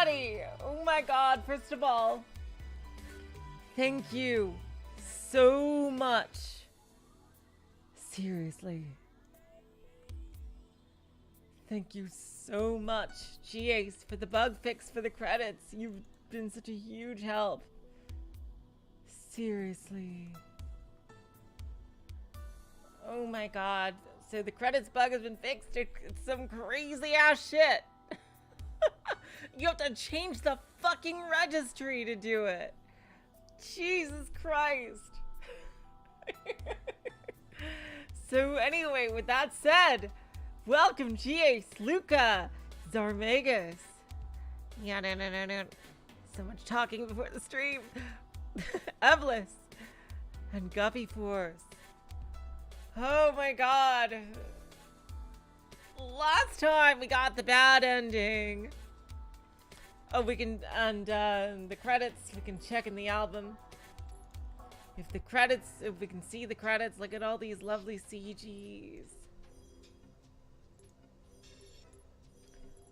everybody! Oh my god, first of all, thank you so much. Seriously. Thank you so much, G-Ace, for the bug fix for the credits. You've been such a huge help. Seriously. Oh my god. So the credits bug has been fixed. It's some crazy ass shit. You have to change the fucking registry to do it. Jesus Christ. So anyway, with that said, welcome G-Ace, Luca, Zarmegas. Yeah, no. So much talking before the stream. Evlis and Guppy Force. Oh my god. Last time we got the bad ending. Oh, we can, and the credits, we can check in the album. If we can see the credits, look at all these lovely CGs.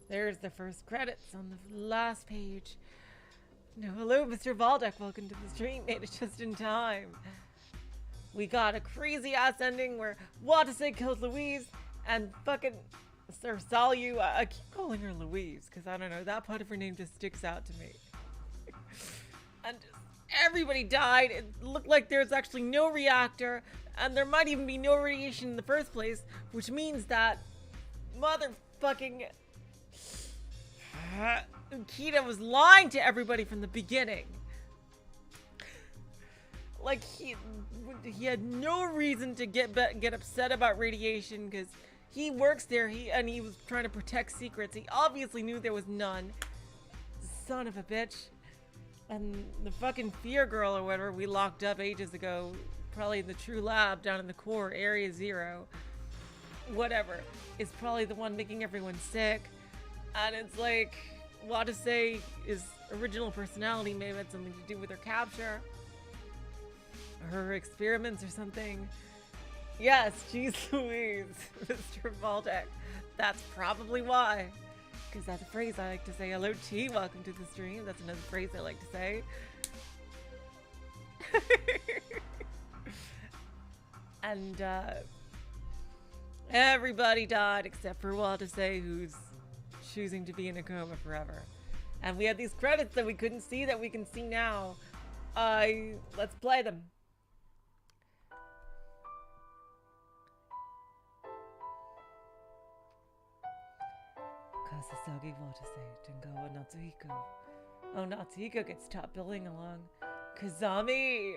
There's the first credits on the last page. No, hello, Mr. Valdeck. Welcome to the stream. Made it just in time. We got a crazy ass ending where Watase kills Louise and fucking Sir Salu. I keep calling her Louise because I don't know, that part of her name just sticks out to me. And just everybody died. It looked like there's actually no reactor, and there might even be no radiation in the first place, which means that motherfucking Ukita was lying to everybody from the beginning. Like he had no reason to get upset about radiation because he works there. He was trying to protect secrets. He obviously knew there was none. Son of a bitch. And the fucking fear girl or whatever we locked up ages ago, probably in the true lab down in the core, Area 0, whatever, is probably the one making everyone sick. And it's like, Watase, his original personality may have had something to do with her capture. Her experiments or something. Yes, geez Louise, Mr. Valdeck. That's probably why. Because that's a phrase I like to say. Hello T, welcome to the stream. That's another phrase I like to say. And everybody died except for Watase, who's choosing to be in a coma forever. And we had these credits that we couldn't see that we can see now. Let's play them. Kasasagi Watase, Tengawa Natsuhiko. Oh, Natsuhiko gets top billing along. Kazami!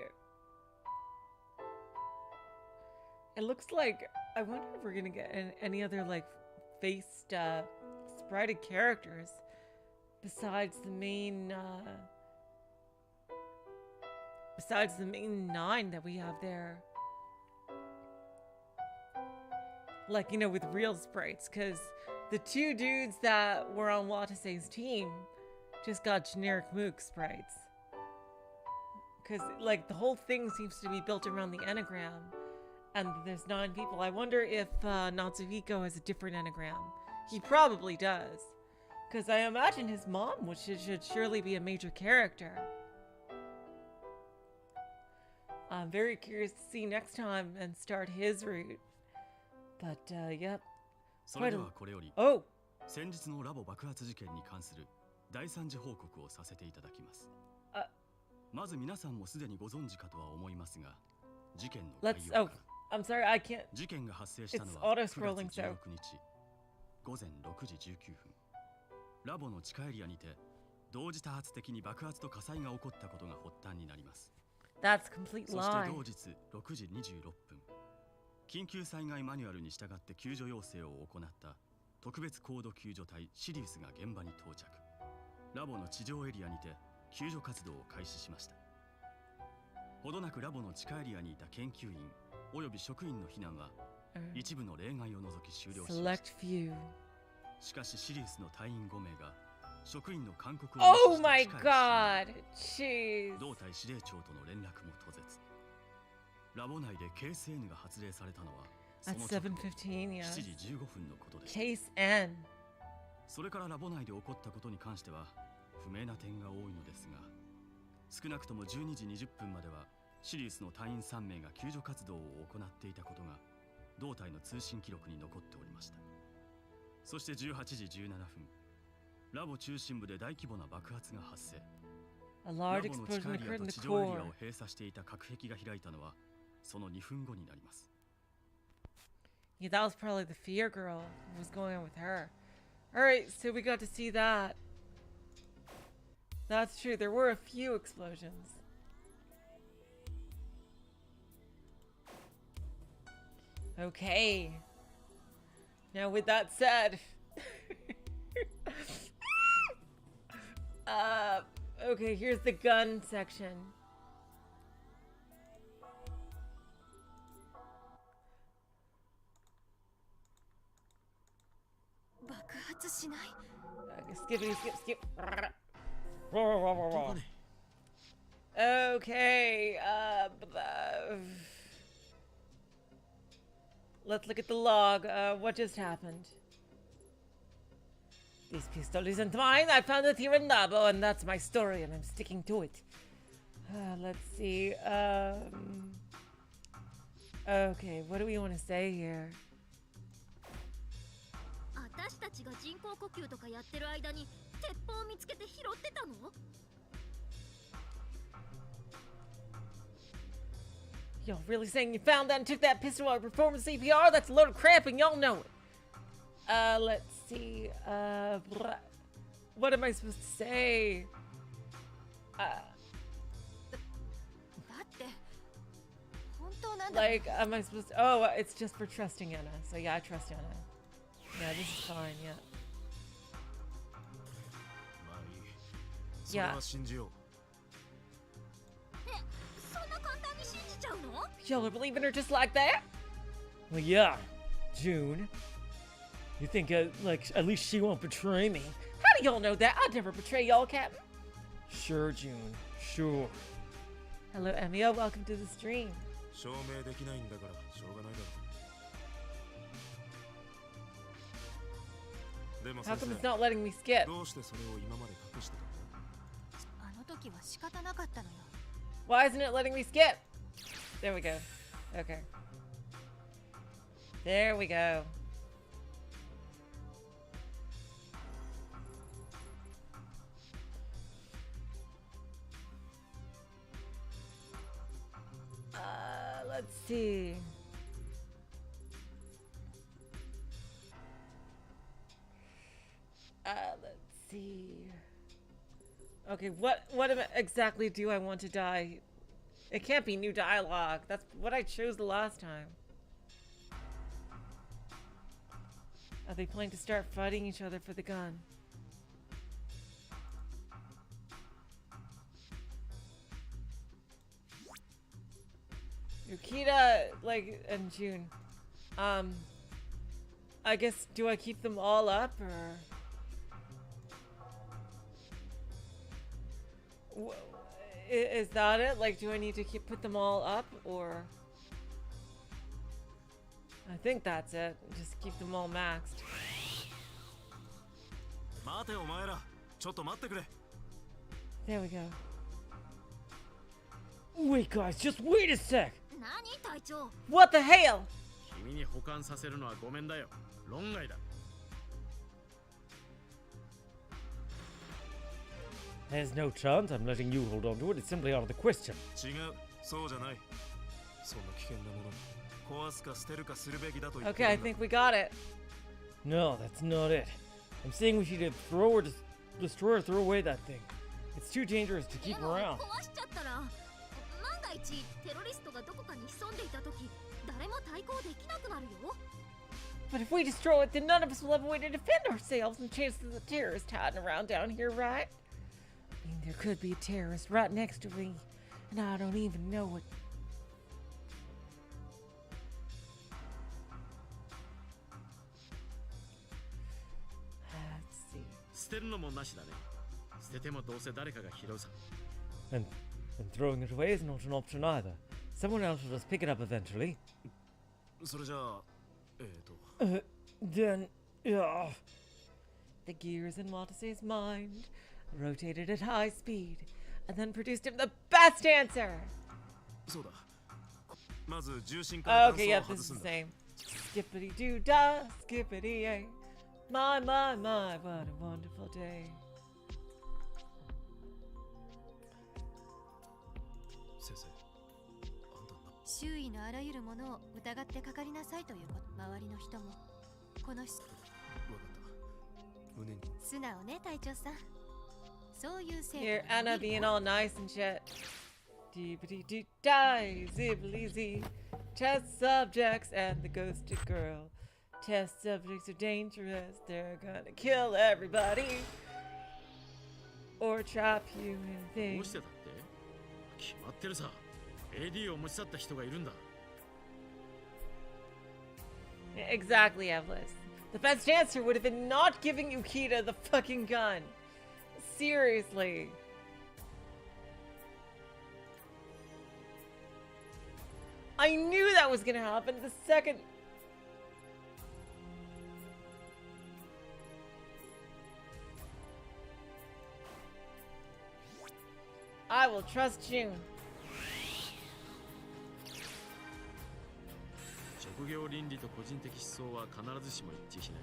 It looks like, I wonder if we're gonna get any other, like, faced, sprited characters besides the main, 9 that we have there. Like, you know, with real sprites, because the 2 dudes that were on Watase's team just got generic Mook sprites. Because, like, the whole thing seems to be built around the enneagram. And there's 9 people. I wonder if Natsuhiko has a different enneagram. He probably does. Because I imagine his mom should surely be a major character. I'm very curious to see next time and start his route. But, yep. それではこれより、先日のラボ爆発事件に関する第3次報告をさせていただきます。まず皆さんもすでにご存知かとは思いますが、事件の概要から。I'm sorry, I can't. 事件が発生したのは9月16日午前6時19分。ラボの地下エリアにて同時多発的に爆発と火災が起こったことが発端になります。That's complete lie. そして同日6時26分。緊急災害マニュアルに従って救助要請を行った特別高度救助隊シリウスが現場に到着。ラボの地上エリアにて救助活動を開始しました。ほどなくラボの地下エリアにいた研究員および職員の避難は一部の例外を除き終了しました。しかしシリウスの隊員5名が職員の勧告を無視して地下へ侵入。同隊司令長との連絡も途絶。ラボ内でケース N が発令されたのはその直後7時15分のことでした。それからラボ内で起こったことに関しては不明な点が多いのですが、少なくとも12時20分まではシリウスの隊員3名が救助活動を行っていたことが同隊の通信記録に残っておりました。そして18時17分、ラボ中心部で大規模な爆発が発生。 A ラ large ボの explosion 地下エリ occurred ア in と the 地上エリ core. アを閉鎖していた隔壁が開いたのはその2分後になります。 Yeah, that was probably the fear girl who was going on with her. Alright, so we got to see that. That's true, there were a few explosions. Okay. Now with that said... okay, here's the gun section. Skippity skip skip. Okay, let's look at the log. What just happened? This pistol isn't mine. I found it here in Labo, and that's my story, and I'm sticking to it. Let's see. Okay, what do we want to say here? 私たちが人工呼吸とかやってる間に鉄砲を見つけて拾ってたの? Y'all really saying you found that and took that pistol while performing CPR? That's a load of crap and y'all know it. Let's see. What am I supposed to say? Like, am I supposed to... Oh, it's just for trusting Anna. So yeah, I trust Anna. Yeah, this is fine, yeah. Yeah. Y'all are believing her just like that? Well, yeah, June. You think, like, at least she won't betray me? How do y'all know that? I'd never betray y'all, Captain. Sure, June. Sure. Hello, Emio. Welcome to the stream. How come it's not letting me skip? Why isn't it letting me skip? There we go. Okay. There we go. Let's see. Let's see. Okay, what exactly do I want to die? It can't be new dialogue. That's what I chose the last time. Are they planning to start fighting each other for the gun? Ukita, like, and June. I guess, do I keep them all up, or... Is that it? Like, do I need to put them all up, or... I think that's it. Just keep them all maxed. There we go. Wait, guys, just wait a sec! What the hell? There's no chance I'm letting you hold on to it. It's simply out of the question. Okay, I think we got it. No, that's not it. I'm saying we should either throw or destroy or throw away that thing. It's too dangerous to keep around. But if we destroy it, then none of us will have a way to defend ourselves, and chances of the terrorist hiding around down here, right? I mean, there could be a terrorist right next to me, and I don't even know it. Let's see. And throwing it away is not an option either. Someone else will just pick it up eventually. The gears in Watase's mind rotated at high speed, and then produced him the best answer. そうだ。まず重心から断 Okay, 層 yep, を this 外 is す the んだ。 same. Skippity doo da, skippity a. My, what a wonderful day. 先生、あんたな。周囲のあらゆるものを疑ってかかりなさいということ。周りの人もこのわかった。胸に。素直ね隊長さん。そういうせい Here, Anna being all nice and shit. Deepity doo die, zibbly z. Test subjects and the ghosted girl. Test subjects are dangerous. They're gonna kill everybody. Or trap you in どう things. してだって？決まってるさ。AD を持ち去った人がいるんだ。 Exactly, Evlis. The best answer would have been not giving Ukita the fucking gun. Seriously. I knew that was gonna happen the second. I will trust June. 職業倫理と個人的思想は必ずしも一致しない。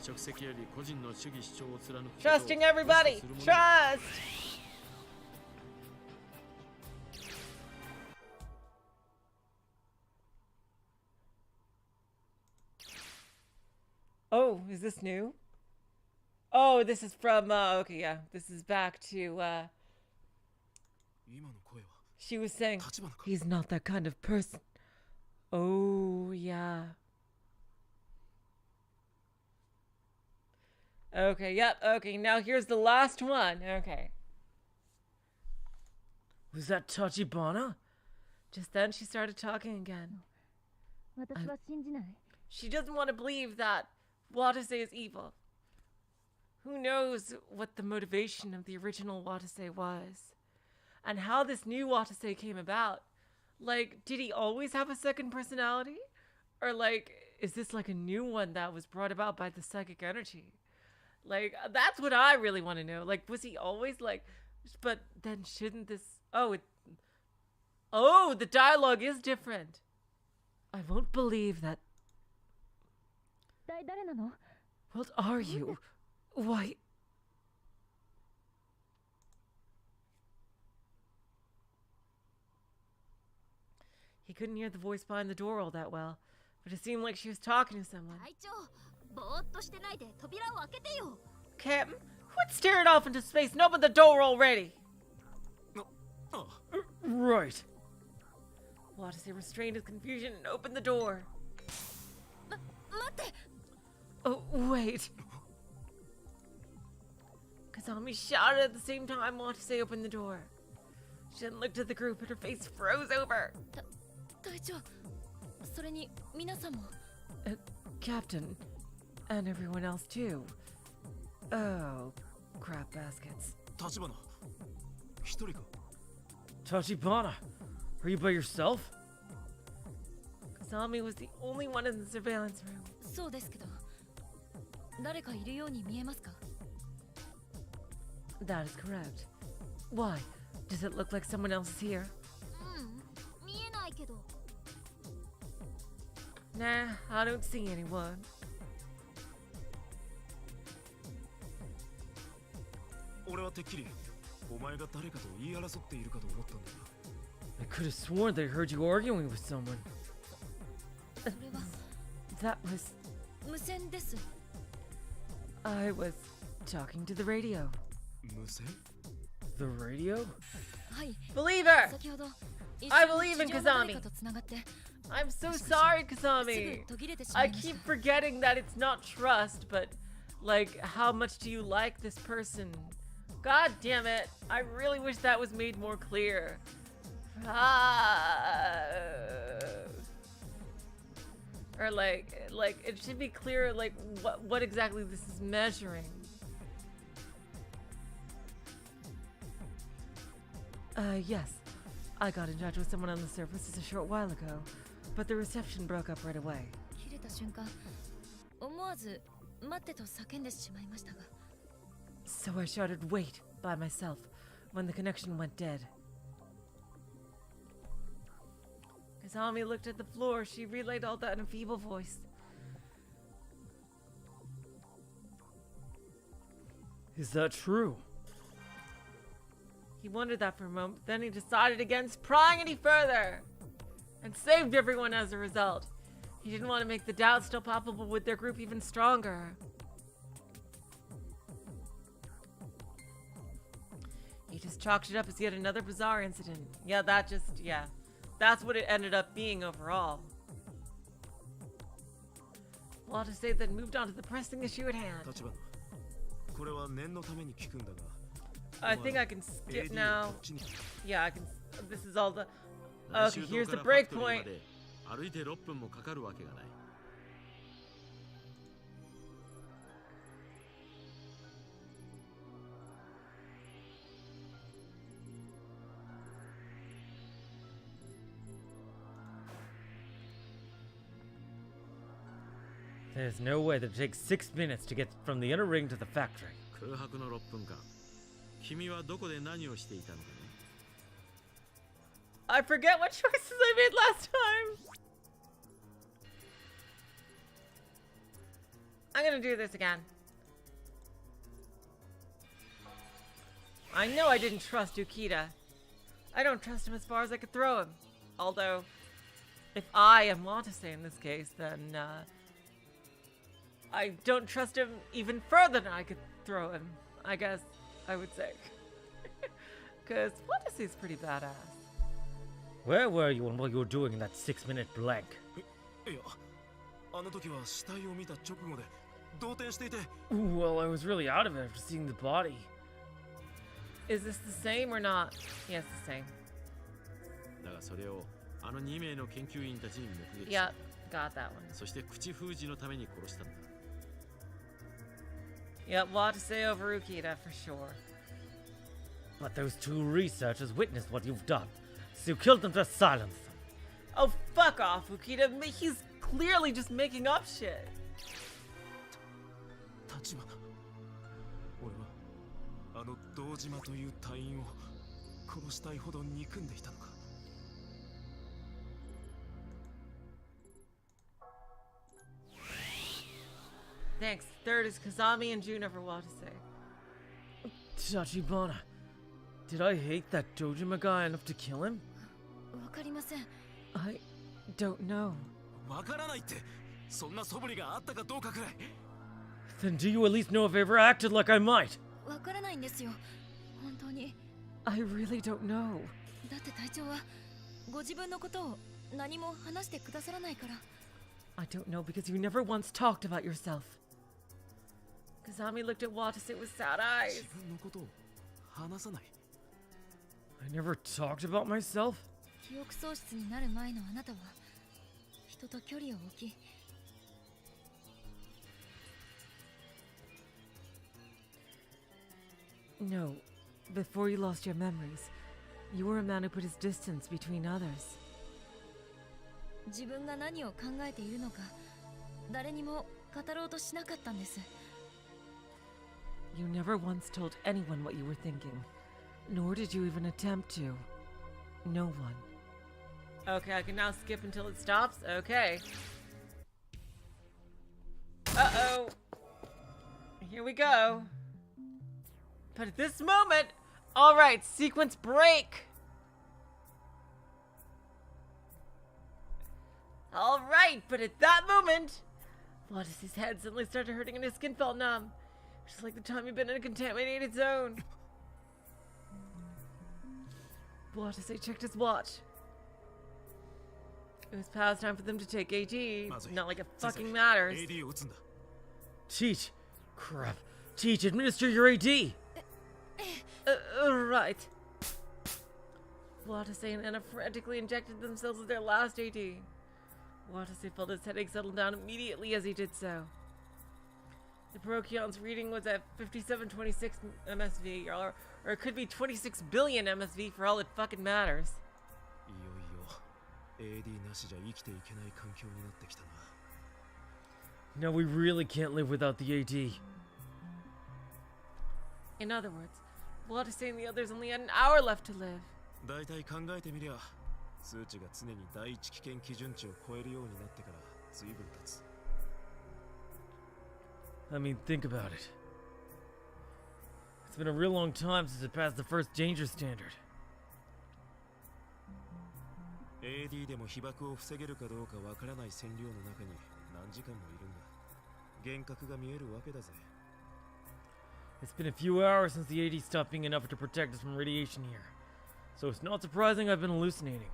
職責より個人の主義主張を貫くことを Trusting everybody. するもの Trust. Oh, is this new? Oh, this is from, okay, yeah. This is back to, 今の声は she was saying, 立花か。 he's not that kind of person. Oh, yeah. Okay, yep, okay, now here's the last one. Okay. Was that Tachibana? Just then she started talking again. 私は信じない。 She doesn't want to believe that Watase is evil. Who knows what the motivation of the original Watase was? And how this new Watase came about? Like, did he always have a second personality? Or, like, is this like a new one that was brought about by the psychic energy? Like, that's what I really want to know. Like, was he always like, but then shouldn't this, oh, the dialogue is different. I won't believe that. 一体誰なの？ What are you? Why? He couldn't hear the voice behind the door all that well, but it seemed like she was talking to someone. 隊長、ぼーっとしてないで扉を開けてよ。 Captain, quit staring off into space and open the door already! あ、 Right. Watase restrained his confusion and opened the door. 待って。 Oh, wait. Kazami shouted at the same time Watase opened the door. She then looked at the group and her face froze over. 隊長、それに皆さんも。 Captain, and everyone else too. Oh, crap baskets. 立花。一人か。 Tachibana, are you by yourself? Kazami was the only one in the surveillance room. そうですけど、誰かいるように見えますか？ That is correct. Why? Does it look like someone else is here? 見えないけど。 Nah, I don't see anyone. 俺はてっきりお前が誰かと言い争っているかと思ったんだ。 I could have sworn that I heard you arguing with someone. それは That was... 無線です。 I was talking to the radio. 無線？ The radio? はい。 Believe her! 先ほど。 I believe in 一緒に地上の誰 Kazami. かとつながって I'm so sorry, す Kazami. ぐ途切れてしま I いました keep forgetting that it's not trust, but like, how much do you like this person? God damn it. I really wish that was made more clear. Or like it should be clear like what exactly this is measuring. Yes. I got in touch with someone on the surface a short while ago, but the reception broke up right away. 切れた瞬間思わず待ってと叫んでしまいましたが So I shouted, "Wait," by myself when the connection went dead. Kazami looked at the floor. She relayed all that in a feeble voice. Is that true? He wondered that for a moment, then he decided against prying any further and saved everyone as a result. He didn't want to make the doubt still palpable with their group even stronger. He just chalked it up as yet another bizarre incident. Yeah, that's what it ended up being overall. Watase then moved on to the pressing issue at hand. I think I can skip now. Yeah, I can. This is all the. Okay, here's the break point. 歩いて6分もかかるわけがない。There's no way that it takes 6 minutes to get from the inner ring to the factory. 空白の6分間。君はどこで何をしていたのかね。I forget what choices I made last time. I'm gonna do this again. I know I didn't trust Ukita. I don't trust him as far as I could throw him. Although, if I am Watase in this case, then I don't trust him even further than I could throw him, I guess I would say. Because Watase's pretty badass. Where were you and what you were doing in that 6-minute blank? Well, I was really out of it after seeing the body. Is this the same or not? Yes, the same. だがそれをあの2名の研究員たちに目撃し Yep, got that one. そして口封じのために殺したんだ。Yep, Watase over Ukita for sure. But those two researchers witnessed what you've done, so you killed them to silence them. Oh, fuck off, Ukita. He's clearly just making up shit. Thanks. Third is Kazami and Jun over Watase. Tachibana, did I hate that Dojima guy enough to kill him? わかりません。 I don't know. Then do you at least know if I ever acted like I might? わからないんですよ。本当に。 I really don't know. だって隊長はご自分のことを何も話してくださらないから。 I don't know because you never once talked about yourself. Kazami looked at Watase with sad eyes. I never talked about myself? 記憶喪失になる前のあなたは人と距離を置き No, before you lost your memories, you were a man who put his distance between others. 自分が何を考えているのか誰にも語ろうとしなかったんです。 You never once told anyone what you were thinking, nor did you even attempt to. No one. Okay, I can now skip until it stops? Okay. Uh-oh. Here we go. But at this moment, alright, sequence break! Alright, but at that moment, Watase's head suddenly started hurting and his skin felt numb. Just like the time he'd been in a contaminated zone. Watase checked his watch. It was past time for them to take AD. Not like it fucking matters. Teach. Crap. Teach, administer your AD. Right. Watase and Anna frantically injected themselves with their last AD. Watase felt his headache settle down immediately as he did so. The Procion's reading was at 5726 MSV, or it could be 26 billion MSV for all it fucking matters. Now we really can't live without the AD. In other words, Watase and the others only had an hour left to live. だいたい考えてみりゃ数値が常に第一危険基準値を超えるようになってから随分経つ。 I mean, think about it. It's been a real long time since it passed the first danger standard. AD でも被爆を防げるかどうかわからない線量の中に何時間もいるんだ。幻覚が見えるわけだぜ。 It's been a few hours since the AD stopped being enough to protect us from radiation here. So it's not surprising I've been hallucinating.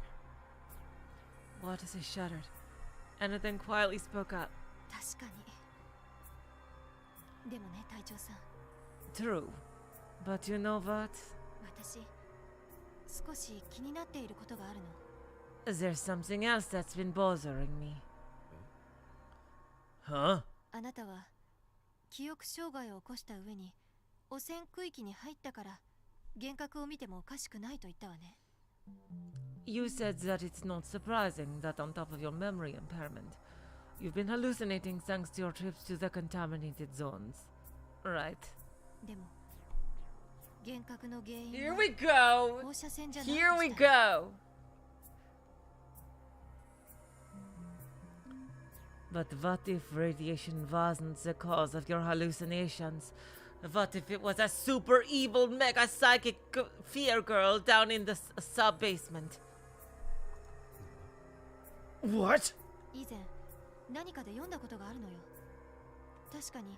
Watase shuddered, and then quietly spoke up. 確かに。でもね、隊長さん。 True. But you know what? 私、少し気になっていることがあるの。 There's something else that's been bothering me. Huh? あなたは記憶障害を起こした上に汚染区域に入ったから幻覚を見てもおかしくないと言ったわね。 You said that it's not surprising that on top of your memory impairment, you've been hallucinating thanks to your trips to the contaminated zones. Right? でも幻覚の原因 Here は we go! 放射線じゃない Here と we したら go! But what if radiation wasn't the cause of your hallucinations? What if it was a super evil mega psychic fear girl down in the sub-basement? What? 以前何かで読んだことがあるのよ。確かに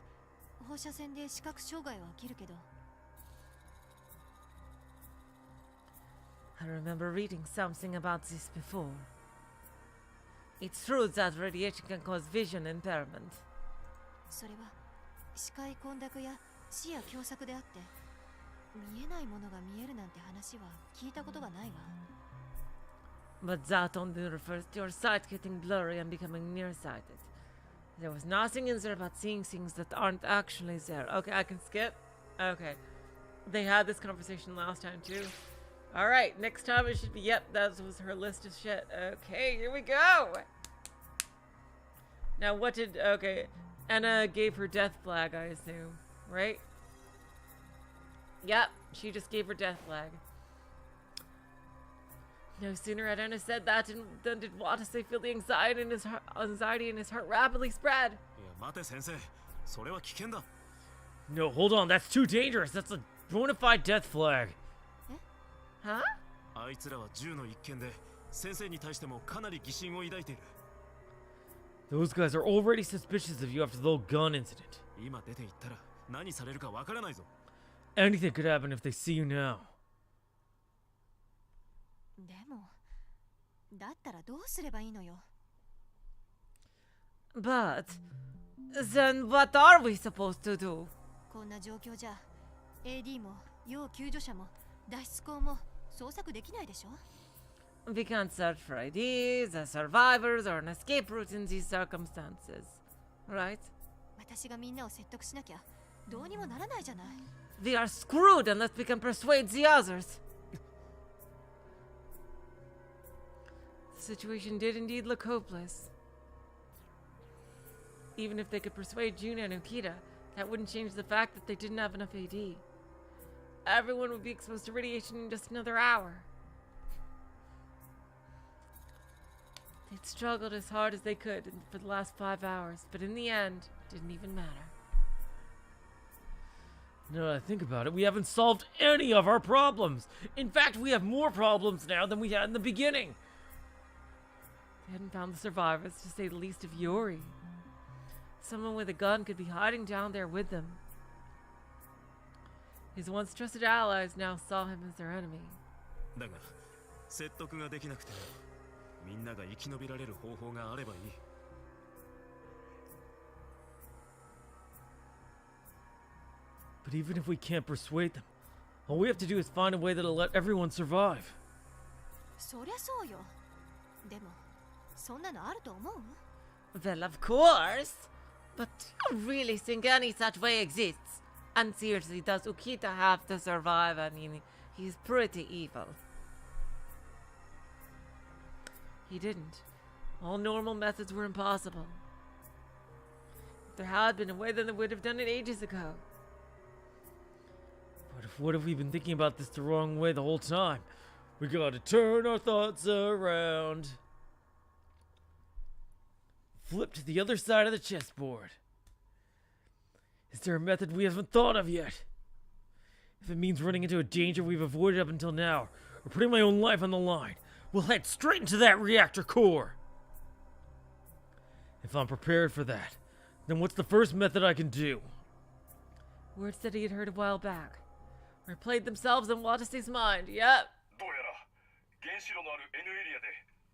放射線で視覚障害は起きるけど I remember reading something about this before. It's true that radiation can cause vision impairment. それは視界混濁や視野狭窄であって見えないものが見えるなんて話は聞いたことがないわ。 But that only refers to your sight getting blurry and becoming nearsighted. There was nothing in there about seeing things that aren't actually there. Okay, I can skip. Okay. They had this conversation last time too. Alright, next time it should be, yep, that was her list of shit. Okay, here we go! Now what did, okay, Anna gave her death flag, I assume, right? Yep, she just gave her death flag. No sooner had Anna said that than did Watase feel the anxiety in his heart rapidly spread. いや待て先生、それは危険だ。 No, hold on. That's too dangerous. That's a bona fide death flag. Huh? あいつらは銃の一件で先生に対してもかなり疑心を抱いている。 Those guys are already suspicious of you after the whole gun incident. 今出て行ったら何されるかわからないぞ。 Anything could happen if they see you now. でもだったらどうすればいいのよ。 But then what are we supposed to do? こんな状況じゃ AD も要救助者も脱出口も捜索できないでしょ。 We can't search for IDs, as survivors, or an escape route in these circumstances. Right? 私がみんなを説得しなきゃどうにもならないじゃない。 We are screwed unless we can persuade the others. The situation did indeed look hopeless. Even if they could persuade Juna and Ukita, that wouldn't change the fact that they didn't have enough AD. Everyone would be exposed to radiation in just another hour. They'd struggled as hard as they could for the last 5 hours, but in the end, it didn't even matter. Now that I think about it, we haven't solved any of our problems. In fact, we have more problems now than we had in the beginning. They hadn't found the survivors, to say the least of Yuri. Someone with a gun could be hiding down there with them. His once trusted allies now saw him as their enemy. だが説得ができなくてみんなが生き延びられる方法があればいい。 But even if we can't persuade them, all we have to do is find a way that'll let everyone survive. そりゃそうよ。でもそんなのあると思う？ Well, of course. But do you really think any such way exists? And seriously, does Ukita have to survive? I mean, he's pretty evil. He didn't. All normal methods were impossible. If there had been a way, then they would have done it ages ago. What if we've been thinking about this the wrong way the whole time? We gotta turn our thoughts around. Flip to the other side of the chessboard. Is there a method we haven't thought of yet? If it means running into a danger we've avoided up until now, or putting my own life on the line, we'll head straight into that reactor core. If I'm prepared for that, then what's the first method I can do? Words that he had heard a while back replayed themselves in Watase's mind. Yep. どうやら原子炉のある N エリアで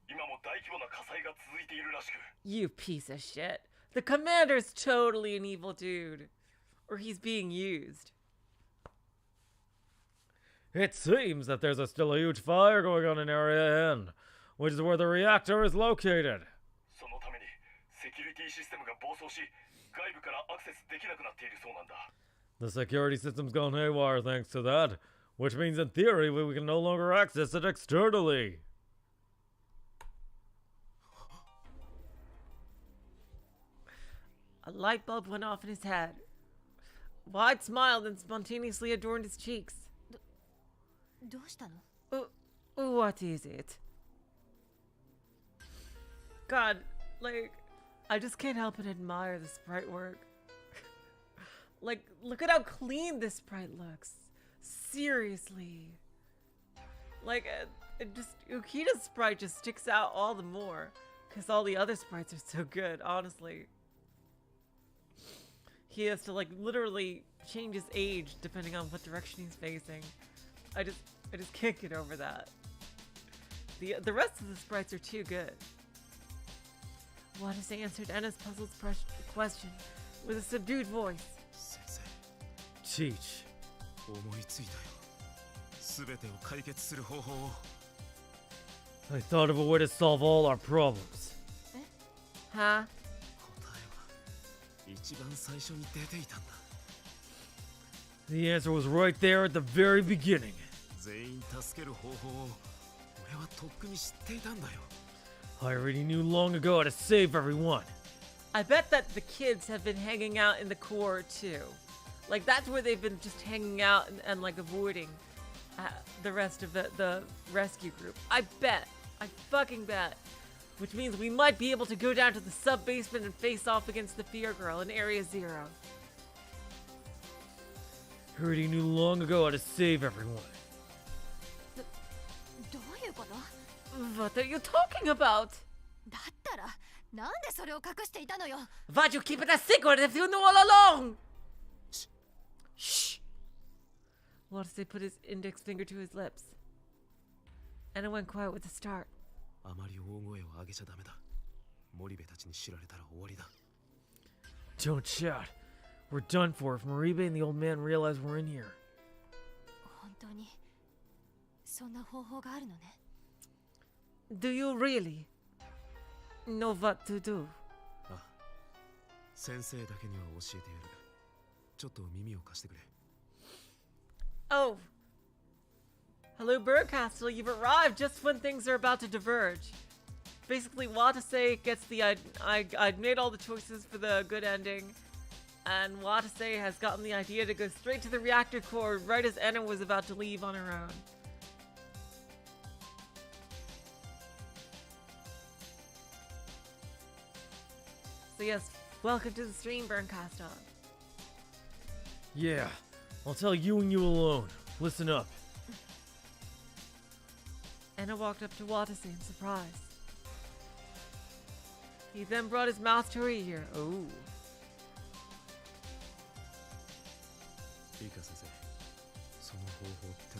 今も大規模な火災が続いているらしく You piece of shit. The commander's totally an evil dude. Or he's being used. It seems that there's still a huge fire going on in Area N, which is where the reactor is located. そのためにセキュリティシステムが暴走し外部からアクセスできなくなっているそうなんだ The security system's gone haywire thanks to that, which means in theory we can no longer access it externally. A light bulb went off in his head. Wide smiled and spontaneously adorned his cheeks. どうしたの？ What is it? God, like, I just can't help but admire the sprite work. Like, look at how clean this sprite looks. Seriously. Like, Ukita's sprite just sticks out all the more. Because all the other sprites are so good, honestly. He has to, like, literally change his age depending on what direction he's facing. I just can't get over that. The rest of the sprites are too good. Watase answered Enna's puzzled question with a subdued voice. 先生 Teach. 思いついたよ全てを解決する方法を I thought of a way to solve all our problems. Huh? 答えは一番最初に出ていたんだ The answer was right there at the very beginning. 全員助ける方法を俺はとっくに知っていたんだよ I already knew long ago how to save everyone. I bet that the kids have been hanging out in the core too. Like, that's where they've been just hanging out and like avoiding the rest of the rescue group. I bet. I fucking bet. Which means we might be able to go down to the sub-basement and face off against the Fear Girl in Area 0. I already knew long ago how to save everyone. どういうこと？ What are you talking about? だったらなんでそれを隠していたのよ？ Why'd you keep it a secret if you knew all along? Shh. Watase put his index finger to his lips. And it went quiet with a start. あまり大声を上げちゃダメだ森部たちに知られたら終わりだ Don't shout. We're done for if Maribe and the old man realize we're in here. 本当にそんな方法があるのね。 Do you really know what to do? あ先生だけには教えてやるちょっと耳を貸してくれ Oh. Hello, Birdcastle. You've arrived just when things are about to diverge. Basically, Watase gets the I made all the choices for the good ending, and Watase has gotten the idea to go straight to the reactor core right as Enna was about to leave on her own. So yes, welcome to the stream, Burncastle. Yeah, I'll tell you and you alone. Listen up. Enna walked up to Watase in surprise. He then brought his mouth to her ear. Oh. いいか先生その方法って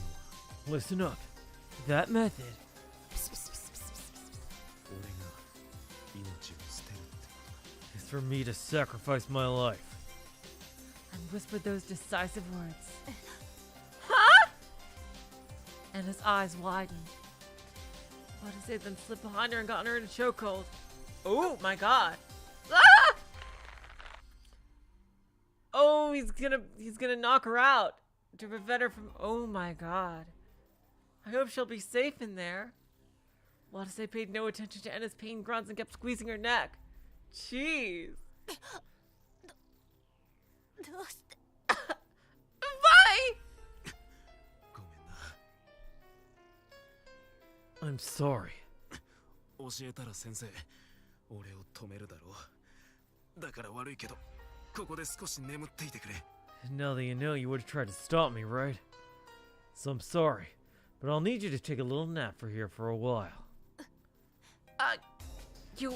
のは Listen up. That method 俺が命を捨てるってことだ is for me to sacrifice my life. And whispered those decisive words. Huh? Enna's eyes widened. Watase then slipped behind her and got her in a chokehold. Oh my god. Ah! Oh, he's gonna knock her out to prevent her from. Oh my god. I hope she'll be safe in there. Watase paid no attention to Enna's pain grunts and kept squeezing her neck. Jeez. どうして？ Why? I'm sorry. 教えたら先生、俺を止めるだろう。だから悪いけど、ここで少し眠っていてくれ。 Now that you know, you would have tried to stop me, right? So I'm sorry, but I'll need you to take a little nap for here for a while. You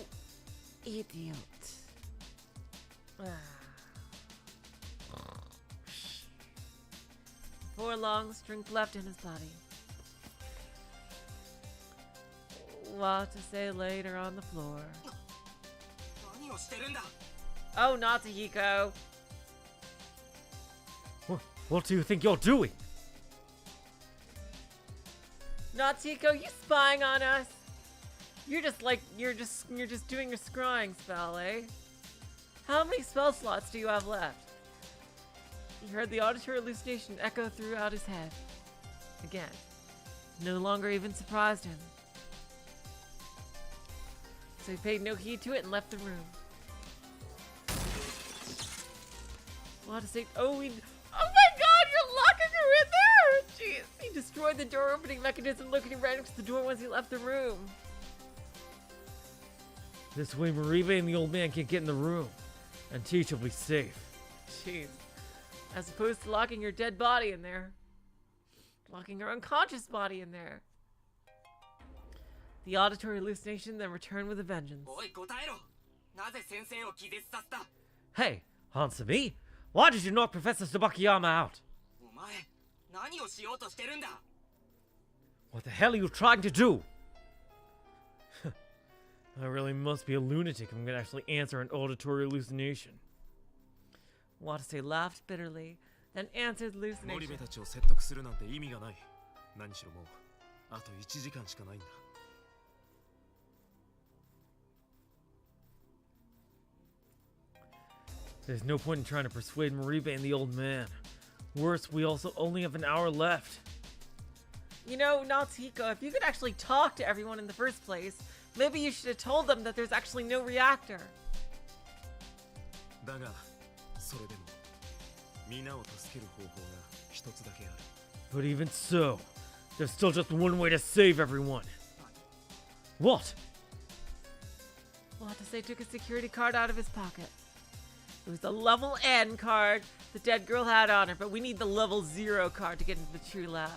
idiot. Four long strength left in his body. Watase laid her on the floor. 何をしてるんだ。 Oh, Natsuhiko. What do you think you're doing? Natsuhiko, you spying on us? You're just doing your scrying spell, eh? How many spell slots do you have left? He heard the auditory hallucination echo throughout his head. Again. No longer even surprised him. So he paid no heed to it and left the room. Watase, oh my god, you're locking her in there! Jeez, he destroyed the door opening mechanism looking right into the door once he left the room. This way Maribe and the old man can't get in the room, and Teach will be safe. Jeez. As opposed to locking your dead body in there. Locking her unconscious body in there. The auditory hallucination then returned with a vengeance. おい、答えろ。なぜ先生を気絶させた。 Hey, Hansumi, why did you knock Professor Tsubakiyama out? お前、何をしようとしてるんだ。 What the hell are you trying to do? I really must be a lunatic if I'm gonna actually answer an auditory hallucination. Watase laughed bitterly, then answered the 森部 hallucination. たちを説得するなんて意味がない。何しろもう、あと1時間しかないんだ。 There's no point in trying to persuade Maribe and the old man. Worse, we also only have an hour left. You know, Natsuhiko, if you could actually talk to everyone in the first place, maybe you should have told them that there's actually no reactor. だが、それでも、皆を助ける方法が一つだけある。 But even so, there's still just one way to save everyone. What? Watase took a security card out of his pocket. It was the level N card the dead girl had on her, but we need the level 0 card to get into the true lab.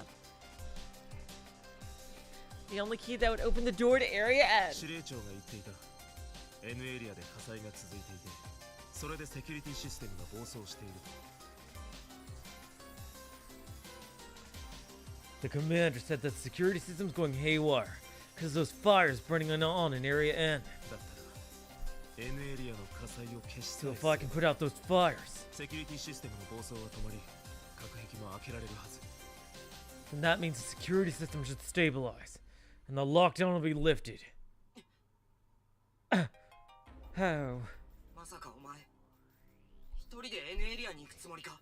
The only key that would open the door to Area N. 司令長が言っていた。N エリアで火災が続いていて、それでセキュリティシステムが暴走していると。 The commander said that the security system's going haywire because of those fires burning on in Area N. だったら、N エリアの火災を消しさ So え if I can put out those fires, セキュリティシステムの暴走は止まり、核壁も開けられるはず。 then that means the security system should stabilize and the lockdown will be lifted. How? まさかお前、一人で N エリアに行くつもりか。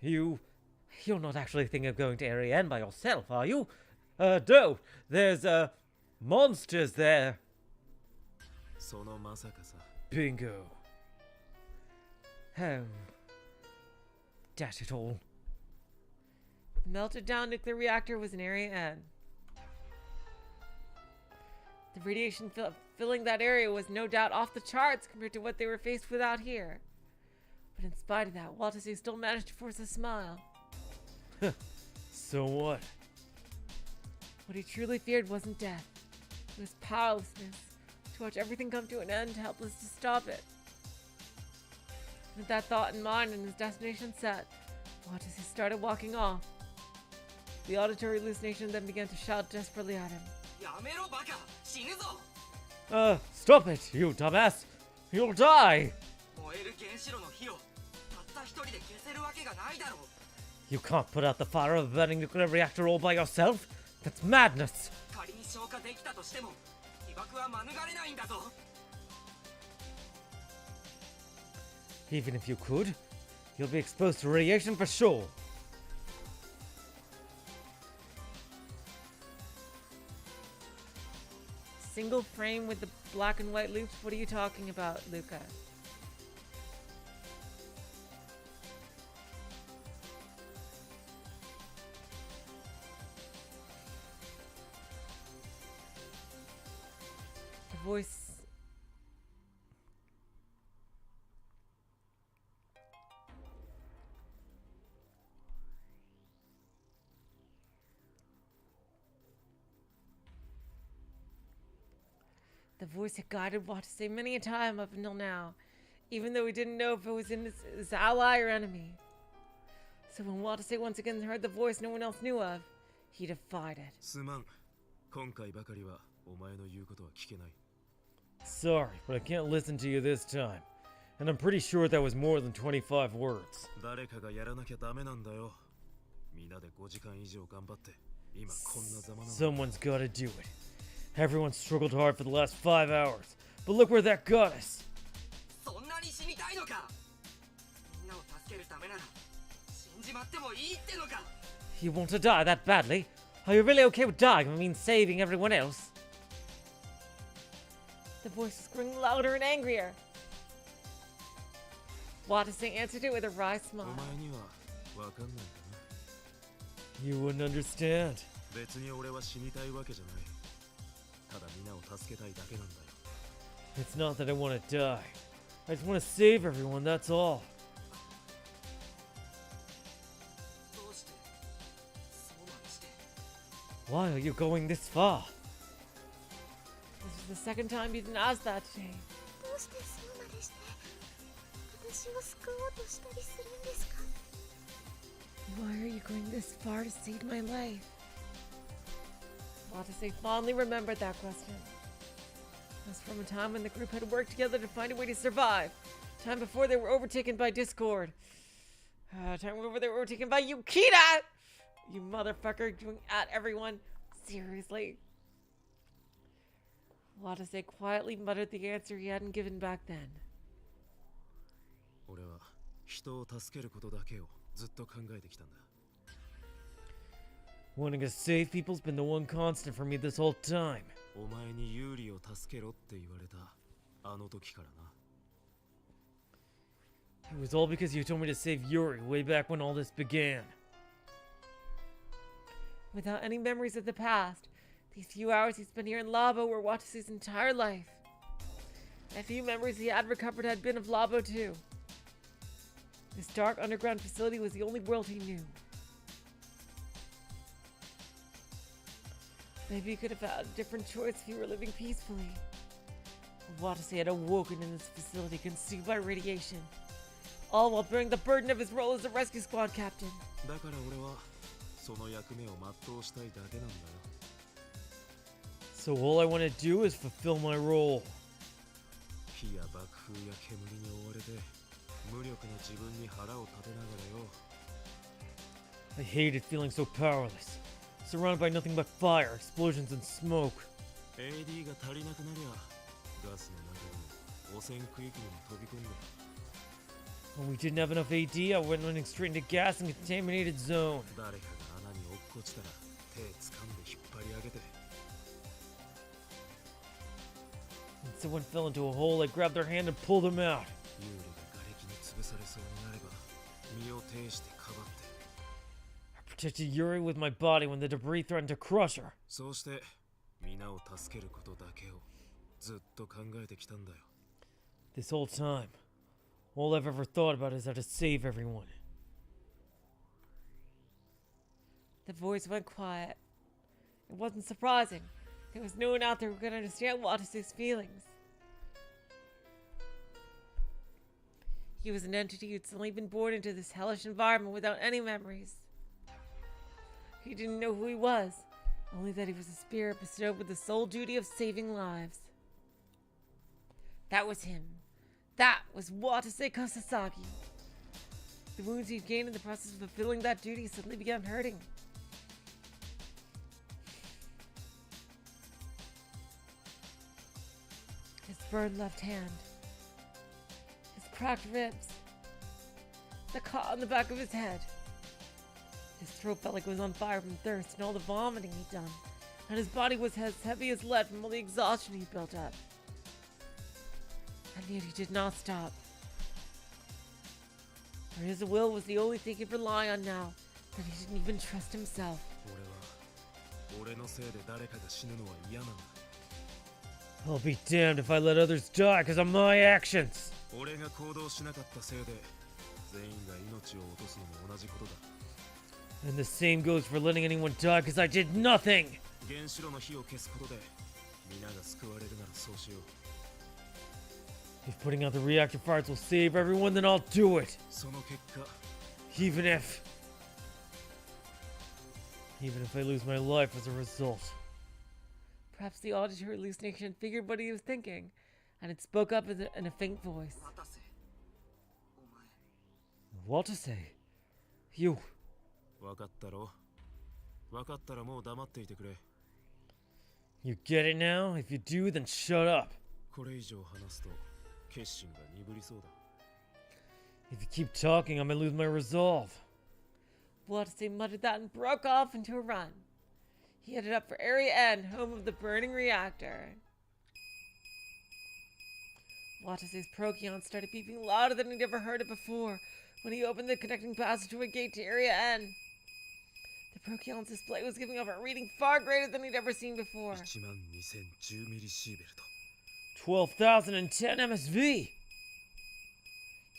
You're not actually thinking of going to Area N by yourself, are you? No, there's, monsters there. そのまさかさ。 Bingo. Oh. Dash it all. The melted down nuclear reactor was in Area N. The radiation filling that area was no doubt off the charts compared to what they were faced with out here. But in spite of that, Watase still managed to force a smile. So what? What he truly feared wasn't death. It was powerlessness, to watch everything come to an end, helpless to stop it. With that thought in mind and his destination set, Watase started walking off. The auditory hallucination then began to shout desperately at him. やめろバカ、死ぬぞ。 Stop it, you dumbass! You'll die! 燃える原子炉の火をたった一人で消せるわけがないだろう。 You can't put out the fire of a burning nuclear reactor all by yourself? That's madness! 仮に消火できたとしても、被爆は免れないんだぞ。 Even if you could, you'll be exposed to radiation for sure. Single frame with the black and white loops? What are you talking about, Luca? voice. The voice had guided Watase many a time up until now, even though he didn't know if it was in his ally or enemy. So when Watase once again heard the voice no one else knew of, he defied it. すまん。今回ばかりはお前の言うことは聞けない。 Sorry, but I can't listen to you this time. And I'm pretty sure that was more than 25 words. 誰かがやらなきゃダメなんだよ。みんなで5時間以上頑張って、今こんなざまなんだ。 Someone's gotta do it. Everyone struggled hard for the last 5 hours, but look where that got us. そんなに死にたいのか。みんなを助けるためなら死んじまってもいいってのか。 You want to die that badly? Are you really okay with dying if it means saving everyone else? The voice was growing louder and angrier. Watase answered it with a wry お smile. 前にはわかんないか You wouldn't understand. な。別に俺は死にたいわけじゃない。ただみんなを助けたいだけなんだよ。 It's not that I want to die. I just want to save everyone, that's all. どうしてそうまでして。 Why are you going this far? This is the second time you didn't ask that today. どうしてそうまでして私を救おうとしたりするんですか？ Why are you going this far to save my life? Watase fondly remembered that question. It was from a time when the group had worked together to find a way to survive. Time before they were overtaken by Discord. Time before they were overtaken by Ukita! You motherfucker doing at everyone. Seriously. Watase quietly muttered the answer he hadn't given back then. 俺は人を助けることだけをずっと考えてきたんだ。 Wanting to save people's been the one constant for me this whole time. お前に有利を助けろって言われたあの時からな。 It was all because you told me to save Yuri way back when all this began. Without any memories of the past, these few hours he spent here in Labo were Watase's entire life. A few memories he had recovered had been of Labo too. This dark underground facility was the only world he knew. Maybe he could have had a different choice if he were living peacefully. Watase had awoken in this facility consumed by radiation, all while bearing the burden of his role as a rescue squad captain. だから俺はその役目を全うしたいだけなんだよ。 So all I want to do is fulfill my role. 火や爆風や煙に追われて無力な自分に腹を立てながらよ。 I hated feeling so powerless, surrounded by nothing but fire, explosions, and smoke. AD が足りなくなりゃガスの中に汚染区域にも飛び込んで When we didn't have enough AD, I went running straight into gas and contaminated zone. 誰かが穴に落っこちたら手掴んで引っ張り上げて When someone fell into a hole, I grabbed their hand and pulled them out. 有利が瓦礫に潰されそうになれば身を挺してかばって I protected Yuri with my body when the debris threatened to crush her. そうして皆を助けることだけをずっと考えてきたんだよ。 This whole time, all I've ever thought about is how to save everyone. The voice went quiet. It wasn't surprising. There was no one out there who could understand Watase's feelings. He was an entity who'd suddenly been born into this hellish environment without any memories. He didn't know who he was, only that he was a spirit bestowed with the sole duty of saving lives. That was him. That was Watase Kasasagi. The wounds he'd gained in the process of fulfilling that duty suddenly began hurting. His burned left hand, his cracked ribs, the cut on the back of his head. His throat felt like it was on fire from thirst and all the vomiting he'd done, and his body was as heavy as lead from all the exhaustion he'd built up. And yet he did not stop. For his will was the only thing he could rely on now, that he didn't even trust himself. 俺のせいで誰かが死ぬのは嫌なんだ。I'll be damned if I let others die because of my actions. 俺が行動しなかったせいで全員が命を落とすのも同じことだ。 And the same goes for letting anyone die because I did nothing. 原子炉の火を消すことで皆が救われるならそうしよう。 If putting out the reactor fires will save everyone, then I'll do it. その結果 Even if I lose my life as a result. Perhaps the auditory hallucination figured what he was thinking, and it spoke up in a faint voice. 渡瀬お前 Watase, you. 分かったろ。分かったらもう黙っていてくれ。 You get it now? If you do, then shut up. これ以上話すと決心が鈍りそうだ。 If you keep talking, I might lose my resolve. Watase muttered that and broke off into a run. He headed up for Area N, home of the burning reactor. Watase's Procyon started beeping louder than he'd ever heard it before when he opened the connecting passageway gate to Area N. The Procyon's display was giving off a reading far greater than he'd ever seen before. 12010ミリシーベルト。 12,010 MSV.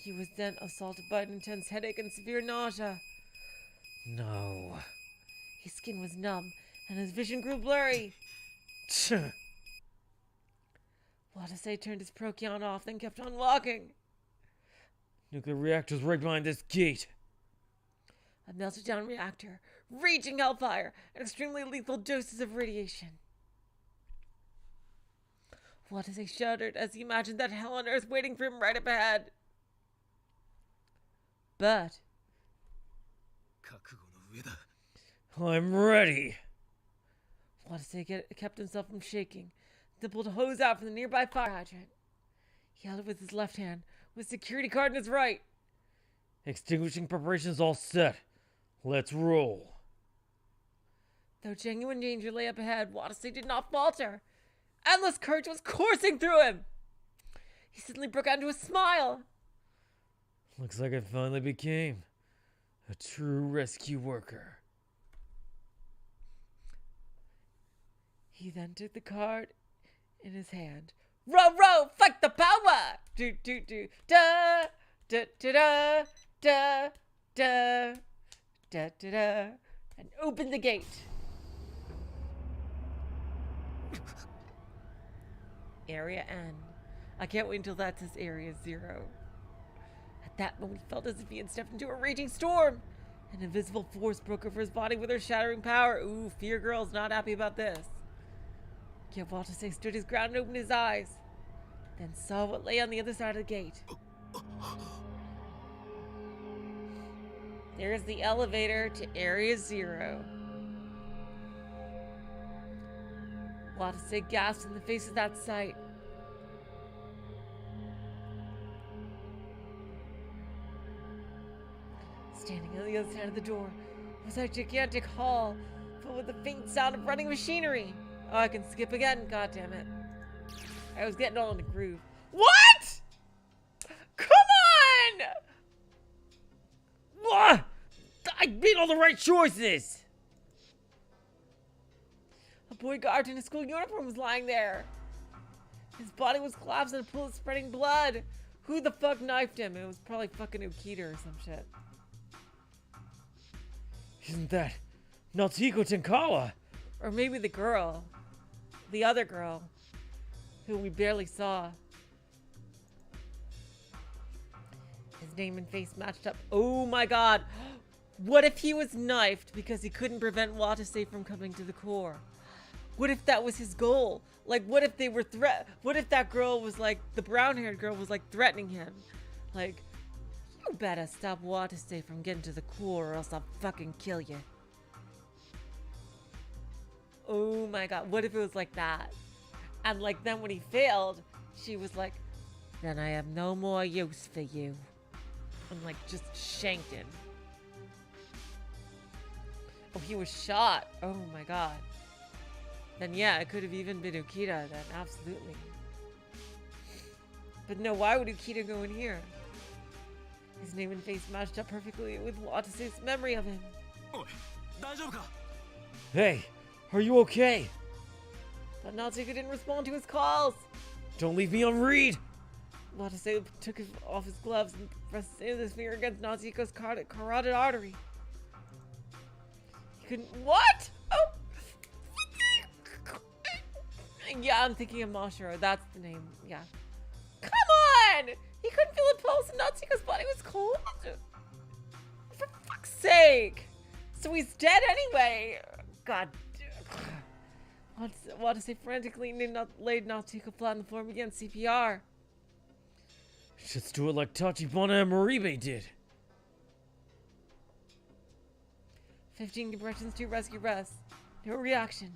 He was then assaulted by an intense headache and severe nausea. No. His skin was numb, and his vision grew blurry. Watase turned his Procyon off, then kept on walking. Nuclear reactor's right behind this gate. A melted down reactor, raging hellfire, and extremely lethal doses of radiation. Watase shuddered as he imagined that hell on earth waiting for him right up ahead. But 覚悟の上だ。 I'm ready. Watase kept himself from shaking, then pulled a hose out from the nearby fire hydrant. He held it with his left hand, with security card in his right. Extinguishing preparations all set. Let's roll. Though genuine danger lay up ahead, Watase did not falter. Endless courage was coursing through him. He suddenly broke out into a smile. Looks like I finally became a true rescue worker. He then took the card in his hand. Row, row, fight the power! Do, do, do, da, da, da, da, da, da, da, da, da, and opened the gate. Area N. I can't wait until that says Area 0. At that moment, he felt as if he had stepped into a raging storm. An invisible force broke over his body with her shattering power. Ooh, Fear Girl's not happy about this. Yet Watase stood his ground and opened his eyes, then saw what lay on the other side of the gate. There's the elevator to Area 0. Watase gasped in the face of that sight. Standing on the other side of the door was a gigantic hall filled with the faint sound of running machinery. Oh, I can skip again, goddammit. I was getting all in the groove. What?! Come on! What? I made all the right choices! A boy guard in a school uniform was lying there. His body was collapsed in a pool of spreading blood. Who the fuck knifed him? It was probably fucking Ukita or some shit. Isn't that Natsuhiko Tenkawa? Or maybe the girl. The other girl. Who we barely saw. His name and face matched up. Oh my god. What if he was knifed because he couldn't prevent Watase from coming to the core? What if that was his goal? Like, what if they were what if that girl was like, the brown-haired girl was like threatening him? Like, you better stop Watase from getting to the core or else I'll fucking kill you. Oh my god, what if it was like that? And like then when he failed, she was like, then I have no more use for you. And like just shanked him. Oh, he was shot. Oh my god. Then yeah, it could have even been Ukita then, absolutely. But no, why would Ukita go in here? His name and face matched up perfectly with Watase's memory of him. おい、大丈夫か？ Hey, are you okay? But Natsuhiko didn't respond to his calls. Don't leave me on read! Watase took off his gloves and pressed his finger against Natsuhiko's carotid artery. He couldn't. What? Oh! Yeah, I'm thinking of Mashiro. That's the name. Yeah. Come on! He couldn't feel a pulse and Natsuhiko's body was cold. For fuck's sake! So he's dead anyway. God. Watase frantically laid Natsuhiko flat on the floor and began CPR. Just do it like Tachibana and Moribe did. 15 compressions, 2 rescue breaths. No reaction.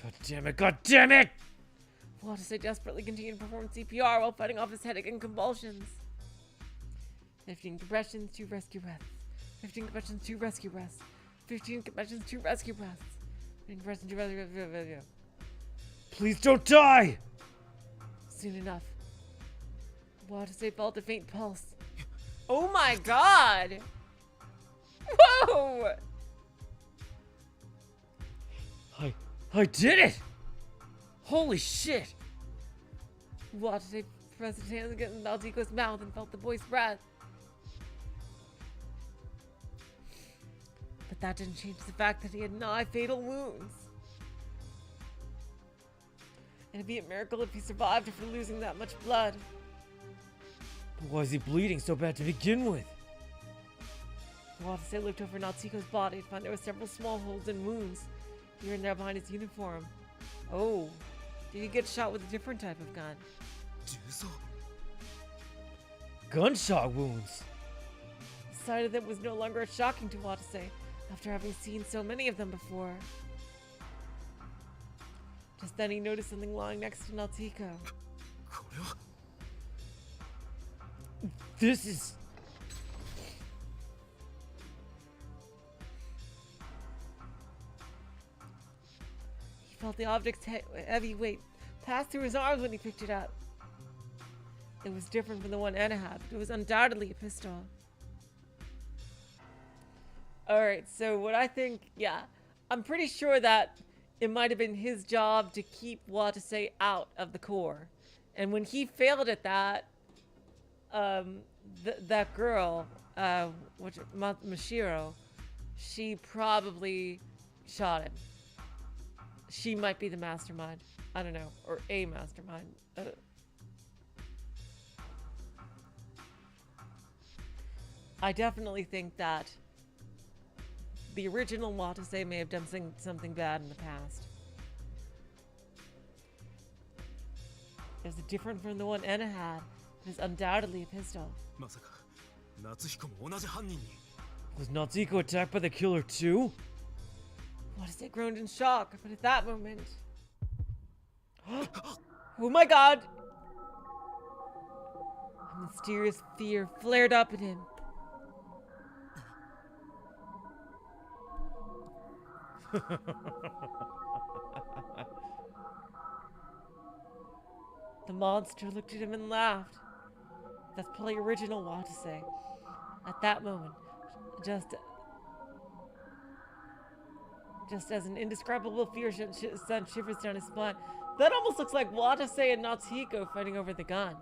God damn it, god damn it! Watase desperately continued to perform CPR while fighting off his headache and convulsions. 15 compressions, 2 rescue breaths. 15 compressions, 2 rescue breaths. 15 compressions, 2 rescue breaths. 15 compressions, 2 rescue breaths. Please don't die! Soon enough. Watase felt a faint pulse. Oh my god! Whoa! I did it! Holy shit! Watase pressed his hands against Natsuhiko's mouth and felt the boy's breath. But that didn't change the fact that he had 9 fatal wounds. It'd be a miracle if he survived after losing that much blood. But why is he bleeding so bad to begin with? Watase looked over Natsuhiko's body and found there were several small holes and wounds here and there behind his uniform. Oh, did he get shot with a different type of gun? Gunshot wounds? The sight of them was no longer shocking to Watase after having seen so many of them before. Just then he noticed something lying next to Natsuhiko. This is... He felt the object's heavy weight pass through his arms when he picked it up. It was different from the one Anna had, but it was undoubtedly a pistol. Alright, so what I think, yeah, I'm pretty sure that it might have been his job to keep Watase out of the core. And when he failed at that, that girl, Mashiro, she probably shot him. She might be the mastermind. I don't know. Or a mastermind. I definitely think that the original Watase may have done something bad in the past. It was different from the one Enna had. It is undoubtedly a pistol. Was Natsuhiko attacked by the killer too? Watase groaned in shock, but at that moment... Oh my god! A mysterious fear flared up in him. The monster looked at him and laughed. That's probably original Watase. At that moment, just as an indescribable fear sent shivers down his spine, that almost looks like Watase and Natsuhiko fighting over the gun.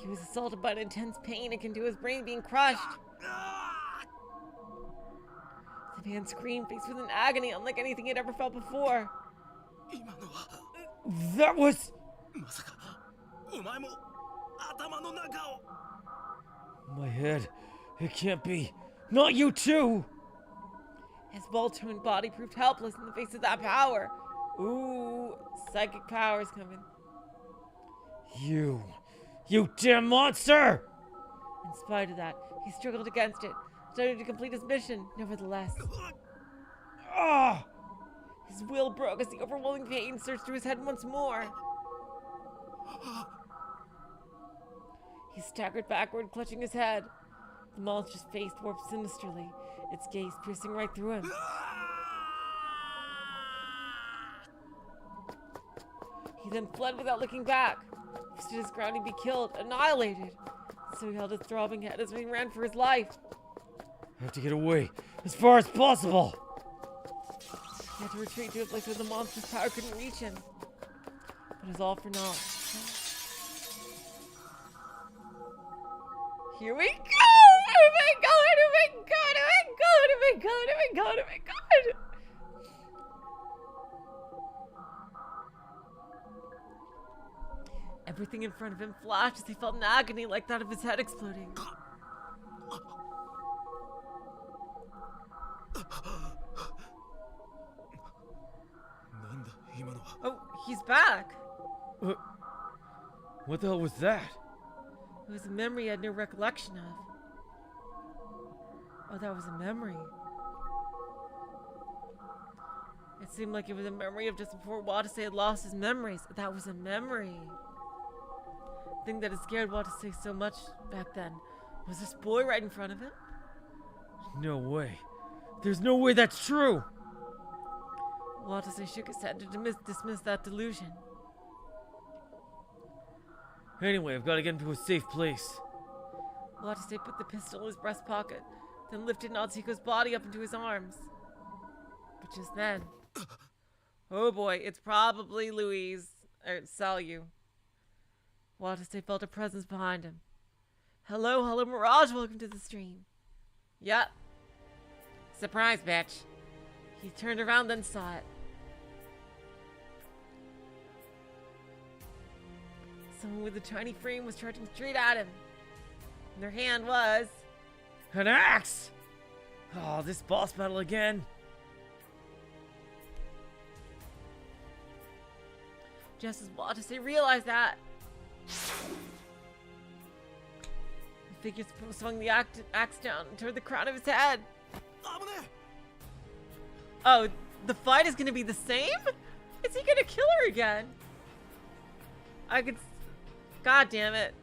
He was assaulted by an intense pain akin to his brain being crushed. The man screamed, faced with an agony unlike anything he'd ever felt before. That was... My head. It can't be. Not you too! His well-toned body proved helpless in the face of that power. Ooh, psychic powers coming. You damn monster! In spite of that, he struggled against it, starting to complete his mission, nevertheless. Ah! His will broke as the overwhelming pain surged through his head once more. He staggered backward, clutching his head. The monster's face warped sinisterly, its gaze piercing right through him. He then fled without looking back. He stood his ground to be killed, annihilated. So he held his throbbing head as he ran for his life. I have to get away as far as possible. He had to retreat to a place where the monster's power couldn't reach him. But it's all for naught. Here we go! Oh my god! Oh my god! Oh my god! Oh my god! Oh my god! Oh my god! Everything in front of him flashed as he felt an agony like that of his head exploding. Oh, he's back! What the hell was that? It was a memory he had no recollection of. Oh, that was a memory. It seemed like it was a memory of just before Watase had lost his memories. That was a memory. The thing that had scared Watase so much back then was this boy right in front of him. No way. There's no way that's true. Watase shook his head to dismiss that delusion. Anyway, I've got to get into a safe place. Watase put the pistol in his breast pocket, then lifted Natsuhiko's body up into his arms. But just then... Oh boy, it's probably Louise, or Salyu. Watase felt a presence behind him. Hello, Mirage, welcome to the stream. Yep. Surprise, bitch. He turned around, then saw it. Someone with a tiny frame was charging straight at him. In their hand was... An axe! Oh, this boss battle again. Just as Watase realized that, the figure swung the axe down toward the crown of his head. Oh, the fight is gonna be the same? Is he gonna kill her again? I could... God damn it.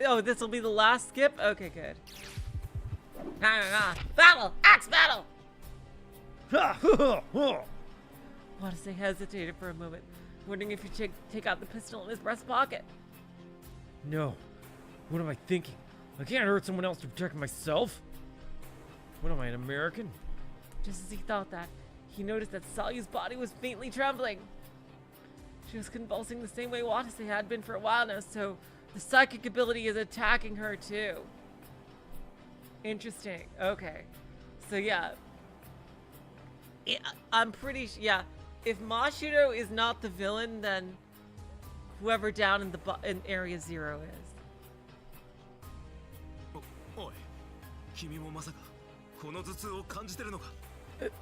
Oh, this will be the last skip? Okay, good. Battle! Axe battle! Watase hesitated for a moment, wondering if he should take out the pistol in his breast pocket. No. What am I thinking? I can't hurt someone else to protect myself. What am I, an American? Just as he thought that, he noticed that Salyu's body was faintly trembling. She was convulsing the same way Watase had been for a while now, so the psychic ability is attacking her too. Interesting. Okay. So yeah. I'm pretty sure, yeah. If Mashiro is not the villain, then whoever down in Area 0 is.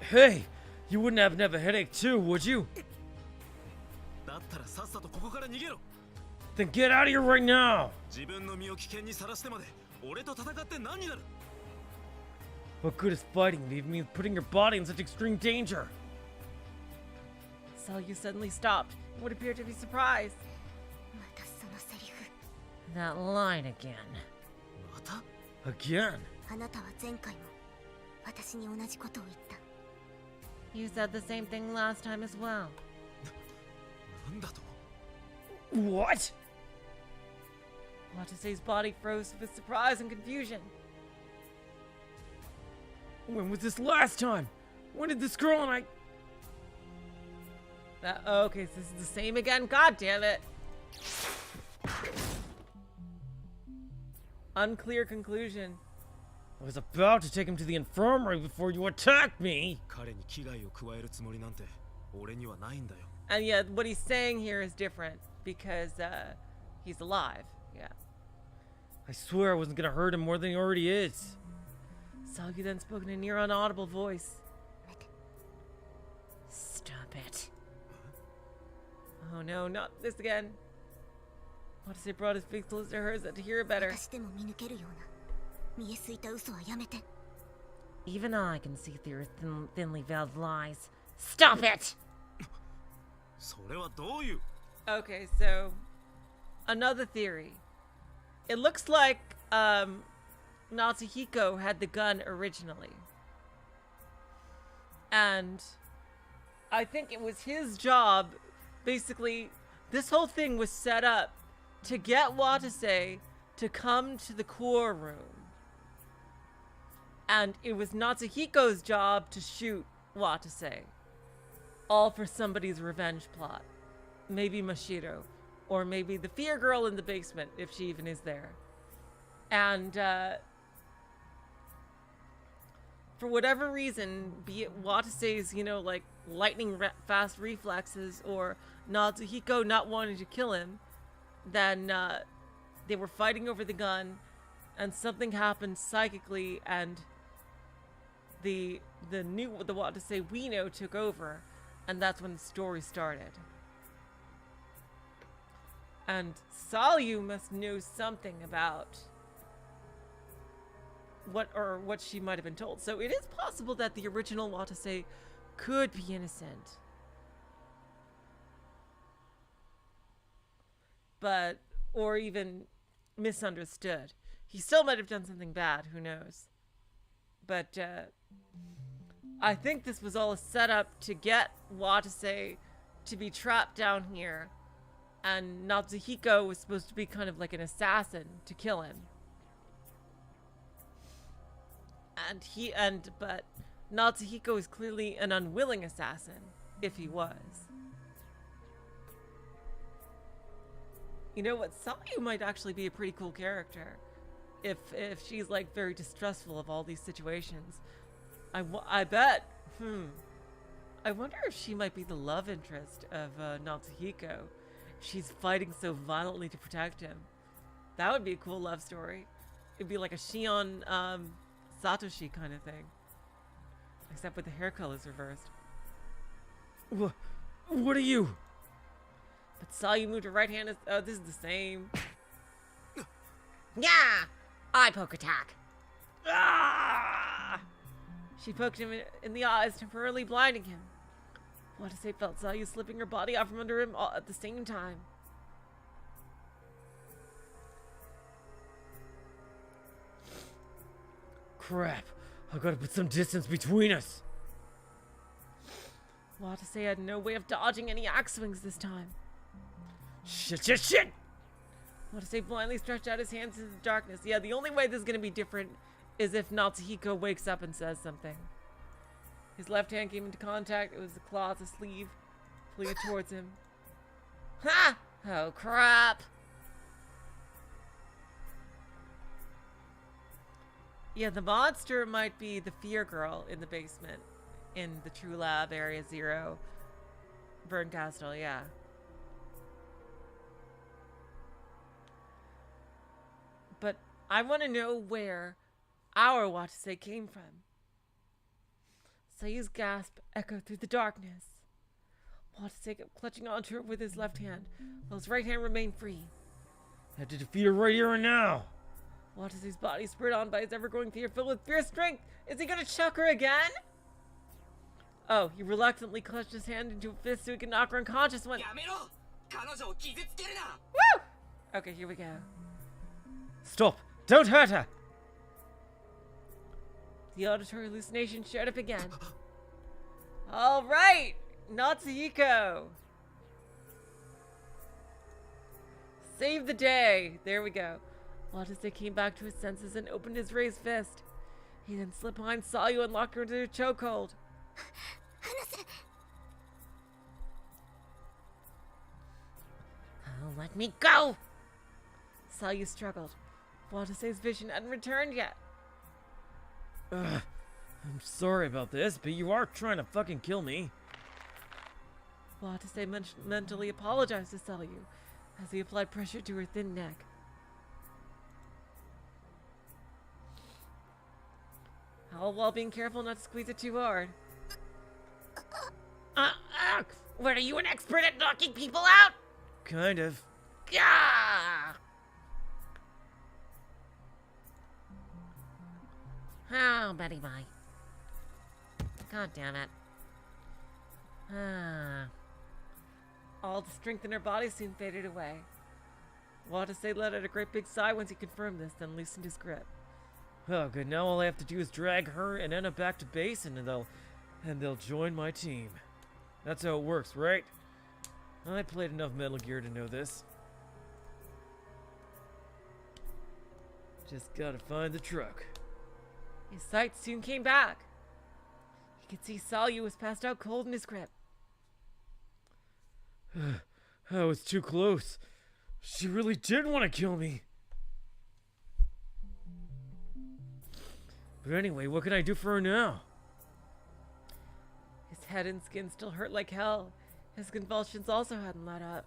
Hey, you wouldn't happen to have a headache too, would you? Then get out of here right now! What good is fighting if it means putting your body in such extreme danger? Salyu suddenly stopped and would appear to be surprised. That line again. Again? You said the same thing last time as well. What? Watase's body froze with surprise and confusion. When was this last time? When did this girl and I... Okay, so this is the same again? God damn it. Unclear conclusion. I was about to take him to the infirmary before you attacked me! And yeah, what he's saying here is different, because, he's alive. Yeah. I swear I wasn't gonna hurt him more than he already is. Salyu then spoke in a near inaudible voice. Stop it. Oh no, not this again. Watase brought his face close to hers to hear it better. Even I can see through thinly veiled lies. Stop it! Okay, so another theory. It looks like Natsuhiko had the gun originally. And I think it was his job, basically, this whole thing was set up to get Watase to come to the core room. And it was Natsuhiko's job to shoot Watase. All for somebody's revenge plot. Maybe Mashiro. Or maybe the fear girl in the basement, if she even is there. And, for whatever reason, be it Watase's, you know, like, lightning fast reflexes, or Natsuhiko not wanting to kill him, then, they were fighting over the gun, and something happened psychically, and the Watase we know took over, and that's when the story started. And Salyu must know something about what she might have been told. So it is possible that the original Watase could be innocent. But, or even misunderstood. He still might have done something bad, who knows. But, I think this was all a setup to get Watase to be trapped down here. And Natsuhiko was supposed to be kind of like an assassin to kill him. But Natsuhiko is clearly an unwilling assassin, if he was. You know what? Salyu might actually be a pretty cool character. If she's like very distrustful of all these situations. I bet. I wonder if she might be the love interest of Natsuhiko. She's fighting so violently to protect him. That would be a cool love story. It'd be like a Shion Satoshi kind of thing. Except with the hair colors reversed. What are you? But Salyu moved her right hand. Oh, this is the same. Yeah! Eye poke attack. Ah! She poked him in the eyes, temporarily blinding him. Watase felt Salyu slipping her body out from under him all at the same time. Crap. I've got to put some distance between us. Watase had no way of dodging any axe swings this time. Shit! Watase blindly stretched out his hands into the darkness. Yeah, the only way this is going to be different is if Natsuhiko wakes up and says something. His left hand came into contact. It was the claw of the sleeve, pulling it towards him. Ha! Oh, crap! Yeah, the monster might be the fear girl in the basement. In the True Lab, Area 0. Burn Castle, yeah. But I want to know where our Watase came from. Salyu's gasp echoed through the darkness. Watase kept clutching onto her with his left hand, while his right hand remained free. I have to defeat her right here and now. Watase's body spurred on by his ever-growing fear, filled with fierce strength. Is he gonna chuck her again? Oh, he reluctantly clutched his hand into a fist so he could knock her unconscious when... Woo! Okay, here we go. Stop! Don't hurt her! The auditory hallucination showed up again. All right, Natsuhiko. Save the day. There we go. Watase came back to his senses and opened his raised fist. He then slipped behind Salyu and locked her into a chokehold. Oh, let me go! Salyu struggled. Watase's vision hadn't returned yet. I'm sorry about this, but you are trying to fucking kill me. Watase mentally apologized to Salyu as he applied pressure to her thin neck. All while being careful not to squeeze it too hard. What, are you an expert at knocking people out? Kind of. Gah! Oh, Betty Bye. God damn it. All the strength in her body soon faded away. Watase let out a great big sigh once he confirmed this, then loosened his grip. Oh, good. Now all I have to do is drag her and Anna back to base, and they'll join my team. That's how it works, right? I played enough Metal Gear to know this. Just gotta find the truck. His sight soon came back. He could see Salyu was passed out cold in his grip. I was too close. She really did want to kill me. But anyway, what can I do for her now? His head and skin still hurt like hell. His convulsions also hadn't let up.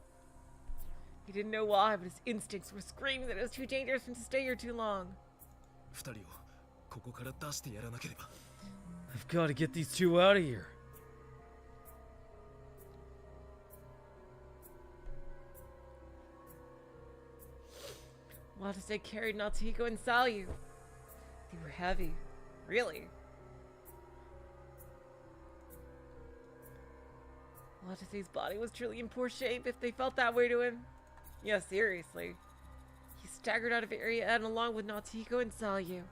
He didn't know why, but his instincts were screaming that it was too dangerous for him to stay here too long. 二人をここから出してやらなければ。 I've got to get these two out of here. Watase carried Natsuhiko and Salyu. They were heavy. Really. Watase's body was truly in poor shape if they felt that way to him. Yeah, seriously. He staggered out of Area N along with Natsuhiko and Salyu.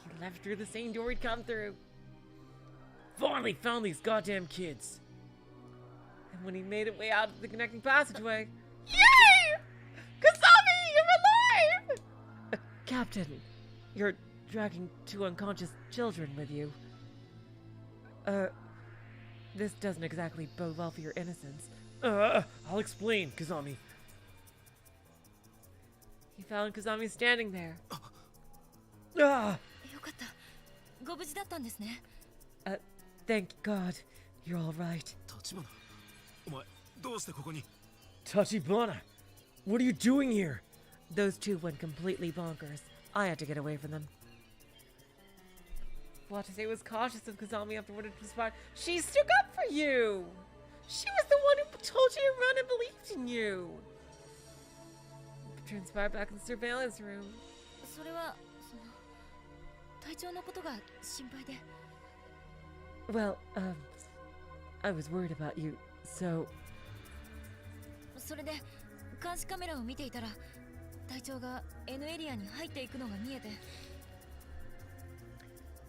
He left through the same door he'd come through. Finally found these goddamn kids. And when he made his way out of the connecting passageway, yay! Kazami, you're alive! Captain, you're dragging two unconscious children with you. This doesn't exactly bode well for your innocence. I'll explain, Kazami. He found Kazami standing there. Ah! よかった。ご無事だったんですね。 Thank God, you're all right. 立花、お前どうしてここに？ Tachibana, what are you doing here? Those two went completely bonkers. I had to get away from them. Watase was cautious of Kazami after what had transpired. She stuck up for you! She was the one who told you to run and believed in you! What transpired back in the surveillance room. それは体調のことが心配で。 Well, I was worried about you, so... それで監視カメラを見ていたら隊長が N エリアに入っていくのが見えて。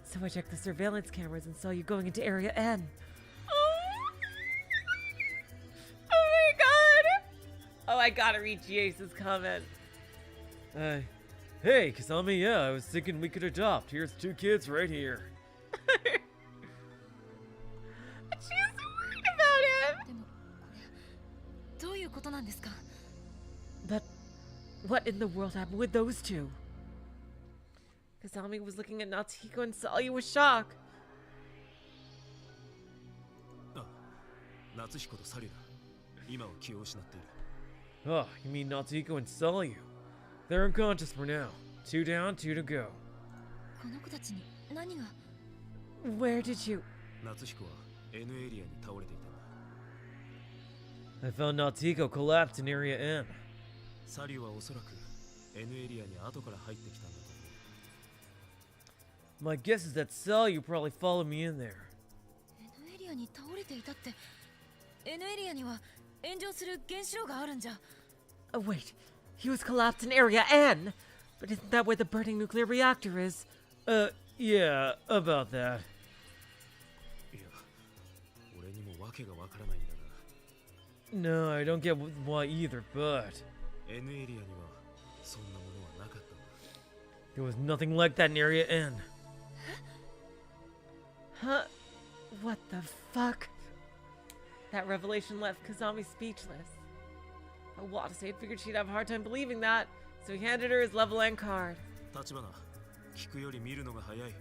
So I checked the surveillance cameras and saw you going into Area N. Oh my god! Oh, I gotta read Jace's comment. Hey, Kazami, yeah, I was thinking we could adopt. Here's two kids right here. She was so worried about him! でもこれどういうことなんですか？ But what in the world happened with those two? Kazami was looking at Natsuhiko and Salyu with shock. あ、夏彦とサリュだ。今は気を失っている。 Oh, you mean Natsuhiko and Salyu? They're unconscious for now. 2 down, 2 to go. この子たちに何が？ Where did you... 夏彦は N エリアに倒れていたんだ。 I found Natsuhiko collapsed in Area N. サリュはおそらく N エリアに後から入ってきたんだと思う。 My guess is that Salyu probably followed me in there. N エリアに倒れていたって N エリアには炎上する原子炉があるんじゃ。 Oh, wait. He was collapsed in Area N? But isn't that where the burning nuclear reactor is? Yeah, about that. いや、俺にも訳がわからないんだが。 No, I don't get why either, but... N エリアにはそんなものはなかったんだ。 There was nothing like that in Area N. Huh? What the fuck? That revelation left Kazami speechless. Watase had figured she'd have a hard time believing that, so he handed her his level N card. 立花、聞くより見るのが早い。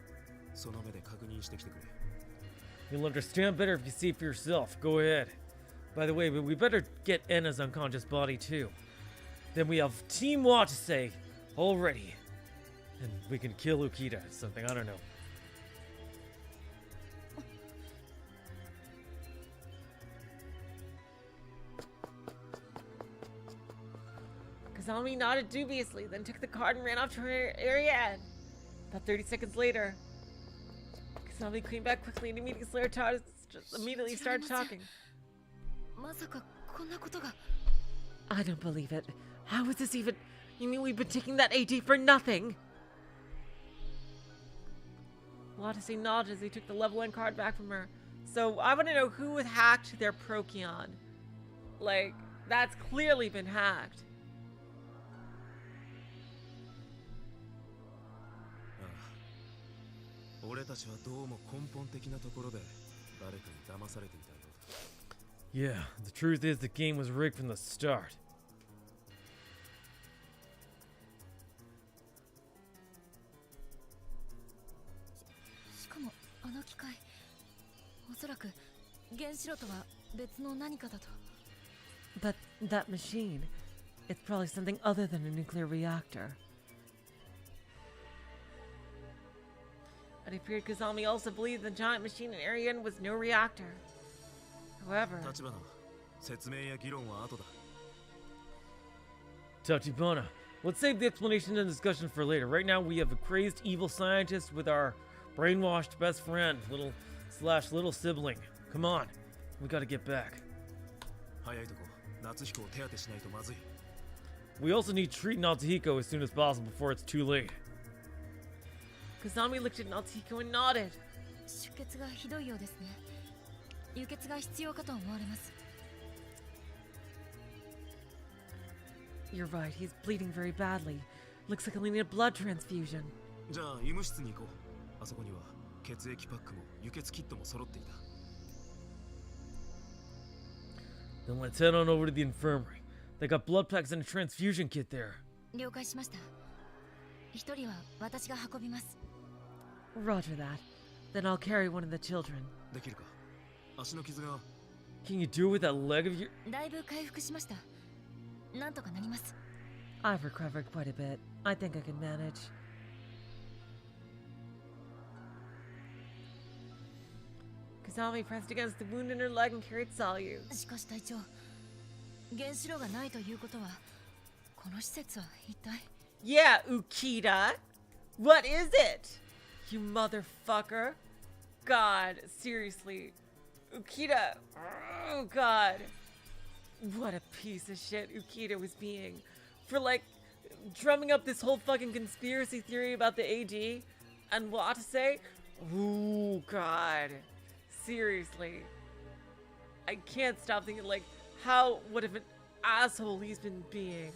その目で確認してきてくれ。 You'll understand better if you see for yourself. Go ahead. By the way, we better get Enna's unconscious body too. Then we have Team Watase all ready. And we can kill Ukita or something, I don't know. Kazami nodded dubiously, then took the card and ran off to her Area N. About 30 seconds later, Kazami came back quickly and immediately started talking. まさかこんなことが。 I don't believe it. How is this even... You mean we've been taking that AT for nothing? Watase nodded as he took the level N card back from her. So I want to know who hacked their Procyon. Like, That's clearly been hacked. ああ、俺たちはどうも根本的なところで誰かに騙されていたようだ。 Yeah, the truth is the game was rigged from the start. しかもあの機械、おそらく原子炉とは別の何かだと。 But that machine, it's probably something other than a nuclear reactor. It appeared Kazami also believed the giant machine in Area N was no reactor. However, 立花、説明や議論は後だ。 Tachibana, let's save the explanation and discussion for later. Right now, we have a crazed evil scientist with our brainwashed best friend, little sibling. Come on, we gotta get back. 早いとこ、夏彦を手当てしないとまずい。 We also need to treat Natsuhiko as soon as possible before it's too late. Kazami looked at Natsuhiko and nodded. 出血がひどいようですね。輸血が必要かと思われます。 You're right, he's bleeding very badly. Looks like he'll need a blood transfusion. じゃあ医務室に行こう。あそこには血液パックも輸血キットも揃っていた。 Then let's head on over to the infirmary. They got blood packs and a transfusion kit there. 了解しました。一人は私が運びます。 Roger that. Then I'll carry one of the children. できるか？足の傷が。 Can you do it with that leg of your... だいぶ回復しました。なんとかなります。 I've recovered quite a bit. I think I can manage. Kazami pressed against the wound in her leg and carried Salyu. しかし隊長、原子炉がないということは、この施設は一体。 Yeah, Ukita! What is it? You motherfucker. God, seriously. Ukita. Oh, God. What a piece of shit Ukita was being. For, like, drumming up this whole fucking conspiracy theory about the AD and Watase. Oh, God. Seriously. I can't stop thinking, like, what of an asshole he's been being.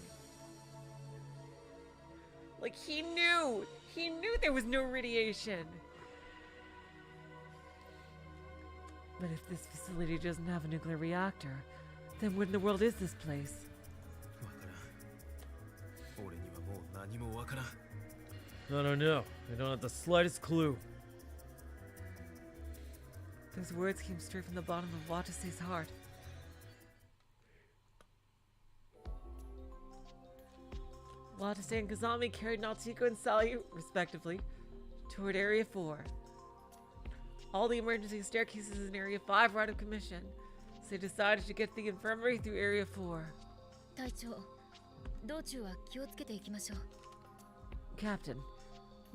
Like, he knew there was no radiation. But if this facility doesn't have a nuclear reactor, then what in the world is this place? わからん。俺にはもう何もわからん。 I don't know. I don't have the slightest clue. Those words came straight from the bottom of Watase's heart. Watase and Kazami carried Natsuhiko and Salyu, respectively, toward Area 4. All the emergency staircases in Area 5 were out of commission, so they decided to get to the infirmary through Area 4. 隊長、道中は気をつけていきましょう。 Captain,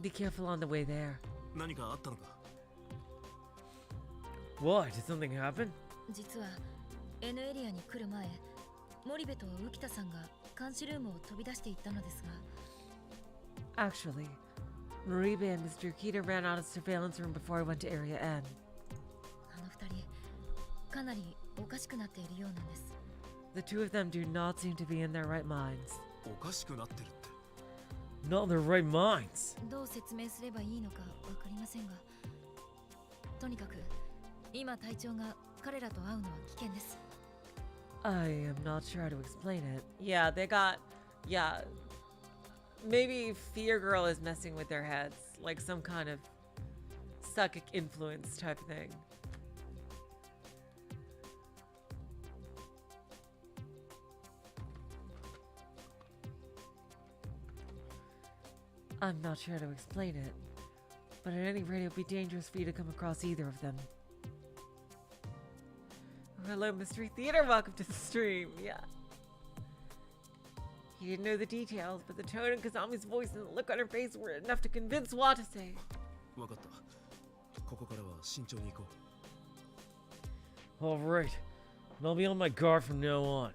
be careful on the way there. 何かあったのか？ What? Did something happen? 実は N エリアに来る前、森部と浮田さんが監視ルームを飛び出していったのですが。 Actually, Maribe and Mr. Ukita ran out of the surveillance room before I went to Area N. あの二人、かなりおかしくなっているようなんです。 The two of them do not seem to be in their right minds. おかしくなってるって。 Not in their right minds. どう説明すればいいのかわかりませんが、とにかく今隊長が彼らと会うのは危険です。 I am not sure how to explain it. Yeah, maybe Fear Girl is messing with their heads, like some kind of psychic influence type thing. I'm not sure how to explain it, but at any rate, it would be dangerous for you to come across either of them. Hello, Mystery Theater. Welcome to the stream. Yeah. He didn't know the details, but the tone in Kazami's voice and the look on her face were enough to convince Watase. わかった。ここからは慎重に行こう。 Alright. And I'll be on my guard from now on.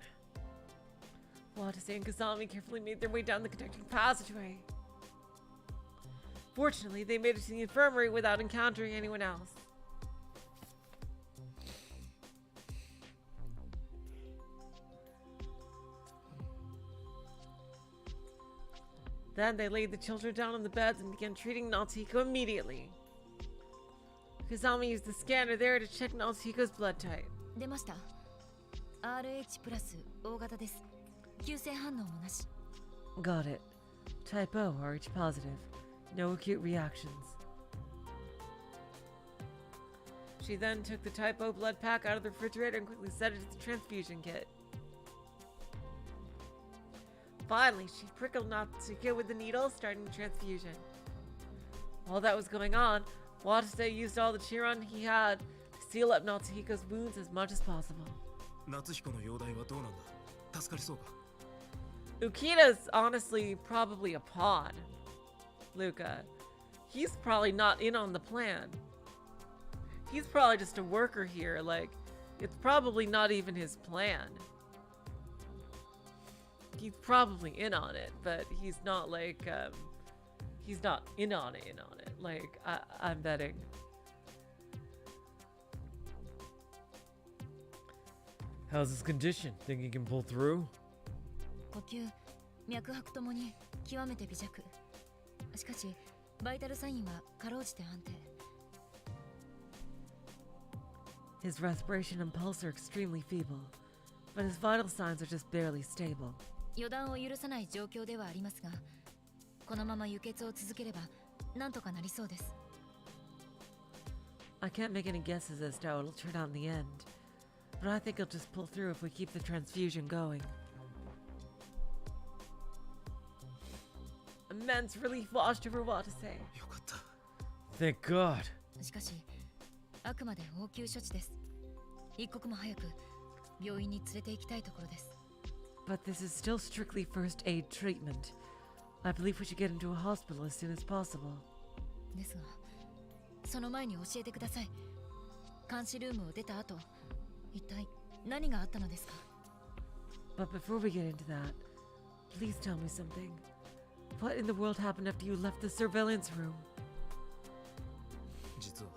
Watase and Kazami carefully made their way down the connecting passageway. Fortunately, they made it to the infirmary without encountering anyone else. Then they laid the children down on the beds and began treating Natsuhiko immediately. Kazami used the scanner there to check Natsuhiko's blood type. 出ました。RH プラス O 型です。急性反応もなし。 Got it. Type O, RH positive. No acute reactions. She then took the Type O blood pack out of the refrigerator and quickly set it to the transfusion kit. Finally, she prickled Natsuhiko with the needle, starting the transfusion. While that was going on, Watase used all the Chiron he had to seal up Natsuhiko's wounds as much as possible. 夏彦の容体はどうなんだ。助かりそうか。 Ukita's honestly probably a pawn. Luca. He's probably not in on the plan. He's probably just a worker here. Like, it's probably not even his plan. He's probably in on it, but he's not like, he's not in on it. Like, I'm betting. How's his condition? Think he can pull through? 呼吸、脈拍ともに極めて微弱。しかし、バイタルサインはかろうじて安定。 His respiration and pulse are extremely feeble, but his vital signs are just barely stable. 予断を許さない状況ではありますが、このまま輸血を続ければなんとかなりそうです。 I can't make any guesses as to how it'll turn out in the end, but I think he'll just pull through if we keep the transfusion going. Immense relief washed over Watase. よかった。 Thank God. しかし、あくまで応急処置です。一刻も早く病院に連れて行きたいところです。 But this is still strictly first aid treatment. I believe we should get into a hospital as soon as possible. ですが、その前に教えてください。監視ルームを出た後、一体何があったのですか？ But before we get into that, please tell me something. What in the world happened after you left the surveillance room? 実は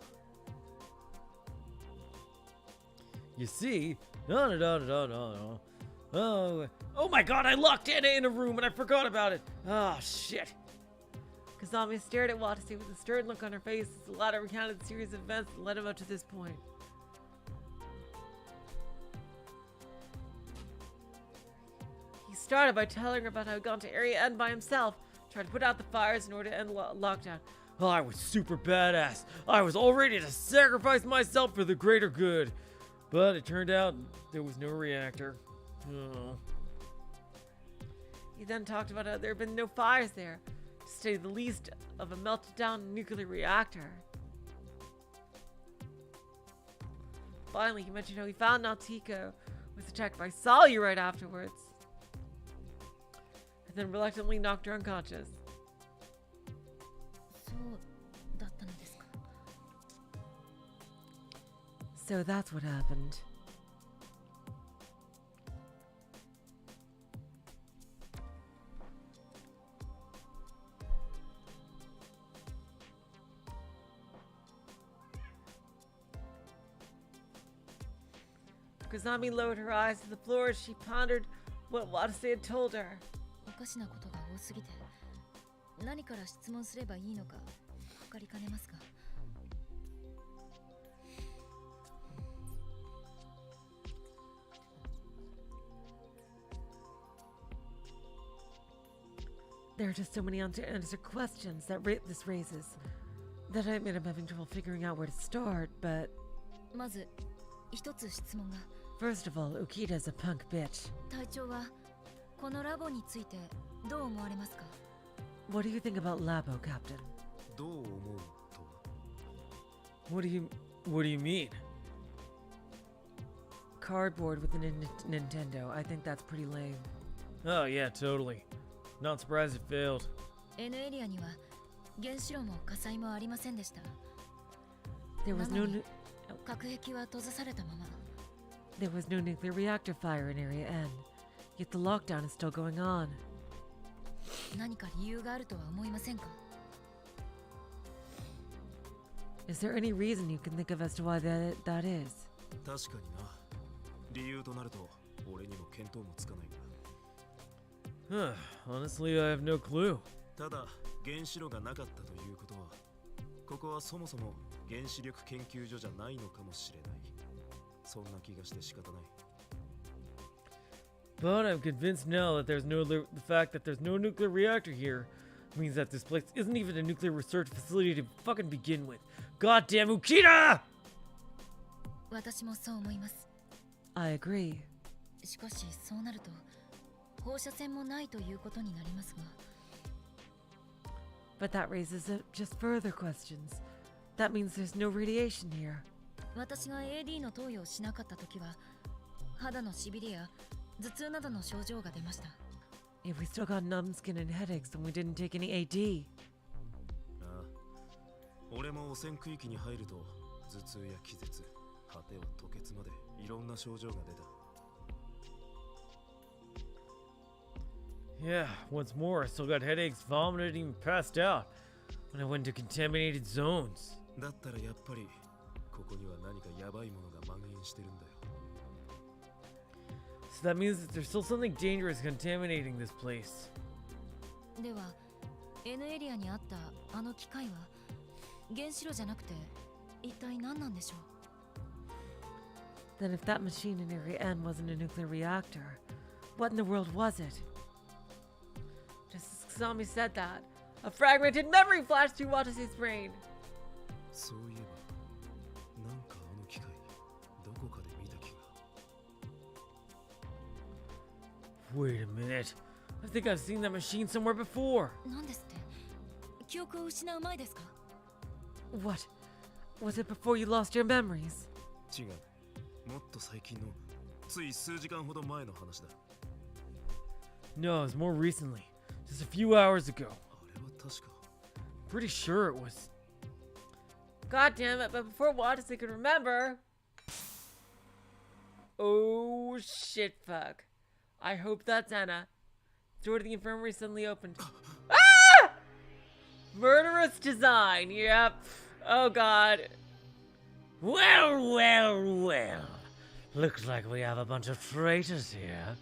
You see? No. Oh my God, I locked Anna in a room and I forgot about it. Ah, shit. Kazami stared at Watase with a stern look on her face as the latter recounted the series of events that led him up to this point. He started by telling her about how he'd gone to Area N by himself, tried to put out the fires in order to end lockdown. Oh, I was super badass. I was all ready to sacrifice myself for the greater good. But it turned out there was no reactor. Oh. He then talked about how there had been no fires there, to say the least of a melted down nuclear reactor. Finally, he mentioned how he found Natsuhiko was attacked by Salyu right afterwards, and then reluctantly knocked her unconscious. そうだったのですか。 So that's what happened. Kazami lowered her eyes to the floor as she pondered what Watase had told her. おかしなことが多すぎて、何から質問すればいいのか分かりかねますが。 There are just so many unanswered questions that this raises that I admit I'm having trouble figuring out where to start, but まず一つ質問が。 first of all, Ukita's a punk bitch. 隊長はこのラボについてどう思われますか？ What do you think about Labo, Captain? どう思うとは。 What do you mean? Cardboard with a Nintendo. I think that's pretty lame. Oh yeah, totally. Not surprised it failed. N エリアには原子炉も火災もありませんでした。 There was な no のに nu- 核壁は閉ざされたまま。 there was no nuclear reactor fire in Area N. Yet the lockdown is still going on. 何か理由があるとは思いませんか？ Is there any reason you can think of as to why that is? 確かにな。理由となると俺にも見当もつかないが。 Honestly, I have no clue. ただ原子炉がなかったということは、ここはそもそも原子力研究所じゃないのかもしれない。そんな気がして仕方ない。 But I'm convinced now that the fact that there's no nuclear reactor here means that this place isn't even a nuclear research facility to fucking begin with. Goddamn Ukita! 私もそう思います。 I agree. しかしそうなると放射線もないということになりますが。 But that raises just further questions. That means there's no radiation here. 私が AD の投与をしなかった時は肌のしびれや頭痛などの症状が出ました。 If we still got numb skin and headaches, then we didn't take any AD. ああ、俺も汚染区域に入ると頭痛や気絶、果ては吐血までいろんな症状が出た。 Yeah, what's more, I still got headaches, vomited, even passed out when I went to contaminated zones. だったらやっぱりここには何かヤバいものが蔓延してるんだよ。 So that means that there's still something dangerous contaminating this place. では N エリアにあったあの機械は原子炉じゃなくて一体何なんでしょう。 Then if that machine in Area N wasn't a nuclear reactor, what in the world was it? Just as Kazami said that, a fragmented memory flashed through Watase's brain. そういえばなんかあの機械どこかで見た気が。 Wait a minute. I think I've seen that machine somewhere before. 何ですって？記憶を失う前ですか？ What? Was it before you lost your memories? 違う。もっと最近のつい数時間ほど前の話だ。 No, it was more recently. Just a few hours ago. あれは確か。 Pretty sure it was. God damn it, but before Watase could remember... Oh shit, fuck. I hope that's Anna. The door to the infirmary suddenly opened. Ah! Murderous design, yep. Oh god. Well, well, well. Looks like we have a bunch of traitors here.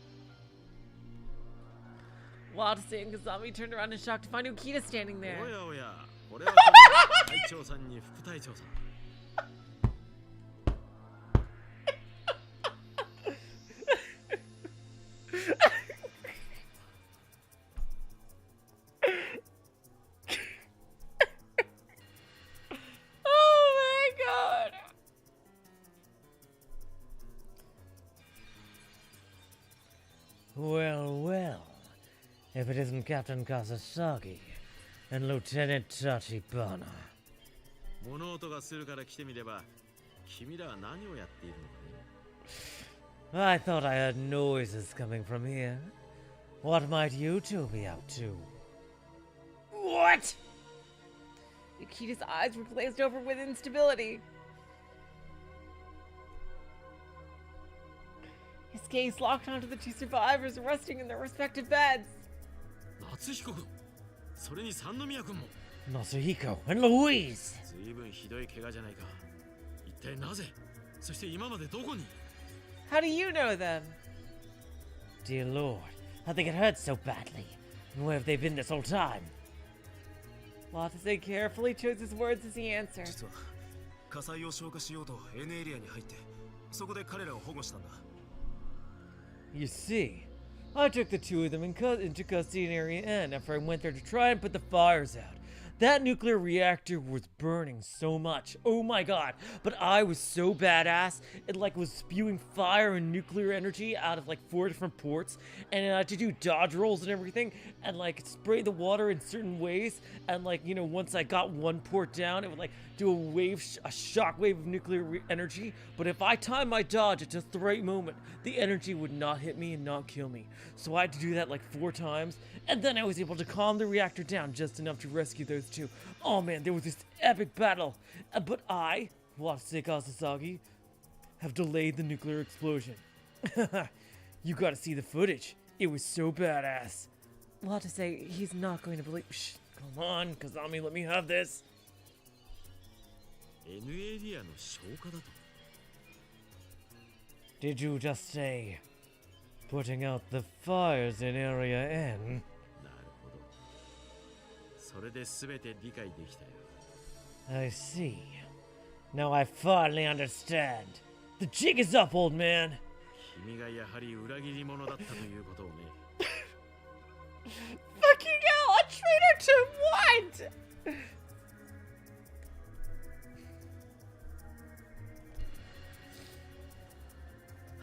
Watase and Kazami turned around in shock to find Ukita standing there. おやおや、これはその隊長さんに副隊長さん。 Oh my god. Well, well. If it isn't Captain Kazasagi and Lieutenant Tachibana. 物音がするから来てみれば、君らは何をやっているのかね。 I thought I heard noises coming from here. What might you two be up to? What? Ukita's eyes were glazed over with instability. His gaze locked onto the two survivors resting in their respective beds. 夏彦君、それに三宮君も。 Natsuhiko and Louise! ずいぶんひどい怪我じゃないか。一体なぜ、そして今までどこに。 How do you know them? Dear Lord, how'd they get hurt so badly? And where have they been this whole time? Watase carefully chose his words as he answered. 実は火災を消火しようと N エリアに入って、そこで彼らを保護したんだ。 You see, I took the two of them into custody in Area N after I went there to try and put the fires out. That nuclear reactor was burning so much. Oh my god. But I was so badass. It like was spewing fire and nuclear energy out of like 4 different ports. And I had to do dodge rolls and everything. And like spray the water in certain ways. And like, you know, once I got one port down, it would like do a shock wave of nuclear energy. But if I timed my dodge at just the right moment, the energy would not hit me and not kill me. So I had to do that like 4 times. And then I was able to calm the reactor down just enough to rescue those two. Oh man, there was this epic battle. But I, Watase Kazasagi, have delayed the nuclear explosion. You gotta see the footage. It was so badass. Watase, he's not going to believe. Shh, come on, Kazami, let me have this. N エリアの消火だと。 Did you just say putting out the fires in Area N? なるほど。それで全て理解できたよ。 I see. Now I finally understand. The jig is up, old man. 君がやはり裏切り者だったということをね。 Fucking hell, a traitor to what?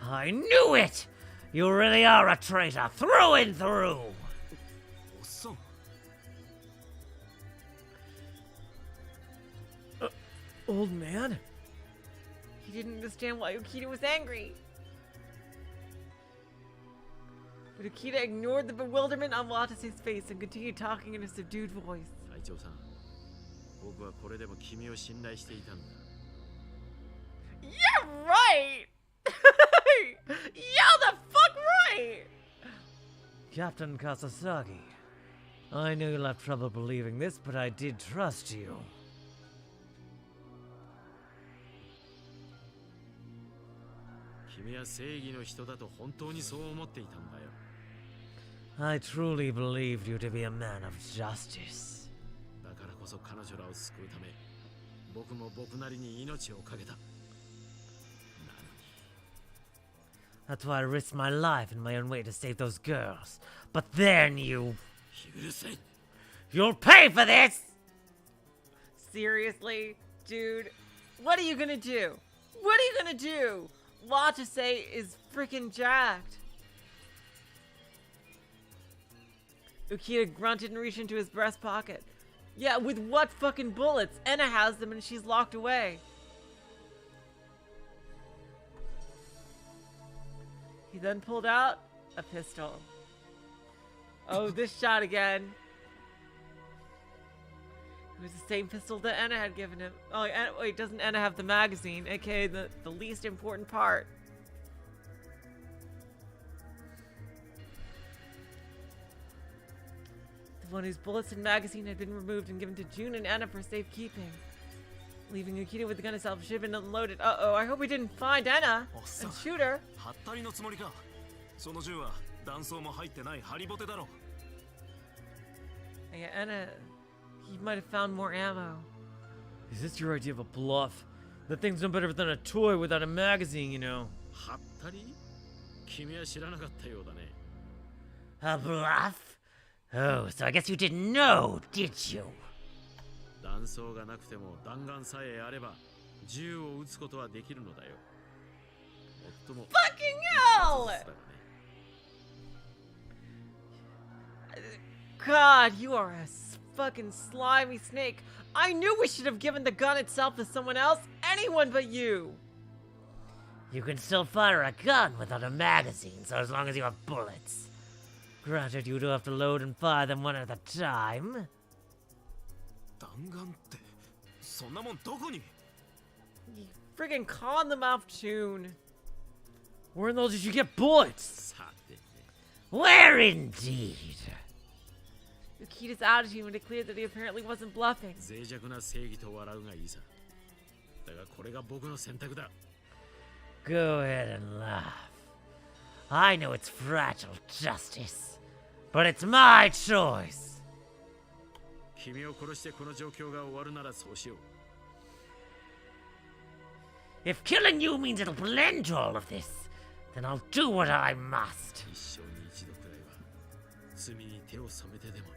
I knew it! You really are a traitor, through and through! おっさん。 Old man? He didn't understand why Ukita was angry. But Ukita ignored the bewilderment on Watase's face and continued talking in a subdued voice. 隊長さん、僕はこれでも君を信頼していたんだ。 Yeah, right! Yeah, the fuck right! Captain Kasasagi, I know you'll have trouble believing this, but I did trust you. 君は正義の人だと本当にそう思っていたんだよ。 I truly believed you to be a man of justice. だからこそ彼女らを救うため、僕も僕なりに命を懸けた。 That's why I risked my life in my own way to save those girls. But then you... 許せ。 You'll pay for this! Seriously? Dude, what are you gonna do? What are you gonna do? Watase is freaking jacked. Ukita grunted and reached into his breast pocket. Yeah, with what fucking bullets? Enna has them and she's locked away. He then pulled out a pistol. Oh, this shot again. It was the same pistol that Enna had given him. Oh, wait, doesn't Enna have the magazine? AKA the least important part. The one whose bullets and magazine had been removed and given to June and Enna for safekeeping. Leaving Ukita with the gun itself should have been unloaded. Uh-oh, I hope we didn't find Enna and shoot her. はったりのつもりか。その銃は弾倉も入ってないハリボテだろ。 Yeah, Enna, he might have found more ammo. Is this your idea of a bluff? That thing's no better than a toy without a magazine, you know. はったり？君は知らなかったようだね。 A bluff? Oh, so I guess you didn't know, did you? 弾倉がなくても弾丸さえあれば銃を撃つことはできるのだよ。最も Fucking hell! God, you are a fucking slimy snake. I knew we should have given the gun itself to someone else. Anyone but you. You can still fire a gun without a magazine, so as long as you have bullets. Granted, you do have to load and fire them one at a time. 弾丸ってそんなもんどこに？ You friggin' called them off tune. Where in the hell did you get bullets? さてね。 Where indeed? Ukita's attitude made it clear that he apparently wasn't bluffing. 脆弱な正義と笑うがいいさ。だがこれが僕の選択だ。 Go ahead and laugh. I know it's fragile justice, but it's my choice. 君を殺してこの状況が終わるならそうしよう。 If killing you means it'll blend to all of this, then I'll do what I must. 一生に一度くらいは罪に手を染めてでも。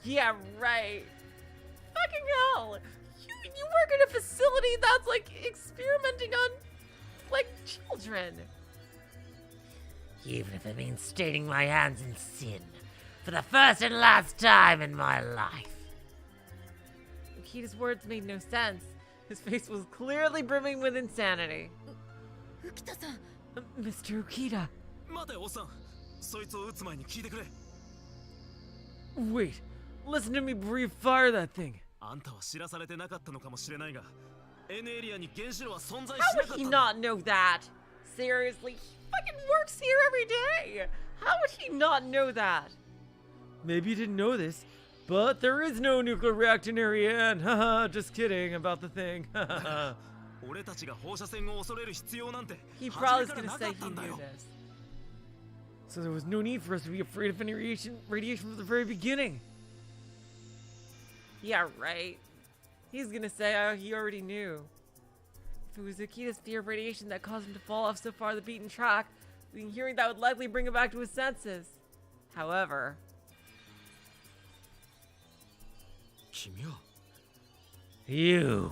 Yeah, right. Fucking hell. You work in a facility that's like experimenting on like children. Even if it means staining my hands in sin. For the first and last time in my life. Ukita's words made no sense. His face was clearly brimming with insanity. 浮田さん Mr. Ukita. 待ておっさん。そいつを撃つ前に聞いてくれ。 Wait, listen to me before you fire that thing. あんたは知らされてなかったのかもしれないが、N エリアに原子炉は存在し How な would かっ he たんだ。 not know that? Seriously, he fucking works here every day. How would he not know that? Maybe you didn't know this, but there is no nuclear reactor in Area N. Haha, just kidding about the thing. 俺たちが放射線を恐れる必要なんて He 初 probably め was から gonna なか say った he んだ knew よ。 this. So there was no need for us to be afraid of any radiation from the very beginning. Yeah, right. He's gonna say he already knew. If it was Ukita's fear of radiation that caused him to fall off so far the beaten track, then hearing that would likely bring him back to his senses. However... 君は You.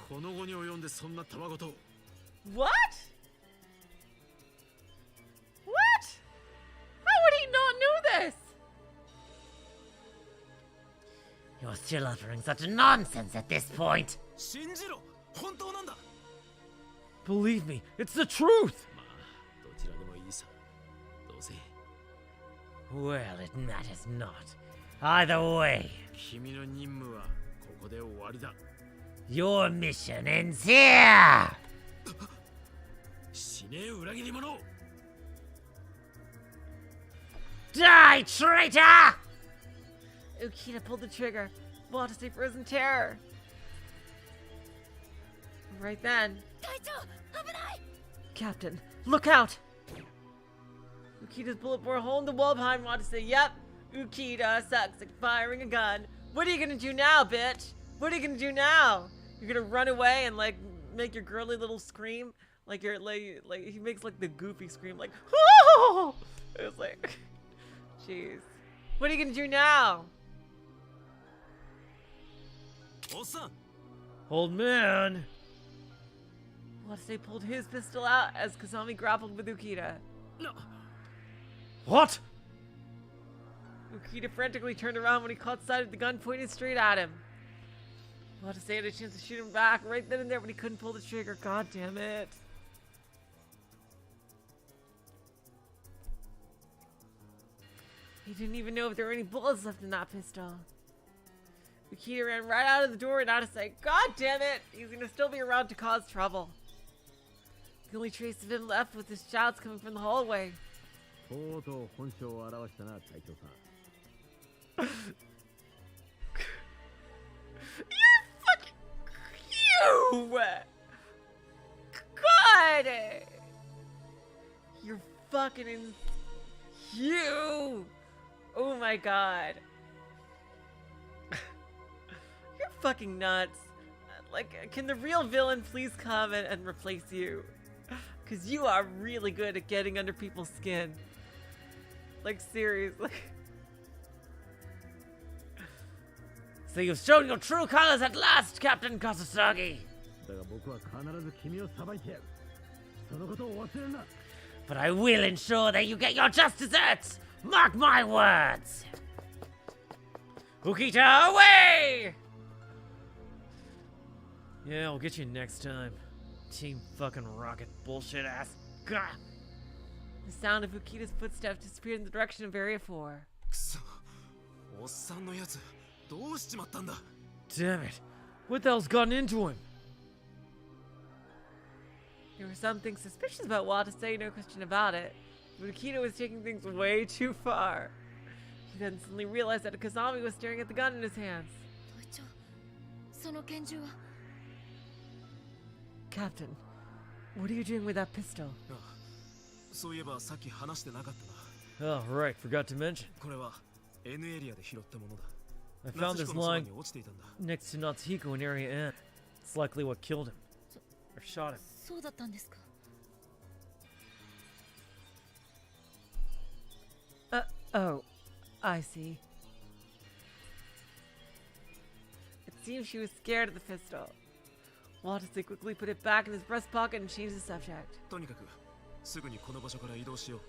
この後に及んでそんなたわごと What? What? How would he not know this? You're still uttering such nonsense at this point. 信じろ本当なんだ Believe me, it's the truth. まあどちらでもいいさどうせ Well, it matters not. Either way, 君の任務はここで終わりだ your mission ends here. 死ねえ裏切り者 Die, traitor! Ukita pulled the trigger. Watase froze in terror. Right then, 隊長危ない Captain, look out! Ukita's bullet bore a hole in the wall behind Watase. Yep, Ukita sucks at firing a gun. What are you gonna do now, bitch? What are you gonna do now? You're gonna run away and like make your girly little scream? Like you're like he makes like the goofy scream like whoa! It was like jeez. What are you gonna do now? おっさん Old man. Watase pulled his pistol out as Kazami grappled with Ukita. What? Ukita frantically turned around when he caught sight of the gun pointed straight at him. Watase had a chance to shoot him back right then and there, but he couldn't pull the trigger. God damn it. He didn't even know if there were any bullets left in that pistol. Ukita ran right out of the door and out of sight. God damn it! He's gonna still be around to cause trouble. The only trace of him left was his shouts coming from the hallway. とうとう本性を表したな隊長さん You! God! You're fucking you! Oh my god. You're fucking nuts. Like, can the real villain please come and replace you? Because you are really good at getting under people's skin. Like, seriously. So you've shown your true colors at last, Captain Kasasagi. だが僕は必ず君を裁いてやるそのことを忘れるな But I will ensure that you get your just desserts. Mark my words. Ukita, away! Yeah, I'll get you next time. Team fucking rocket bullshit ass. Gah! The sound of Ukita's footsteps disappeared in the direction of Area 4. くそおっさんのやつどうしちまったんだ Damn it. What the hell's gotten into him? There was something suspicious about Watase, no question about it. But Ukita was taking things way too far. He then suddenly realized that Kazami was staring at the gun in his hands. 隊長その拳銃は Captain, what are you doing with that pistol? ああそういえばさっき話してなかったな Oh, right. Forgot to mention. これは N エリアで拾ったものだ I found this 夏彦のそば lying に落ちていたんだ next to Natsuhiko in Area N. It's likely what killed him. Or shot him. そうだったんですか Oh, I see. It seems she was scared of the pistol. Watase quickly put it back in his breast pocket and changed the subject. とにかくすぐにこの場所から移動しよう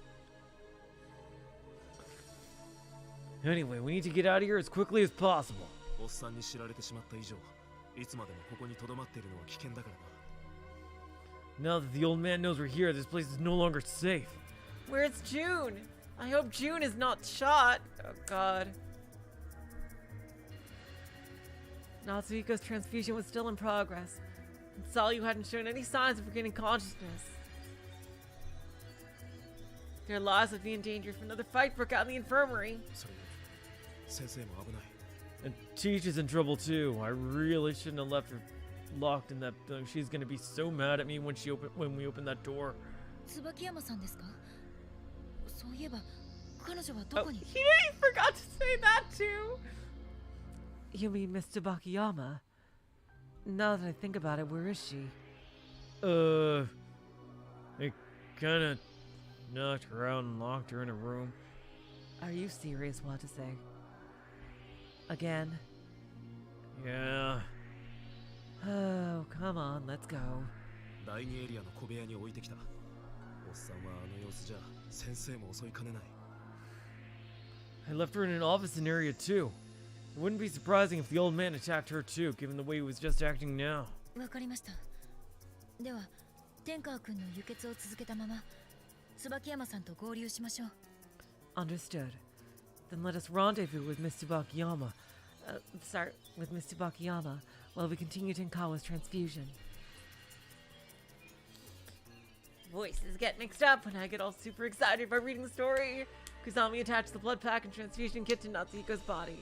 Anyway, we need to get out of here as quickly as possible. おっさんに知られてしまった以上いつまでもここに留まっているのは危険だからな Now that the old man knows we're here, this place is no longer safe. Where's June? I hope June is not shot. Oh god. Natsuhiko's transfusion was still in progress. And Salyu hadn't shown any signs of regaining consciousness. Their lives would be in danger if another fight broke out in the infirmary. それに先生も危ない And Teach is in trouble too. I really shouldn't have left her locked in that building. She's gonna be so mad at me when we open that door. 椿山さんですかそういえば彼女はど Oh, こに he forgot to say that too. You mean Miss Tsubakiyama? Now that I think about it, where is she? I kinda knocked her out and locked her in a room. Are you serious, Watase? Again? Yeah. Oh, come on, let's go. 第2エリアの小部屋に置いてきた。おっさんはあの様子じゃ先生も襲いかねない。 I left her in an office in area 2. It wouldn't be surprising if the old man attacked her too, given the way he was just acting now. わかりました。では、天川君の輸血を続けたまま、椿山さんと合流しましょう。Understood. Then let us rendezvous with Miss Tsubakiyama. With Miss Tsubakiyama while we continue Tenkawa's transfusion. Voices get mixed up when I get all super excited by reading the story. Kazami attached the blood pack and transfusion kit to Natsuhiko's body.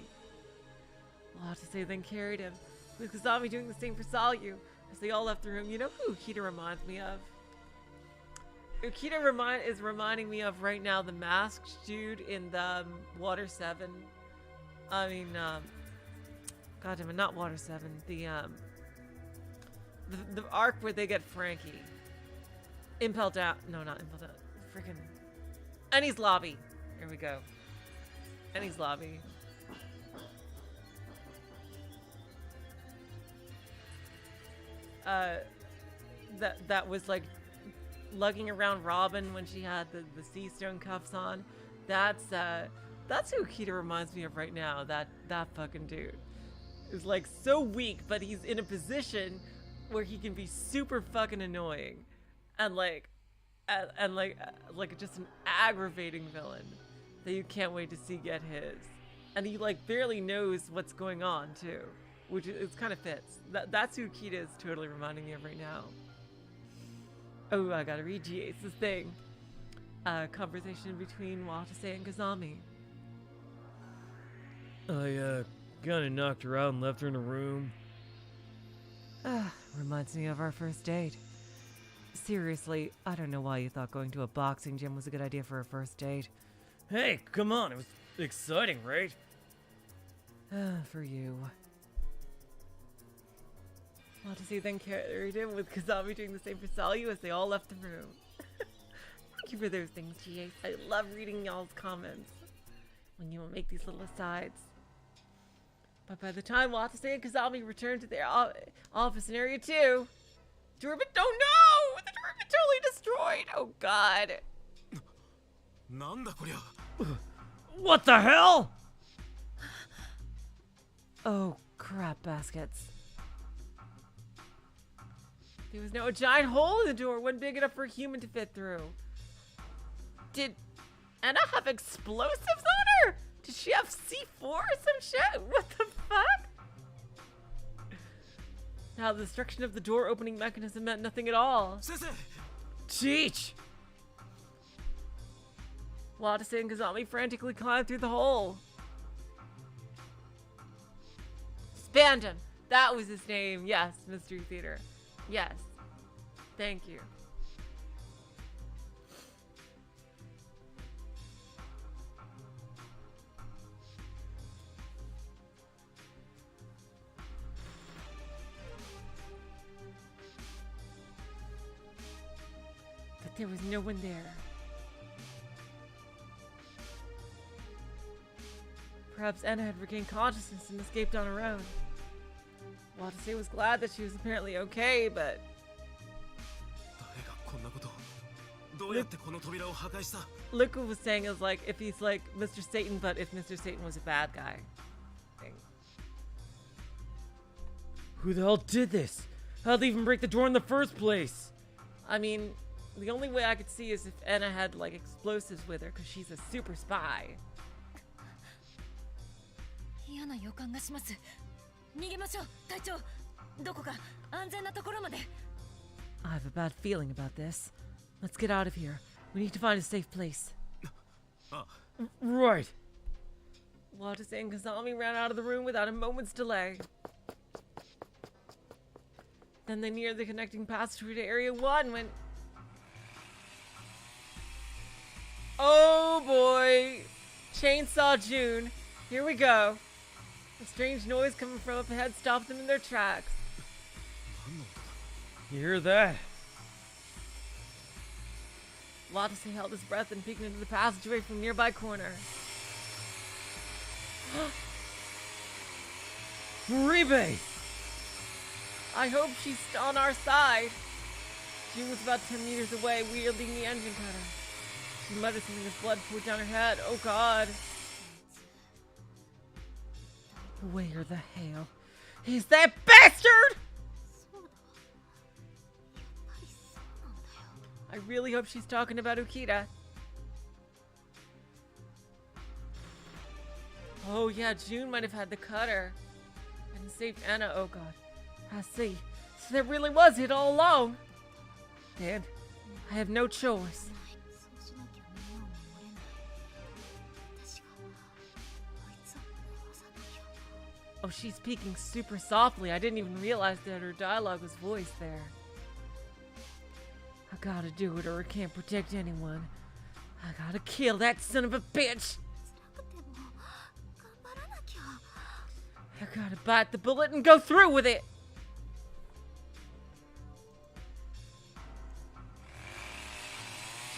Watase then carried him, with Kazami doing the same for Salyu. As they all left the room, you know who Ukita reminds me of? Ukita is reminding me of right now the masked dude in the Water 7. I mean, God damn it, not Water 7. The arc where they get Frankie. Impel down. No, not Impel down. Freaking. Enies Lobby. Here we go. Enies Lobby. That was like lugging around Robin when she had the sea stone cuffs on. That's who Ukita reminds me of right now. That fucking dude is like so weak, but he's in a position where he can be super fucking annoying, and like just an aggravating villain that you can't wait to see get his. And he like barely knows what's going on too, which is kind of fits. That's who Ukita is totally reminding me of right now. Oh, I gotta read G-Ace's thing. Conversation between Watase and Kazami. I kinda knocked her out and left her in a room. Reminds me of our first date. Seriously, I don't know why you thought going to a boxing gym was a good idea for a first date. Hey, come on, it was exciting, right? For you. Watase then carried him, with Kazami doing the same for Salyu as they all left the room. Thank you for those things, G-Ace. I love reading y'all's comments when you make these little asides. But by the time Watase and Kazami returned to their office in Area 2, oh no! The door had been totally destroyed! Oh god. What the hell? Oh, crap baskets. There was no giant hole in the door, one big enough for a human to fit through. Did Anna have explosives on her? Did she have C4 or some shit? What the fuck? Now the destruction of the door opening mechanism meant nothing at all. Teach! Watase and Kazami frantically climbed through the hole. Spandam! That was his name. Yes, Mystery Theater. Yes. Thank you. But there was no one there. Perhaps Anna had regained consciousness and escaped on her own. Watase was glad that she was apparently okay, but... Luca was saying is like, if he's like Mr. Satan, but if Mr. Satan was a bad guy. Who the hell did this? How'd they even break the door in the first place? I mean, the only way I could see is if Anna had like explosives with her, because she's a super spy. I have a bad feeling about this. Let's get out of here. We need to find a safe place. Right. Watase and Kazami ran out of the room without a moment's delay. Then they neared the connecting passageway to Area 1 when... Oh boy! Chainsaw June. Here we go. A strange noise coming from up ahead stopped them in their tracks. You hear that? Watase held his breath and peeked into the passageway from a nearby corner. Maribe! I hope she's on our side. June was about 10 meters away, wielding the engine cutter. She muttered something as blood poured down her head. Oh god. Where the hell is that bastard? I really hope she's talking about Ukita. Oh yeah, June might have had the cutter and saved Anna. Oh god. I see. So that really was it all along. Then I have no choice. Oh, she's speaking super softly. I didn't even realize that her dialogue was voiced there. I gotta do it or I can't protect anyone. I gotta kill that son of a bitch. I gotta bite the bullet and go through with it.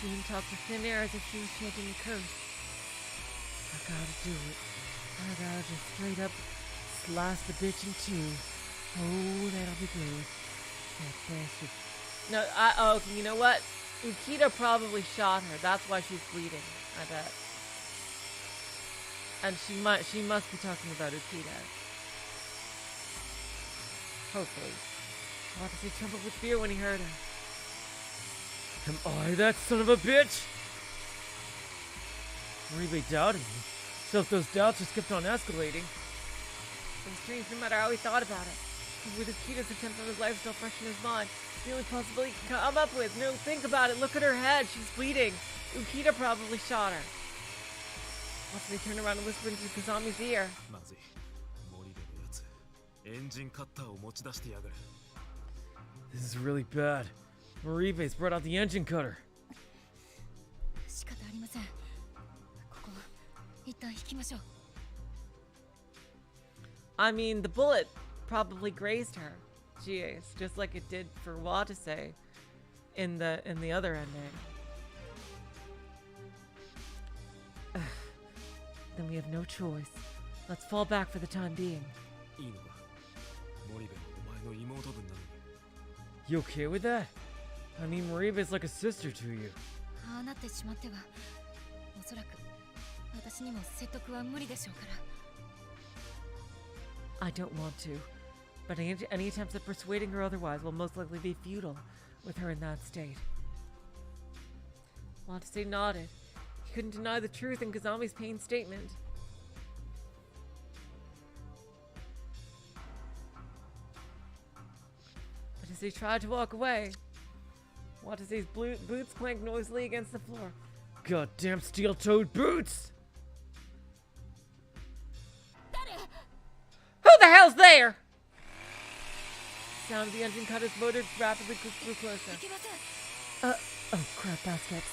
June talked to thin air as if she was chanting a curse. I gotta do it. I gotta just straight up slice the bitch in two. Oh, that'll be good. That bastard. No, oh, you know what? Ukita probably shot her. That's why she's bleeding, I bet. And she must be talking about Ukita. Hopefully. Watase trembled with fear when he heard her. Am I that son of a bitch? Maribe doubted me. So if those doubts just kept on escalating. It was strange no matter how he thought about it. With Ukita's attempt on his life still fresh in his mind, the only possibility he can come up with. No, think about it. Look at her head. She's bleeding. Ukita probably shot her. Once they turned around and whispered into Kazami's ear. This is really bad. Maribe's brought out the engine cutter. I mean, the bullet probably grazed her. Jeez, just like it did for Watase in the other ending. Then we have no choice. Let's fall back for the time being. You okay with that? I mean, Maribe's like a sister to you. I don't want to, but any attempts at persuading her otherwise will most likely be futile with her in that state. Watase nodded. He couldn't deny the truth in Kazami's pain statement. But as he tried to walk away, Watase's boots clanked noisily against the floor. Goddamn steel-toed boots! Who the hell's there? The sound of the engine cutter's motor rapidly grew closer. Oh crap, baskets.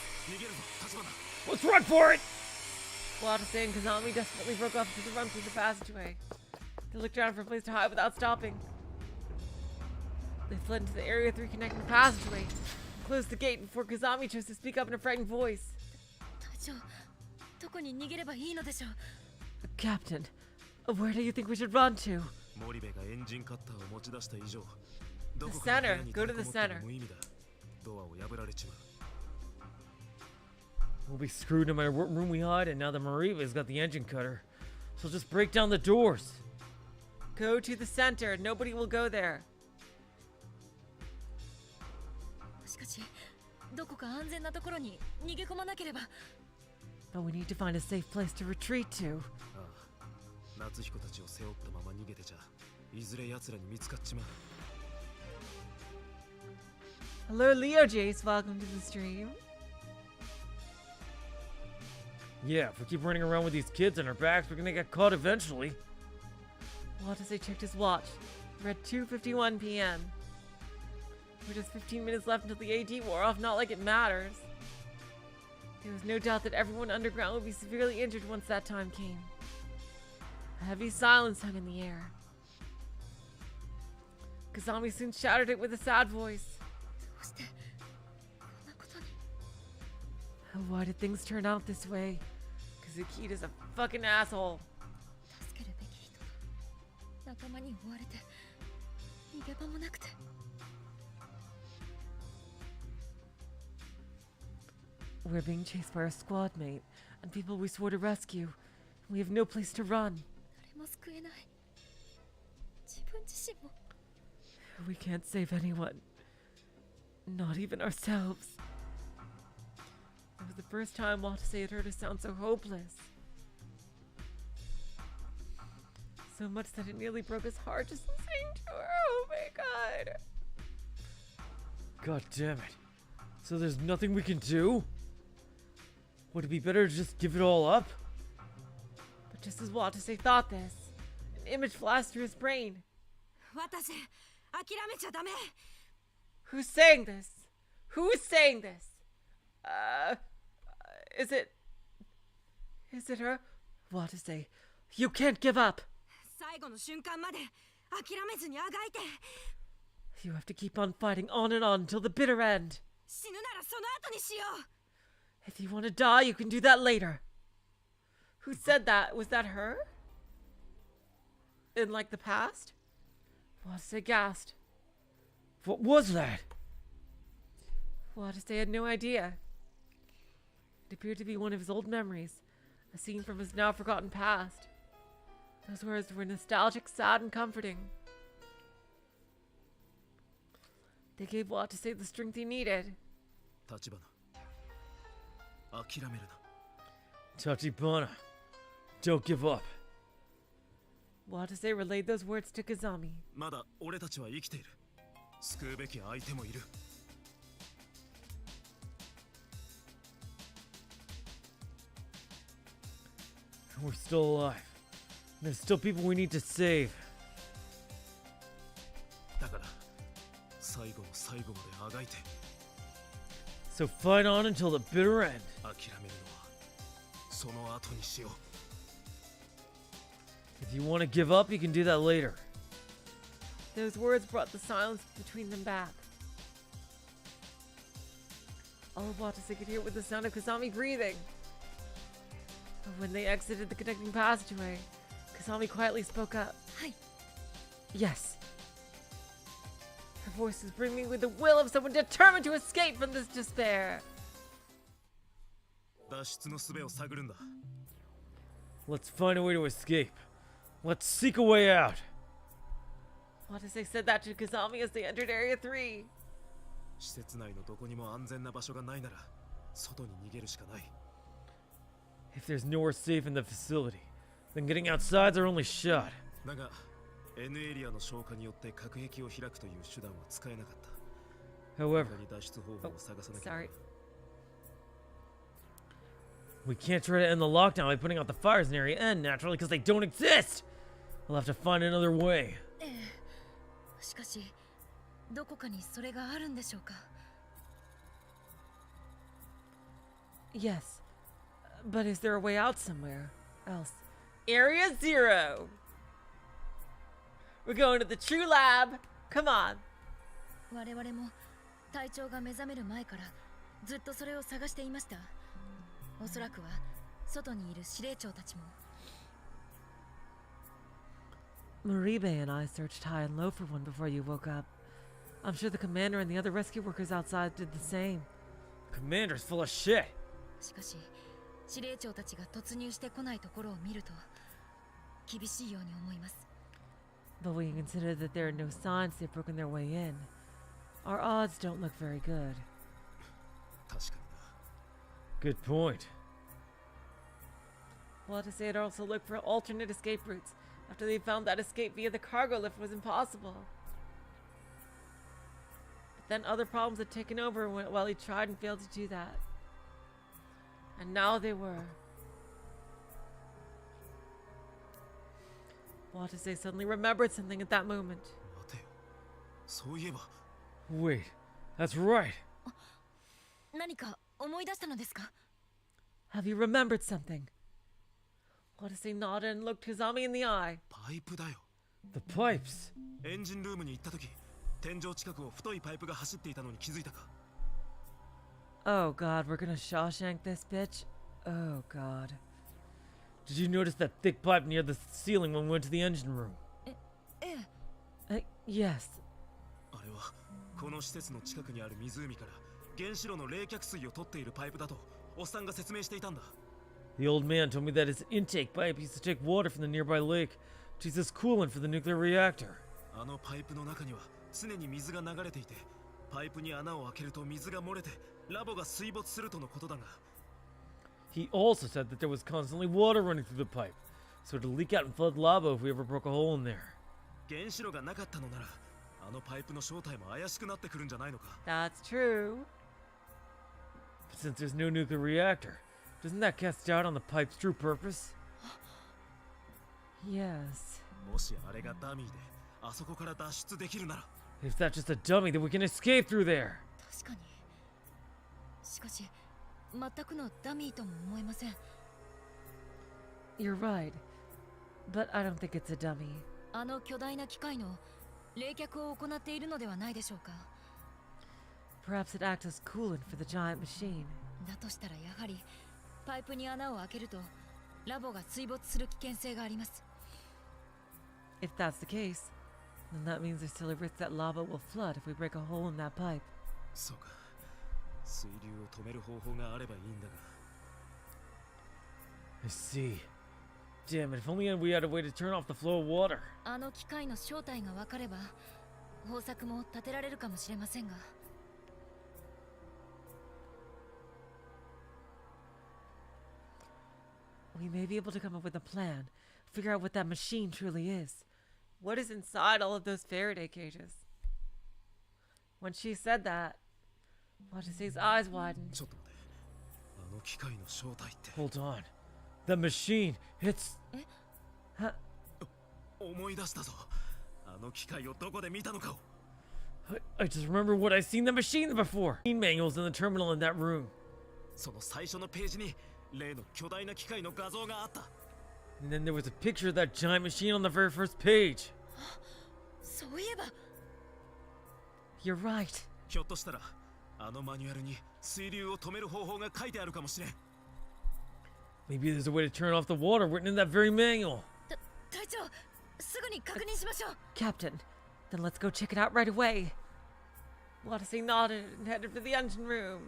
Let's run for it! Watase and Kazami desperately broke off into the run through the passageway. They looked around for a place to hide without stopping. They fled into the Area 3 connecting passageway and closed the gate before Kazami chose to speak up in a frightened voice. Captain, where do you think we should run to? The center. Go to the center. We'll be screwed no matter what room we hide in now that Maribe's got the engine cutter. She'll just break down the doors. Go to the center. Nobody will go there. But we need to find a safe place to retreat to. Hello, Leo Jace. Welcome to the stream. Yeah, if we keep running around with these kids on our backs, we're gonna get caught eventually. Watase checked his watch. Read 2:51 p.m. We're just 15 minutes left until the AD wore off, not like it matters. There was no doubt that everyone underground would be severely injured once that time came. A heavy silence hung in the air. Kazami soon shouted it with a sad voice. どうしてこんなことに。 Why did things turn out this way? Because Ukita's a fucking asshole. 助けるべき人が仲間に追われて逃げ場もなくて。 We're being chased by our squad mate and people we swore to rescue. We have no place to run. 誰も救えない。自分自身も。 We can't save anyone. Not even ourselves. It was the first time Watase had heard us sound so hopeless. So much that it nearly broke his heart just listening to her. Oh my god. God damn it. So there's nothing we can do? Would it be better to just give it all up? But just as Watase thought this, an image flashed through his brain. 私、諦めちゃダメ。 Who's saying this? Who is saying this? Is it her? Watase, you can't give up. 最後の瞬間まで諦めずにあがいて。 You have to keep on fighting on and on until the bitter end. 死ぬならその後にしよう。 If you want to die, you can do that later. Who said that? Was that her? In like the past? Watase gasped. What was that? Watase had no idea. It appeared to be one of his old memories, a scene from his now forgotten past. Those words were nostalgic, sad, and comforting. They gave Watase the strength he needed. 立花諦めるな Tachibana, don't give up. Watase relayed those words to Kazami. まだ俺たちは生きている救うべき相手もいる We're still alive. There's still people we need to save. だから最後の最後まであがいて So fight on until the bitter end. 諦めるのはその後にしよう If you want to give up, you can do that later. Those words brought the silence between them back. All Watase could hear was the sound of Kazami breathing. But when they exited the connecting passageway, Kazami quietly spoke up. はい。 Yes. Her voice was brimming with the will of someone determined to escape from this despair. 脱出の術を探るんだ Let's find a way to escape. Let's seek a way out. Watase said that to Kazami as they entered Area 3. 施設内のどこにも安全な場所がないなら外に逃げるしかない If there's nowhere safe in the facility, then getting outside's our only shot. だが N エリアの消火によって核兵器を開くという手段は使えなかった However, 他に脱出方法を探さなきゃ Sorry. we can't try to end the lockdown by putting out the fires in Area N, naturally, because they don't exist. We'll have to find another way. ええ。しかし、どこかにそれがあるんでしょうか。 Yes. But is there a way out somewhere else? Area 0. We're going to the true lab. Come on. 我々も隊長が目覚める前からずっとそれを探していました。おそらくは外にいる司令長たちも。 Maribe and I searched high and low for one before you woke up. I'm sure the commander and the other rescue workers outside did the same. Commander's full of shit. しかし、司令長たちが突入してこないところを見ると厳しいように思います。 But when you consider that there are no signs they've broken their way in, our odds don't look very good. 確か Good point. Watase had also looked for alternate escape routes after they found that escape via the cargo lift was impossible. But then other problems had taken over while he tried and failed to do that. And now they were. Watase suddenly remembered something at that moment. 待てよそういえば Wait, that's right. 何か思い出したのですか？ Have you remembered something? Watase nodded and looked Kazami in the eye. パイプだよ。 The pipes. エンジンルームに行った時、天井近くを太いパイプが走っていたのに気づいたか。 Oh god, we're gonna Shawshank this bitch? Oh god. Did you notice that thick pipe near the ceiling when we went to the engine room? Yes. あれはこの施設の近くにある湖から原子炉の冷却水を取っているパイプだとおっさんが説明していたんだ。 The old man told me that his intake pipe used to take water from the nearby lake to use as coolant for the nuclear reactor. あのパイプの中には常に水が流れていて、パイプに穴を開けると水が漏れてラボが水没するとのことだが。 He also said that there was constantly water running through the pipe, so it'd leak out and flood lava if we ever broke a hole in there. 原子炉がなかったのなら、あのパイプの正体も怪しくなってくるんじゃないのか。 That's true. But since there's no nuclear reactor, doesn't that cast doubt on the pipe's true purpose? Yes. もしあれがダミーで、あそこから脱出できるなら。 If that's just a dummy, then we can escape through there. 確かに。しかし全くのダミーとも思えません。 You're right. But I don't think it's a dummy. あの巨大な機械の冷却を行っているのではないでしょうか。 Perhaps it acts as coolant for the giant machine. だとしたらやはりパイプに穴を開けるとラボが水没する危険性があります。 If that's the case, then that means there's still a risk that lava will flood if we break a hole in that pipe. そうか。水流を止める方法があればいいんだが。 I see. Damn it, if only we had a way to turn off the flow of water. あの機械の正体が分かれば方策も立てられるかもしれませんが。 We may be able to come up with a plan. Figure out what that machine truly is. What is inside all of those Faraday cages? When she said that, Watase's eyes widened. ちょっと待って。あの機械の正体って。 Hold on. The machine, it's... Huh? 思い出したぞ。あの機械をどこで見たのかを。 I just remember what I've seen the machine before. Manuals in the terminal in that room. その最初のページに例の巨大な機械の画像があった。 And then there was a picture of that giant machine on the very first page. そういえば。 You're right. ひょっとしたらあのマニュアルに水流を止める方法が書いてあるかもしれん。 Maybe there's a way to turn off the water written in that very manual. 隊長、すぐに確認しましょう。 Captain, then let's go check it out right away. Watase nodded and headed for the engine room.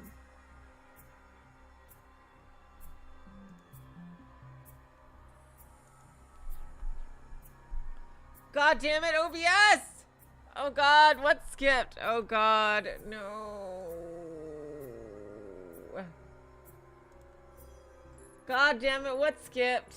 God damn it, OBS! Oh god, what skipped? Oh god, no. God damn it, what skipped?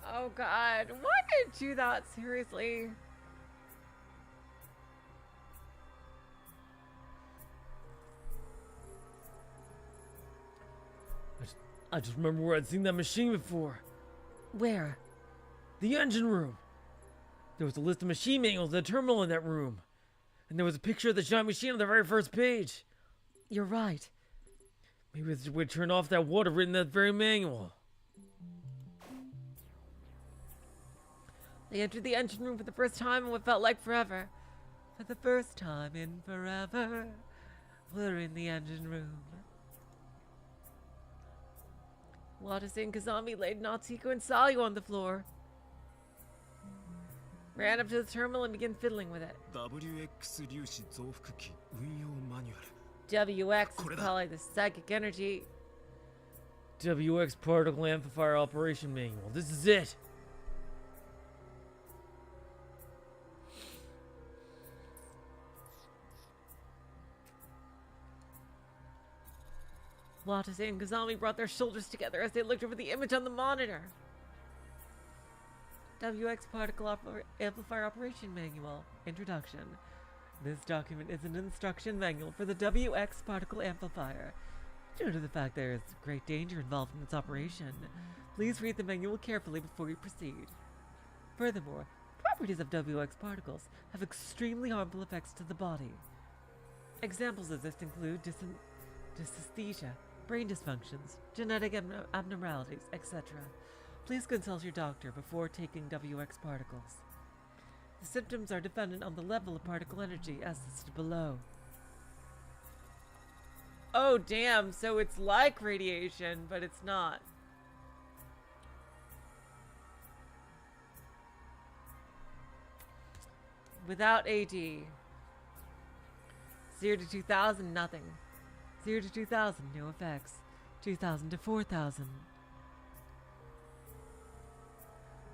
Oh god, why did it do that? Seriously? I just remember where I'd seen that machine before. Where? The engine room. There was a list of machine manuals in the terminal in that room. And there was a picture of the giant machine on the very first page. You're right. Maybe it's a way to turn off that water written in that very manual. They entered the engine room for the first time in what felt like forever. For the first time in forever, we're in the engine room. Watase and Kazami laid Natsuhiko and Sayu on the floor. Ran up to the terminal and began fiddling with it. WX 粒子増幅器運用マニュアル。 WX is probably the psychic energy. WX Particle Amplifier Operation Manual. This is it. Watase and Kazami brought their shoulders together as they looked over the image on the monitor. WX Particle Amplifier Operation Manual. Introduction. This document is an instruction manual for the WX particle amplifier. Due to the fact there is great danger involved in its operation, please read the manual carefully before you proceed. Furthermore, properties of WX particles have extremely harmful effects to the body. Examples of this include dysesthesia, brain dysfunctions, genetic abnormalities, etc. Please consult your doctor before taking WX particles. The symptoms are dependent on the level of particle energy as listed below. Oh damn, so it's like radiation, but it's not. Without AD. 0 to 2000, nothing. 0 to 2000, no effects. 2000 to 4000.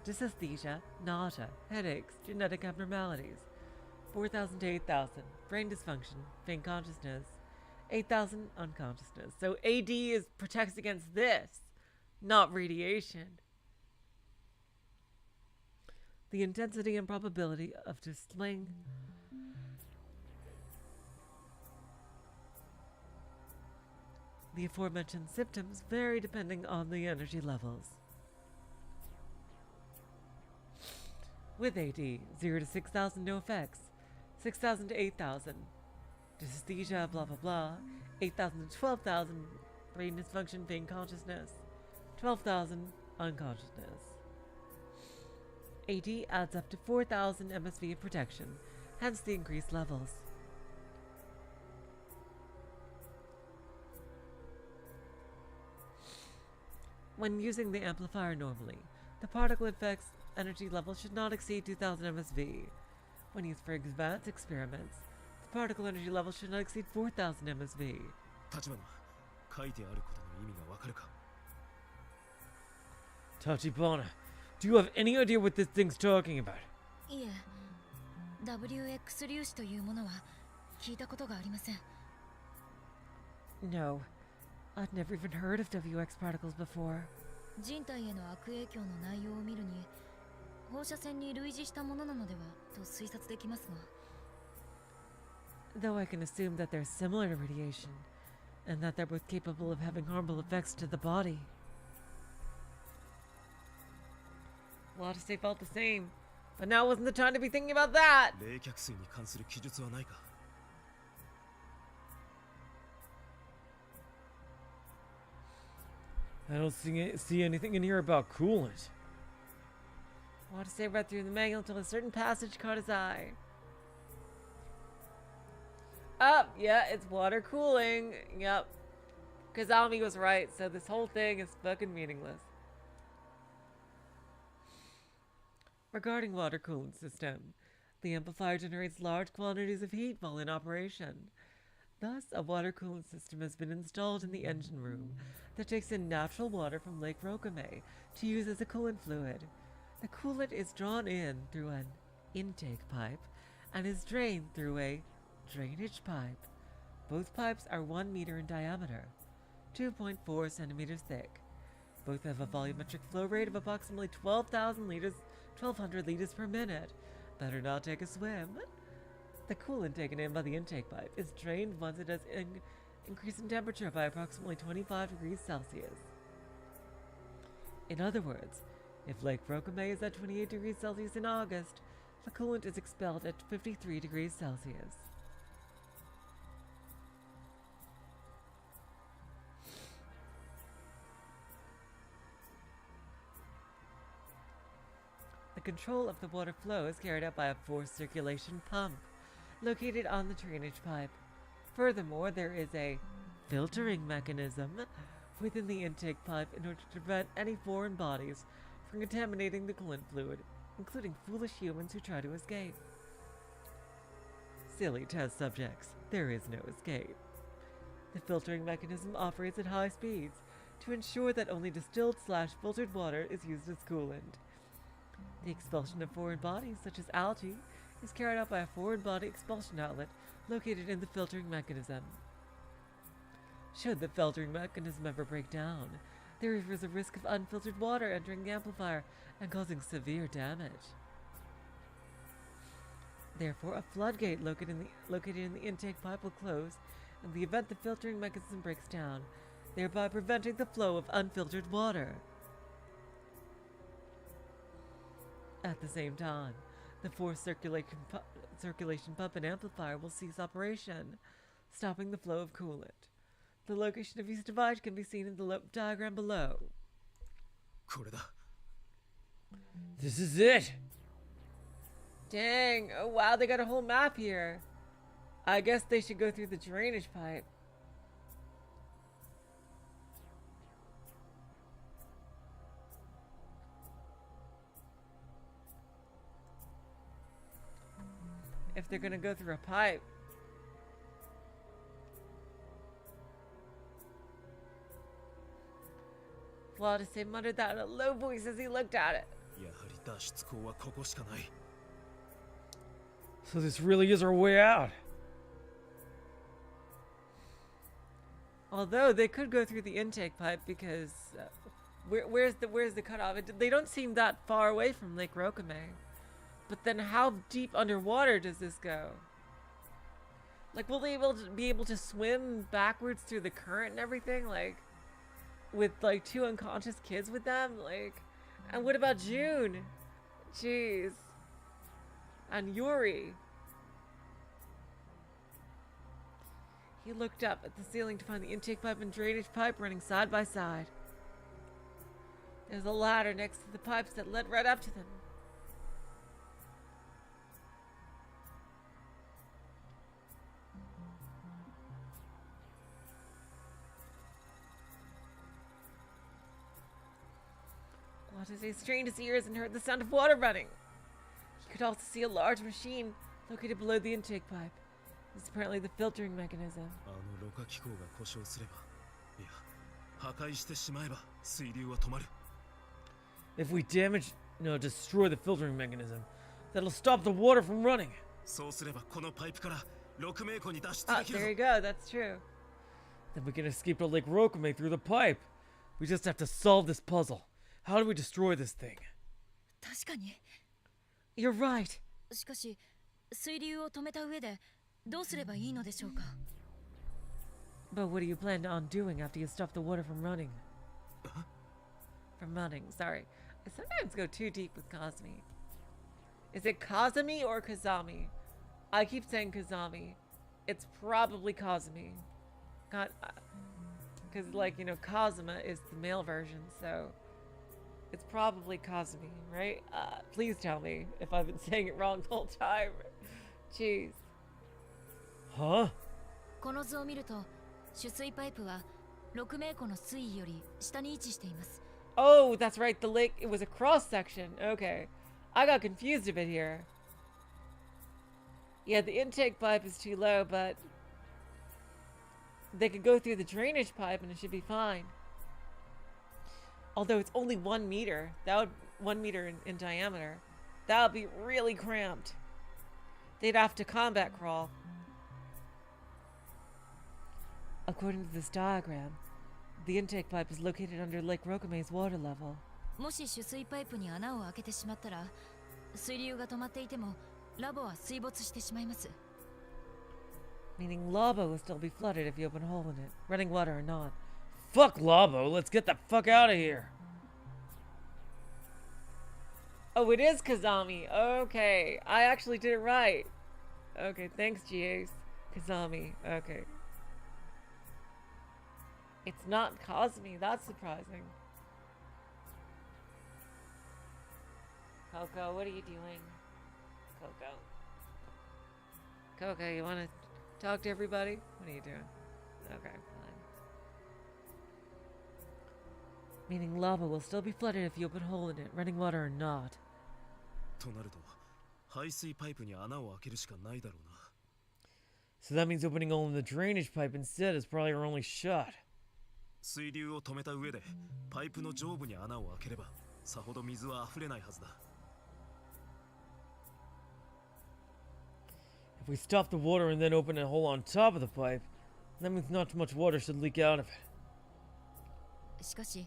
Dysesthesia, nausea, headaches, genetic abnormalities. 4000 to 8000, brain dysfunction, faint consciousness. 8000, unconsciousness. So AD protects against this, not radiation. The intensity and probability of displaying the aforementioned symptoms vary depending on the energy levels. With AD, 0 to 6000, no effects. 6000 to 8000, dysesthesia, blah blah blah. 8000 to 12,000, brain dysfunction, faint consciousness. 12,000, unconsciousness. AD adds up to 4,000 MSV of protection, hence the increased levels. When using the amplifier normally, the particle effect's energy level should not exceed 2000 MSV. When used for advanced experiments, the particle energy level should not exceed 4000 MSV. 立花、書いてあることの意味がわかるか? Tachibana, do you have any idea what this thing's talking about? いえ、WX 粒子というものは聞いたことがありません。No, I'd never even heard of WX particles before. 人体への悪影響の内容を見るに、放射線に類似したものなのではと推察できますが。Though I can assume that they're similar to radiation, and that they're both capable of having harmful effects to the body. Watase felt the same, but now wasn't the time to be thinking about that! 冷却水に関する記述はないか? I don't see anything in here about coolant. Watase read through the manual until a certain passage caught his eye. Yeah, it's water cooling. Yep. Kazami was right, so this whole thing is fucking meaningless. Regarding water cooling system, the amplifier generates large quantities of heat while in operation. Thus, a water cooling system has been installed in the engine room that takes in natural water from Lake Rokame to use as a coolant fluid. The coolant is drawn in through an intake pipe and is drained through a drainage pipe. Both pipes are 1 meter in diameter, 2.4 centimeters thick. Both have a volumetric flow rate of approximately 1200 liters per minute. Better not take a swim. The coolant taken in by the intake pipe is drained once it has increased in temperature by approximately 25 degrees Celsius. In other words, if Lake Rokame is at 28 degrees Celsius in August, the coolant is expelled at 53 degrees Celsius. The control of the water flow is carried out by a forced circulation pump located on the drainage pipe. Furthermore, there is a filtering mechanism within the intake pipe in order to prevent any foreign bodies from contaminating the coolant fluid, including foolish humans who try to escape. Silly test subjects, there is no escape. The filtering mechanism operates at high speeds to ensure that only distilled/filtered water is used as coolant. The expulsion of foreign bodies, such as algae, is carried out by a foreign body expulsion outlet located in the filtering mechanism. Should the filtering mechanism ever break down, there is a risk of unfiltered water entering the amplifier and causing severe damage. Therefore, a floodgate located in the intake pipe will close in the event the filtering mechanism breaks down, thereby preventing the flow of unfiltered water. At the same time, the forced circulation pump and amplifier will cease operation, stopping the flow of coolant. The location of each device can be seen in the diagram below. これだ。 This is it! Dang, oh wow, they got a whole map here. I guess they should go through the drainage pipe. If they're gonna go through a pipe. Watase muttered that in a low voice as he looked at it. やはり脱出口はここしかない。 So this really is our way out. Although they could go through the intake pipe because where's the cutoff? They don't seem that far away from Lake Rokame. But then how deep underwater does this go? Like, will they be able to swim backwards through the current and everything? Like, with like 2 unconscious kids with them? Like, and what about June? Jeez. And Yuri. He looked up at the ceiling to find the intake pipe and drainage pipe running side by side. There's a ladder next to the pipes that led right up to them. Watase strained his ears and heard the sound of water running. He could also see a large machine located below the intake pipe. It's apparently the filtering mechanism. あのろ過機構が故障すれば、いや、破壊してしまえば水流は止まる。 If we destroy the filtering mechanism, that'll stop the water from running. そうすればこのパイプから6名湖に脱出 Ah, できる there ぞ。 you go. That's true. Then we can escape to Lake Rokame through the pipe. We just have to solve this puzzle. How do we destroy this thing? 確かに。 You're right. しかし、水流を止めた上でどうすればいいのでしょうか。 But what do you plan on doing after you stop the water from running? From running, sorry. I sometimes go too deep with Kazami. Is it Kazami or Kazami? I keep saying Kazami. It's probably Kazami. Because, like, you know, Kazuma is the male version, so it's probably Kazami, right? Please tell me if I've been saying it wrong the whole time. Jeez. Huh? この図を見ると、取水パイプは6名湖の水位より下に位置しています。 Oh, that's right. The lake, it was a cross section. Okay. I got confused a bit here. Yeah, the intake pipe is too low, but they could go through the drainage pipe and it should be fine. Although it's only 1 meter. 1 meter in diameter. That would be really cramped. They'd have to combat crawl. According to this diagram, the intake pipe is located under Lake Rokame's water level. もし取水パイプに穴を開けてしまったら、水流が止まっていてもラボは水没してしまいます。 Meaning lava will still be flooded if you open a hole in it, running water or not. Fuck Labo, let's get the fuck out of here. Oh, it is Kazami. Okay, I actually did it right. Okay, thanks, GAs. Kazami. Okay. It's not Kazami. That's surprising. Coco, what are you doing? Coco, you want to talk to everybody? What are you doing? Okay, fine. Meaning lava will still be flooded if you open a hole in it, running water or not. となると、排水パイプに穴を開けるしかないだろうな。 So that means opening hole in the drainage pipe instead is probably our only shot. 水流を止めた上でパイプの上部に穴を開ければさほど水は溢れないはずだ。 If we stop the water and then open a hole on top of the pipe, that means not too much water should leak out of it. しかし、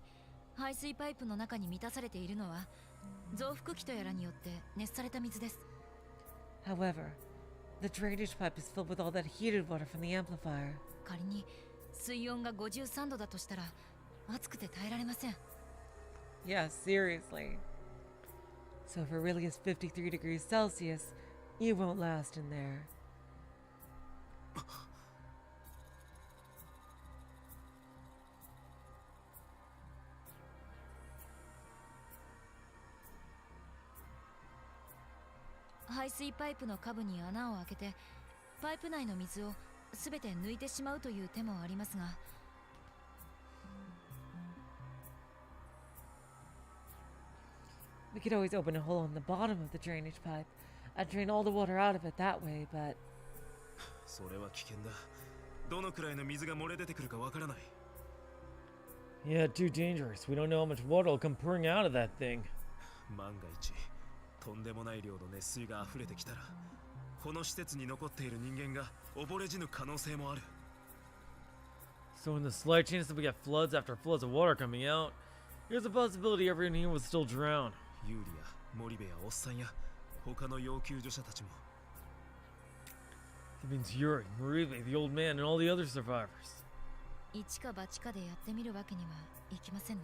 排水パイプの中に満たされているのは増幅器とやらによって熱された水です。However, the drainage pipe is filled with all that heated water from the amplifier. 仮に水温が53度だとしたら暑くて耐えられません。 Yeah, seriously. So if it really is 53 degrees Celsius, you won't last in there. .排水パイプの下部に穴を開けてパイプ内の水をすべて抜いてしまうという手もありますが、 We could always open a hole on the bottom of the drainage pipe. I'd drain all the water out of it that way, but それは危険だ。どのくらいの水が漏れ出てくるかわからない。 Yeah, too dangerous. We don't know how much water will come pouring out of that thing. 万が一とんでもない量の熱水が溢れてきたら、この施設に残っている人間が溺れ死ぬ可能性もある。 So in the slight chance that we get floods after floods of water coming out, here's a possibility everyone here will still drown. ユーリや森部やおっさんや他の要救助者たちも。 That means Yuri, Maribe, the old man, and all the other survivors. 一か八かでやってみるわけにはいきませんね。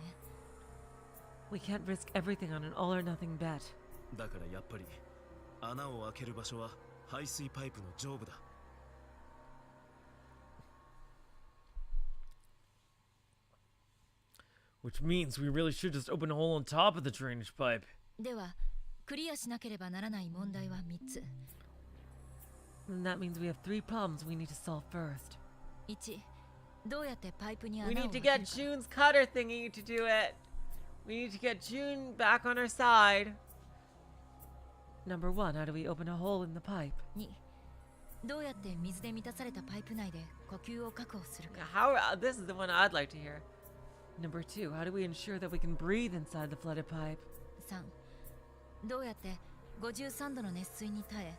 we can't risk everything on an all or nothing bet. だからやっぱり穴を開ける場所は排水パイプの上部だ。 Which means we really should just open a hole on top of the drainage pipe. ではクリアしなければならない問題は3つ。 And that means we have 3 problems we need to solve first. 1、どうやってパイプに穴 We を need 開 to け get るか。 June's cutter thingy to do it. We need to get June back on our side. Number 1, how do we open a hole in the pipe? 2、どうやって水で満たされたパイプ内で呼吸を確保するか。 This is the one I'd like to hear. Number 2, how do we ensure that we can breathe inside the flooded pipe? 3、どうやって53度の熱水に耐え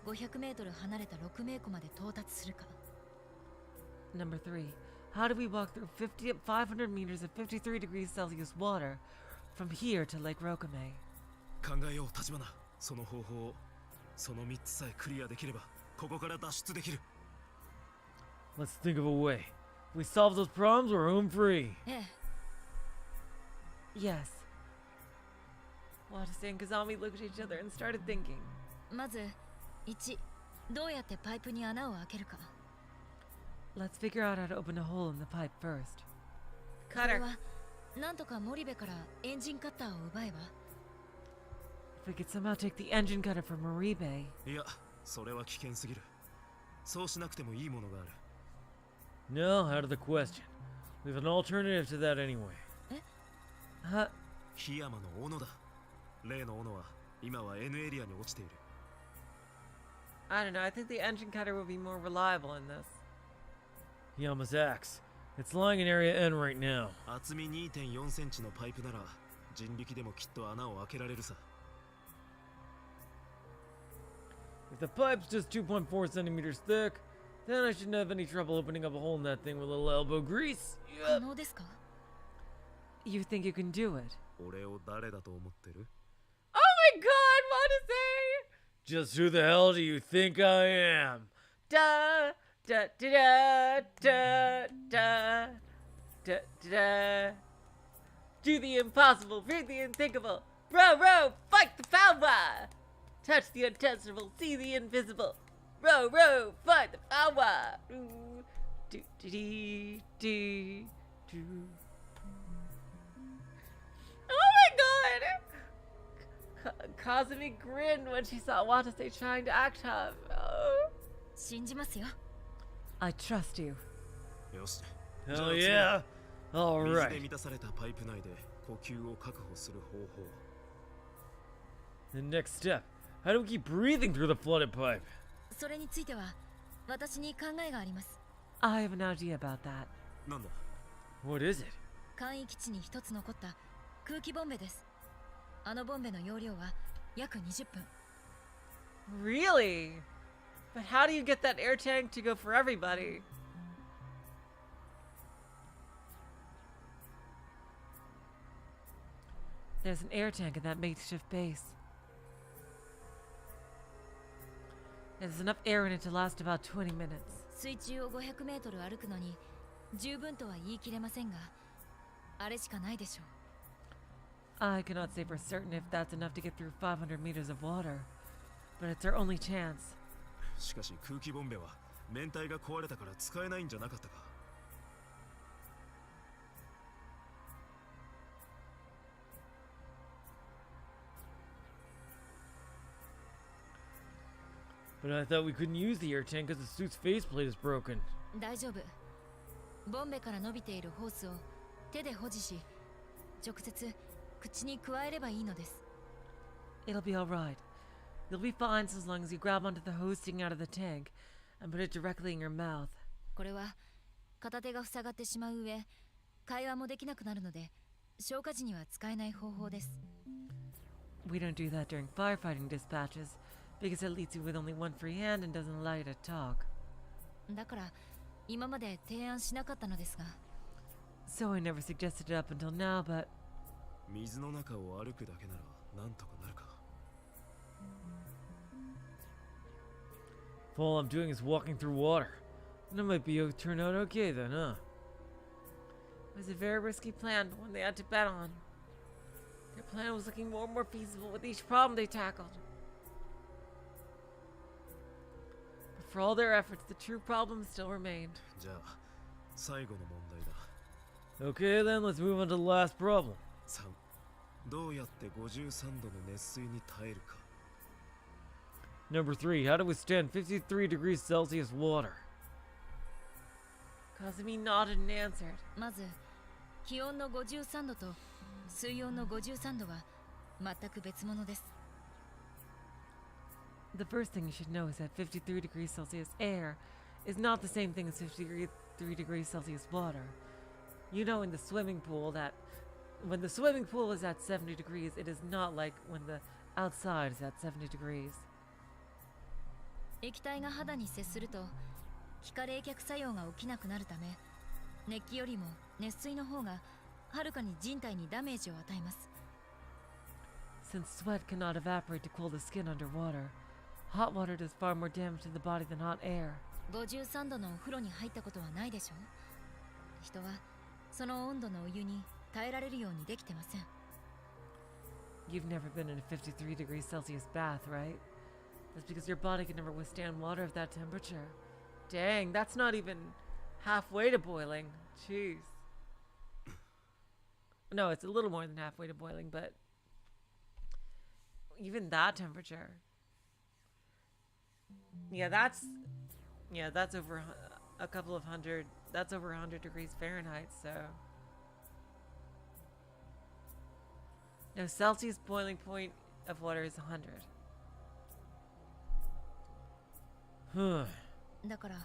500メートル離れた6名湖まで到達するか。 Number 3, how do we walk through 500 meters of 53 degrees Celsius water from here to Lake Rokame? 考えよう、立花。その方法を、その3つさえクリアできれば、ここから脱出できる。 Let's think of a way. If we solve those problems, we're home free. ええ、 Yes. Watase and Kazami looked at each other and started thinking. まず1、どうやってパイプに穴を開けるか。 Let's figure out how to open a hole in the pipe first. それ Cutter. はなんとか森部からエンジンカッターを奪えば。 If we could somehow take the engine cutter from Maribe. いや、それは危険すぎる。そうしなくてもいいものがある。 No, out of the question. We have an alternative to that anyway. Huh? 檜山の斧だ。例の斧は今は N エリアに落ちている。 I don't know. I think the engine cutter would be more reliable in this. Yama's axe. It's lying in Area N right now. 厚み 2.4 センチのパイプなら人力でもきっと穴を開けられるさ。 If the pipe's just 2.4 centimeters thick, then I shouldn't have any trouble opening up a hole in that thing with a little elbow grease. 可能ですか。 You think you can do it? 俺を誰だと思ってる？ Oh my god, Watase! Just who the hell do you think I am? Da da da da da da da da. Do the impossible, read the unthinkable. Row, row, fight the power. Touch the untouchable, see the invisible. Row, row, fight the power. Do do do do do. Oh my god! Kazami grinned when she saw Watase trying to act tough. Oh. 信じますよ。 I trust you. よし。 Hell yeah! 水 Alright. で満たされたパイプ内で呼吸を確保する方法。 The next step. How do we keep breathing through the flooded pipe? それについては私に考えがあります。 I have an idea about that. なんだ？ What is it? 簡易基地に一つ残った空気ボンベです。あのボンベの容量は約20分。 Really? But how do you get that air tank to go for everybody? There's an air tank in that makeshift base. There's enough air in it to last about 20 minutes. 水中を500メートル歩くのに十分とは言い切れませんが、あれしかないでしょう。I cannot say for certain if that's enough to get through 500 meters of water, but it's our only chance. しかし空気ボンベは面体が壊れたから使えないんじゃなかったか。But I thought we couldn't use the air tank because the suit's faceplate is broken. 大丈夫。ボンベから伸びているホースを手で保持し、直接口に加えればいいのです。It'll be alright. You'll be fine so as long as you grab onto the hose sticking out of the tank and put it directly in your mouth. これは片手が塞がってしまう上、会話もできなくなるので、消火時には使えない方法です。We don't do that during firefighting dispatches because it leaves you with only one free hand and doesn't allow you to talk. だから今まで提案しなかったのですが。So I never suggested it up until now, but 水の中を歩くだけならなんとかなるか。If all I'm doing is walking through water, then it might turn out okay then, huh? it was a very risky plan, but one they had to bet on. Their plan was looking more and more feasible with each problem they tackled. But for all their efforts, the true problem still remained. じゃあ最後の問題だ。Okay then, let's move on to the last problem. 3. どうやって53度の熱水に耐えるか。 Number 3, how to withstand 53 degrees Celsius water. Kazami nodded and answered. まず気温の53度と水温の53度は全く別物です。The first thing you should know is that 53 degrees Celsius air is not the same thing as 53 degrees Celsius water. You know in the swimming pool that when the swimming pool is at 70 degrees, it is not like when the outside is at 70 degrees. 液体が肌に接すると気化冷却作用が起きなくなるため、熱気よりも熱水の方がはるかに人体にダメージを与えます。 Since sweat cannot evaporate to cool the skin underwater, hot water does far more damage to the body than hot air. 53度のお風呂に入ったことはないでしょう。人はその温度のお湯に耐えられるようにできてません。 You've never been in a 53 degrees Celsius bath, right? That's because your body can never withstand water of that temperature. Dang, that's not even halfway to boiling. Jeez. No, it's a little more than halfway to boiling, but even that temperature. Yeah, that's over a couple of hundred. That's over 100 degrees Fahrenheit, so. No, Celsius boiling point of water is 100. だから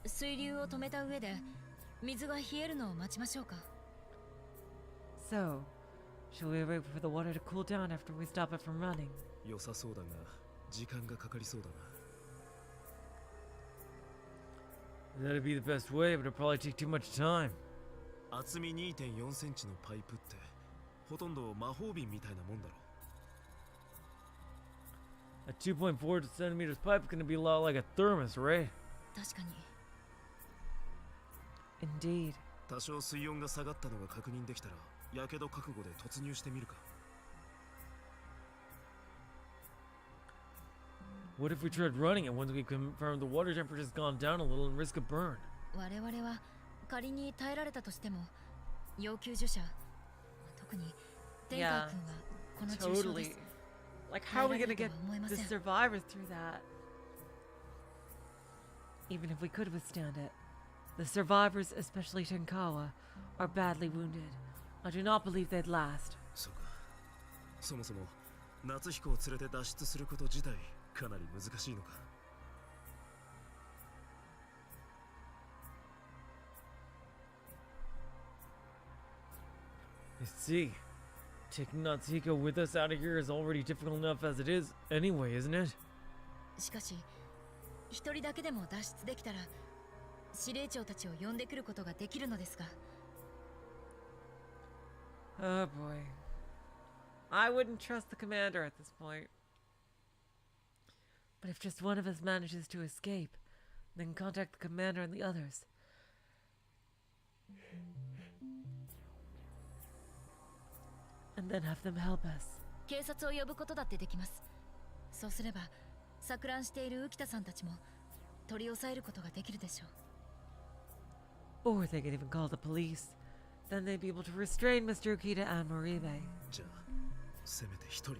水流を止めた上で水が冷えるのを待ちましょうか。 So, shall we wait for the water to cool down after we stop it from running? 良さそうだが時間がかかりそうだな。 That'd be the best way, but it'll probably take too much time. 厚み 2.4 センチのパイプってほとんど魔法瓶みたいなもんだろ。 A 2.4 centimeters pipe is gonna be a lot like a thermos, right? 確かに。 Indeed. 多少水温が下がったのが確認できたらやけど覚悟で突入してみるか。 What if we tried running it once we confirmed the water temperature's gone down a little and risk a burn? 我々は仮に耐えられたとしても要救助者、特に天海君はこの重傷です。 Totally. Like, how are we gonna get the survivors through that? Even if we could withstand it, the survivors, especially Tenkawa, are badly wounded. I do not believe they'd last. そうか。そもそも夏彦を連れて脱出すること自体かなり難しいのか。 I see. Taking Natsuhiko with us out of here is already difficult enough as it is anyway, isn't it? しかし一人だけでも脱出できたら司令長たちを呼んでくることができるのですが。 Oh boy. I wouldn't trust the commander at this point. But if just one of us manages to escape, then contact the commander and the others. And then have them help us. 警察を呼ぶことだってできます。そうすれば錯乱している浮田さんたちも取り押さえることができるでしょう。 Or they could even call the police. Then they'd be able to restrain Mr. Ukita and Moribe. じゃあせめて一人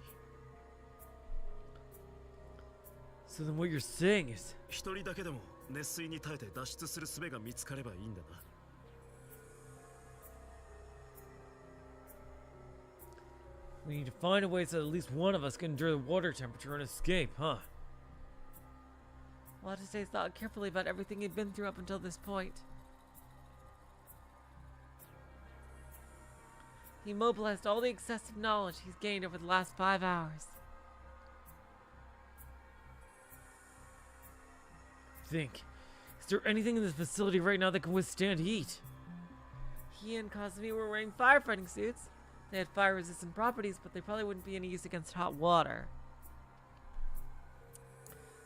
So then what you're saying is... 一人だけでも熱水に耐えて脱出する術が見つかればいいんだな。 We need to find a way so that at least one of us can endure the water temperature and escape, huh? Watase thought carefully about everything he'd been through up until this point. He mobilized all the excessive knowledge he's gained over the last 5 hours. Think. Is there anything in this facility right now that can withstand heat? He and Kazami were wearing firefighting suits. They had fire-resistant properties, but they probably wouldn't be any use against hot water.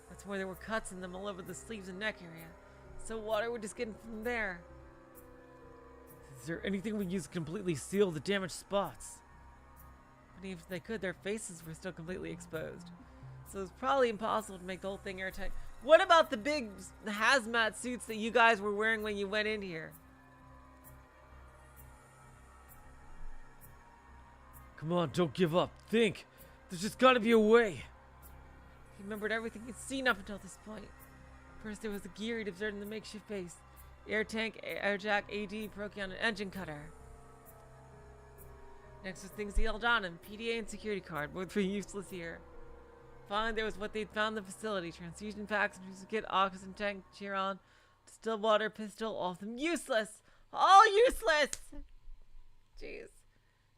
That's why there were cuts in them all over the sleeves and neck area, so water would just get in from there. Is there anything we can use to completely seal the damaged spots? But even if they could, their faces were still completely exposed. So it's probably impossible to make the whole thing airtight. What about the big hazmat suits that you guys were wearing when you went in here? Come on, don't give up. Think. There's just gotta be a way. He remembered everything he'd seen up until this point. First there was the gear he'd observed in the makeshift base. Air tank, air jack, AD, Procyon, and engine cutter. Next was things he held on him, PDA and security card, both pretty useless here. Finally there was what they'd found in the facility. Transfusion packs, kit, oxygen tank, Chiron, distilled water, pistol, all of them useless! All useless! Jeez.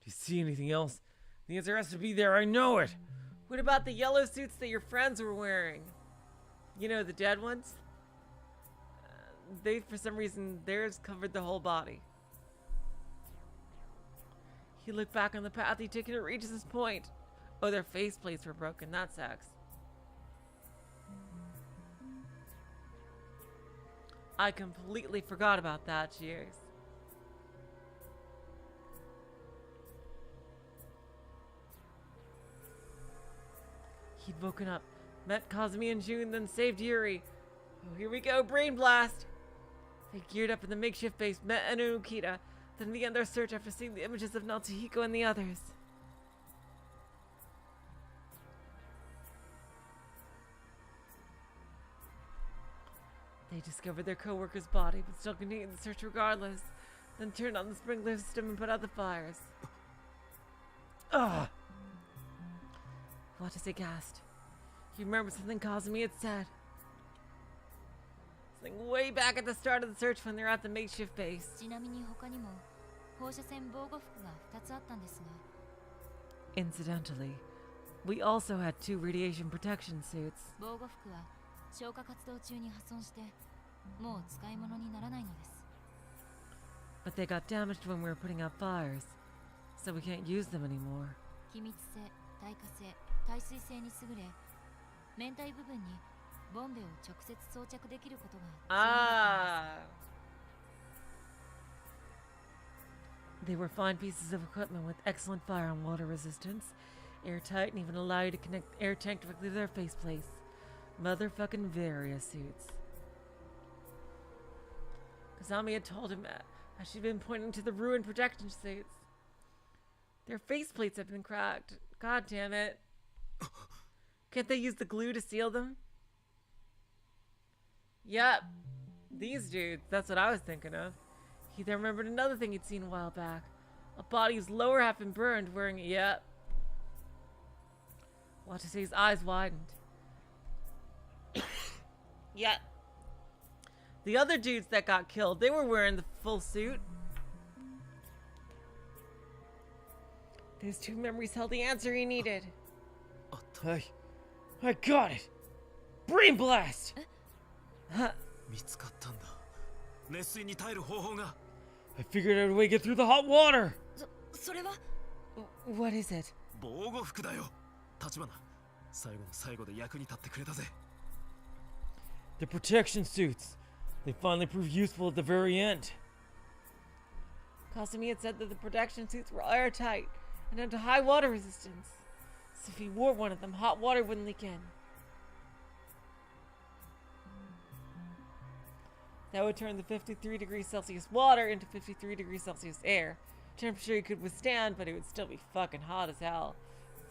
Do you see anything else? The answer has to be there, I know it! What about the yellow suits that your friends were wearing? You know, the dead ones? They, for some reason, theirs covered the whole body. He looked back on the path he'd taken to reach this point. Oh, their faceplates were broken, that sucks. I completely forgot about that, cheers. He'd woken up, met Kazami and June, then saved Yuri. Oh, here we go, brain blast! They geared up in the makeshift base, met Enu and Ukita, then began their search after seeing the images of Natsuhiko and the others. They discovered their co-worker's body, but still continued the search regardless, then turned on the sprinkler system and put out the fires. Ah! Watase gasped. He remembered something Kazami had said. Something way back at the start of the search when they were at the makeshift base. ちなみに他にも放射線防護服が2つあったんですが Incidentally, we also had 2 radiation protection suits. 防護服は消火活動中に破損してもう使い物にならないのです But they got damaged when we were putting out fires, so we can't use them anymore. 気密性、耐火性、耐水性に優れ面体部分にボンベを直接装着できることが Ah! They were fine pieces of equipment with excellent fire and water resistance, airtight, and even allow you to connect the air tank directly to their faceplates. Motherfucking Varia suits. Kazami had told him as she'd been pointing to the ruined protection suits. Their faceplates have been cracked. God damn it. Can't they use the glue to seal them? Yep. These dudes, that's what I was thinking of. He then remembered another thing he'd seen a while back. A body whose lower half had been burned wearing, yep. Watase's eyes widened. Yep. The other dudes that got killed, they were wearing the full suit. Those 2 memories held the answer he needed. I got it! Brain blast! Huh. 見つかったんだ。熱水に耐える方法が。I figured out a way to get through the hot water! それは What is it? 防護服だよ。立花、最後の最後で役に立ってくれたぜ。The protection suits. They finally proved useful at the very end. Kazami had said that the protection suits were airtight and had high water resistance. So if he wore one of them, hot water wouldn't leak in. That would turn the 53 degrees Celsius water into 53 degrees Celsius air. Temperature he could withstand, but it would still be fucking hot as hell.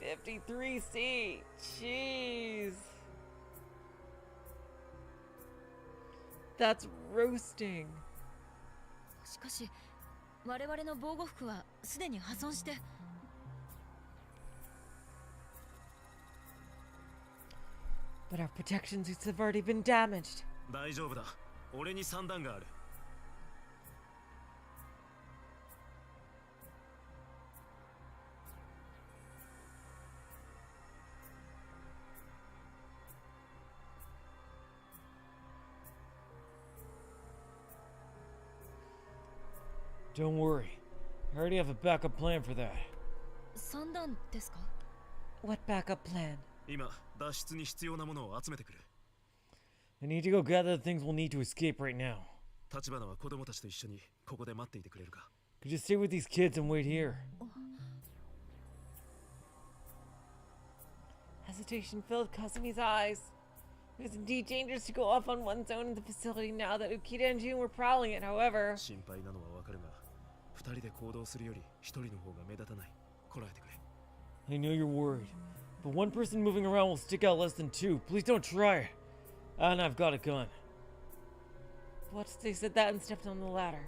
53 C. Jeez. That's roasting. しかし我々の防護服はすでに破損して。 But our protection suits have already been damaged. 大丈夫だ。俺に3弾がある。Don't worry. I already have a backup plan for that. 3弾ですか？ What backup plan? 今、脱出に必要なものを集めてくる。 I need to go gather the things we'll need to escape right now. 立花は子供たちと一緒にここで待っていてくれるか？ Could you stay with these kids and wait here? Hesitation filled Kazami's eyes. It was indeed dangerous to go off on one's own in the facility now that Ukita and Jun were prowling it, however. 心配なのはわかるが、2人で行動するより1人の方が目立たない。こらえてくれ。 I know you're worried, but one person moving around will stick out less than two. Please don't try it. And I've got a gun. Watase said that and stepped on the ladder.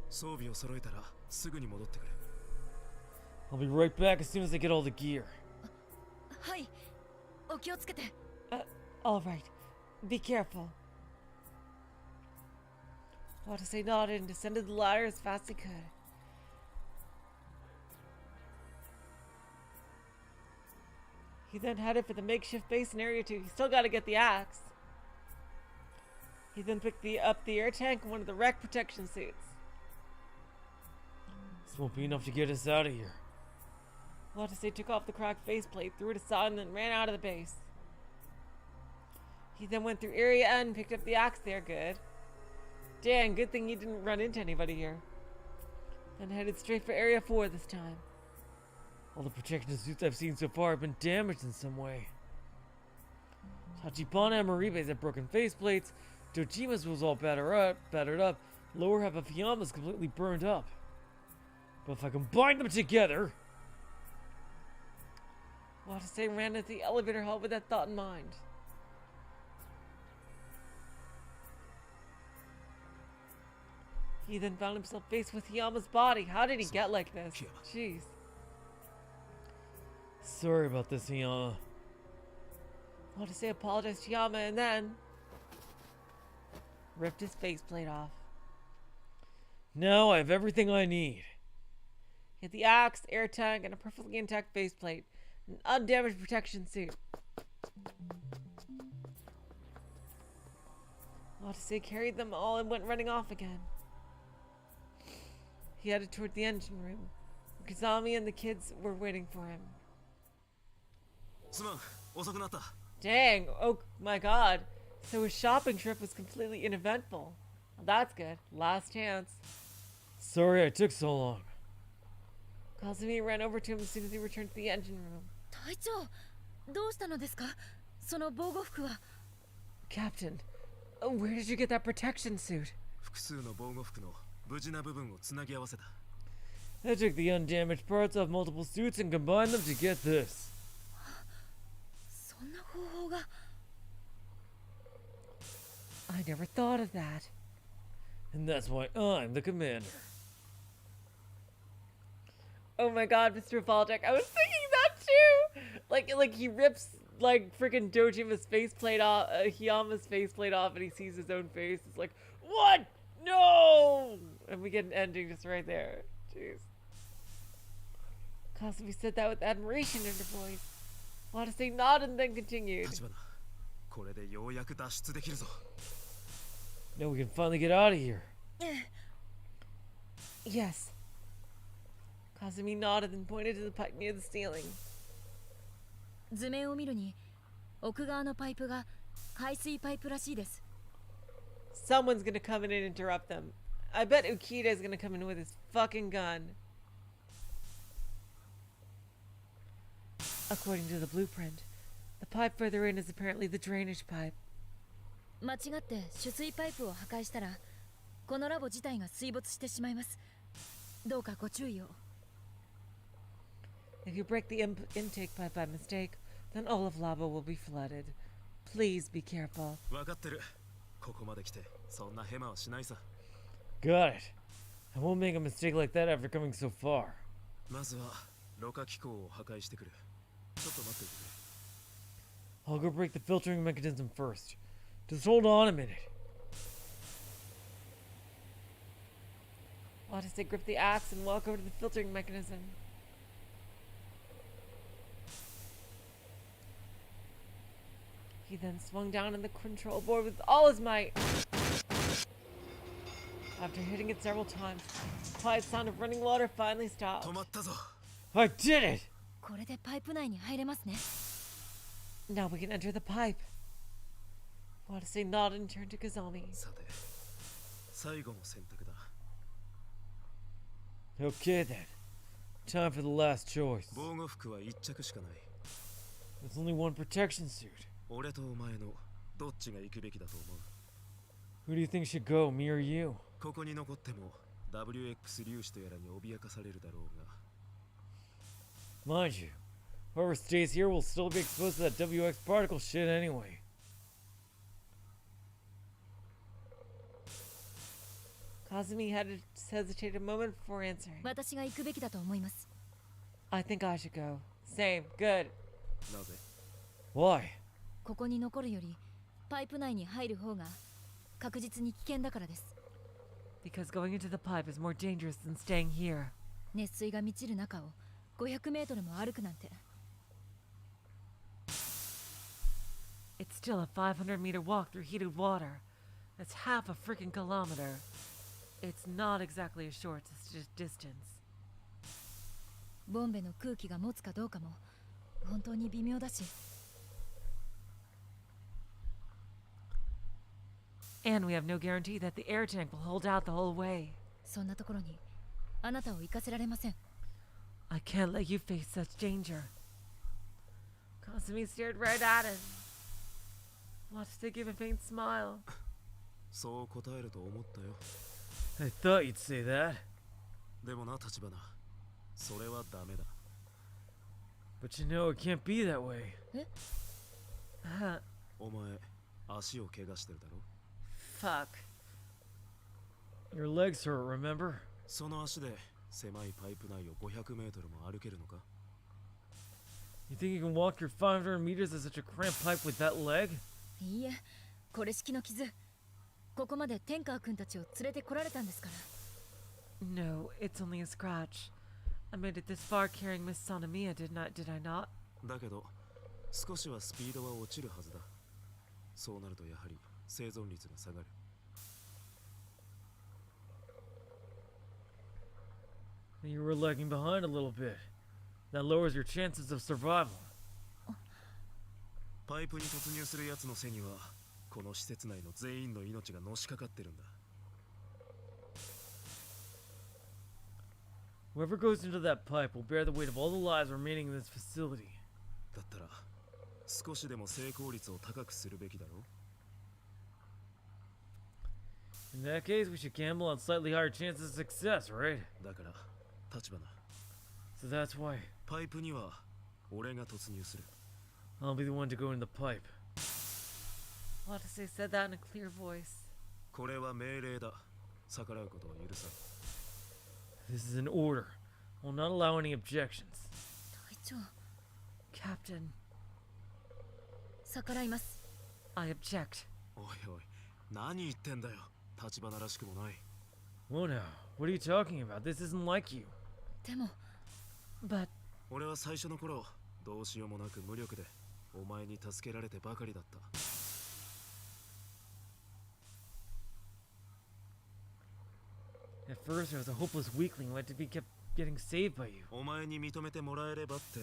装備を揃えたらすぐに戻ってくる。 I'll be right back as soon as I get all the gear. はい。お気をつけて。 All right. Be careful. Watase nodded and descended the ladder as fast as he could. He then headed for the makeshift base in Area 2. He still got to get the axe. He then picked up the air tank and one of the wreck protection suits. This won't be enough to get us out of here. Watase took off the cracked faceplate, threw it aside, and then ran out of the base. He then went through Area N and picked up the axe there. Good. Dang, good thing he didn't run into anybody here. Then headed straight for Area 4 this time. All the protection suits I've seen so far have been damaged in some way. Tachibana and Maribe's had broken faceplates. Dojima's was all battered up. Lower half of Hiyama's completely burned up. But if I combine them together... Watase ran into the elevator hall with that thought in mind. He then found himself faced with Hiyama's body. How did he get like this? Jeez. Sorry about this, Hiyama. Watase apologized to Hiyama and then ripped his faceplate off. Now I have everything I need. He had the axe, air tank, and a perfectly intact faceplate. An undamaged protection suit. Watase carried them all and went running off again. He headed toward the engine room. Kazami and the kids were waiting for him. Dang, oh my god. So his shopping trip was completely uneventful. Well, that's good. Last chance. Sorry I took so long. Kazami ran over to him as soon as he returned to the engine room. 隊長、どうしたのですか？その防護服は。 Captain, where did you get that protection suit? 複数の防護服の無事な部分をつなぎ合わせた。 I took the undamaged parts off multiple suits and combined them to get this. そんな方法が。 I never thought of that. And that's why I'm the commander. Oh my god, Mr. Valdic, I was thinking that too! Like he rips, like, freaking Dojima's faceplate off, Hiyama's faceplate off, and he sees his own face. It's like, what? No! And we get an ending just right there. Jeez. Kazami said that with admiration in her voice. Watase nodded and then continued. 立花、これでようやく脱出できるぞ。 Now we can finally get out of here. Yes. Kazami nodded and pointed to the pipe near the ceiling. 図面を見るに、奥側のパイプが排水パイプらしいです。Someone's gonna come in and interrupt them. I bet Ukita is gonna come in with his fucking gun. According to the blueprint, the pipe further in is apparently the drainage pipe. 間違って取水パイプを破壊したらこのラボ自体が水没してしまいます。どうかご注意を。If you break the intake pipe by mistake, then all of lava will be flooded. Please be careful. 分かってる。ここまで来てそんなヘマはしないさ。Got it. I won't make a mistake like that after coming so far. まずはろ過機構を破壊してくる。ちょっと待っていてくれ。I'll go break the filtering mechanism first. Just hold on a minute. Watase gripped the axe and walked over to the filtering mechanism. He then swung down on the control board with all his might. After hitting it several times, the quiet sound of running water finally stopped. 止まったぞ。I did it! これでパイプ内に入れますね。Now we can enter the pipe. Watase nodded and turned to Kazami. さて、最後の選択だ。 Okay then. Time for the last choice. 防護服は一着しかない。 There's only one protection suit. 俺とお前のどっちが行くべきだと思う？ Who do you think should go, me or you? ここに残っても WX 粒子とやらに脅かされるだろうが。 Mind you, whoever stays here will still be exposed to that WX particle shit anyway. Kazami hesitated a moment before answering. 私が行くべきだと思います。 I think I should go. Same. Good. なぜ？ Why? ここに残るよりパイプ内に入る方が確実に危険だからです。 Because going into the pipe is more dangerous than staying here. 熱水が満ちる中を500メートルも歩くなんて。 It's still a 500-meter walk through heated water. That's half a freaking kilometer. It's not exactly a short distance. ボンベの空気が持つかどうかも本当に微妙だし。 And we have no guarantee that the air tank will hold out the whole way. そんなところにあなたを行かせられません。 I can't let you face such danger. Kazami stared right at him. Watase gave a faint smile. そう答えると思ったよ。 I thought you'd say that. でもな、立花。それはダメだ。 But you know it can't be that way. え？ お前、足を怪我してるだろ？ Fuck. Your legs hurt, remember? その足で狭いパイプ内を500メートルも歩けるのか？ You think you can walk your 500 meters in such a cramped pipe with that leg? いいえ、これ式の傷。ここまで天川君たちを連れてこられたんですから。 No, it's only a scratch. I made it this far carrying Miss Sanamiya, did I not? だけど、少しはスピードは落ちるはずだ。そうなるとやはり生存率が下がる。 You were lagging behind a little bit. That lowers your chances of survival. パイプに突入する奴の背には、この施設内の全員の命がのしかかってるんだ。 Whoever goes into that pipe will bear the weight of all the lives remaining in this facility. だったら、少しでも成功率を高くするべきだろう。 In that case, we should gamble on slightly higher chances of success, right? だから、立花。 So that's why パイプには俺が突入する。 I'll be the one to go in the pipe. Watase said that in a clear voice. これは命令だ。逆らうことは許さん。 This is an order. I'll not allow any objections. 隊長、 Captain, 逆らいます。 I object. おいおい、何言ってんだよ。立花らしくもない。 Whoa now, what are you talking about? This isn't like you. でも、 But 俺は最初の頃、どうしようもなく無力で、お前に助けられてばかりだった。 At first, I was a hopeless weakling who had to be kept getting saved by you. お前に認めてもらえればって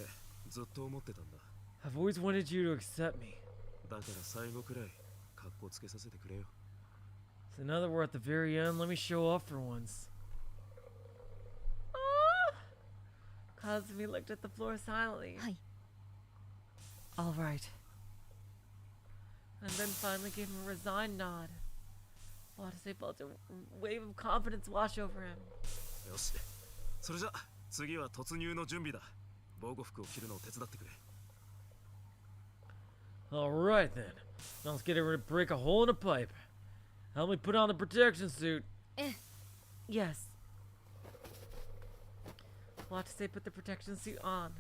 ずっと思ってたんだ。 I've always wanted you to accept me. だから最後くらい、格好つけさせてくれよ。So now that we're at the very end, let me show off for once. Kazami looked at the floor silently. Hi. All right. And then finally gave him a resigned nod. Watase felt a wave of confidence wash over him. よし、それじゃ次は突入の準備だ。防護服を着るのを手伝ってくれ。 Alright then. Now let's get ready to break a hole in a pipe. Help me put on the protection suit. Yes. Watase put the protection suit on.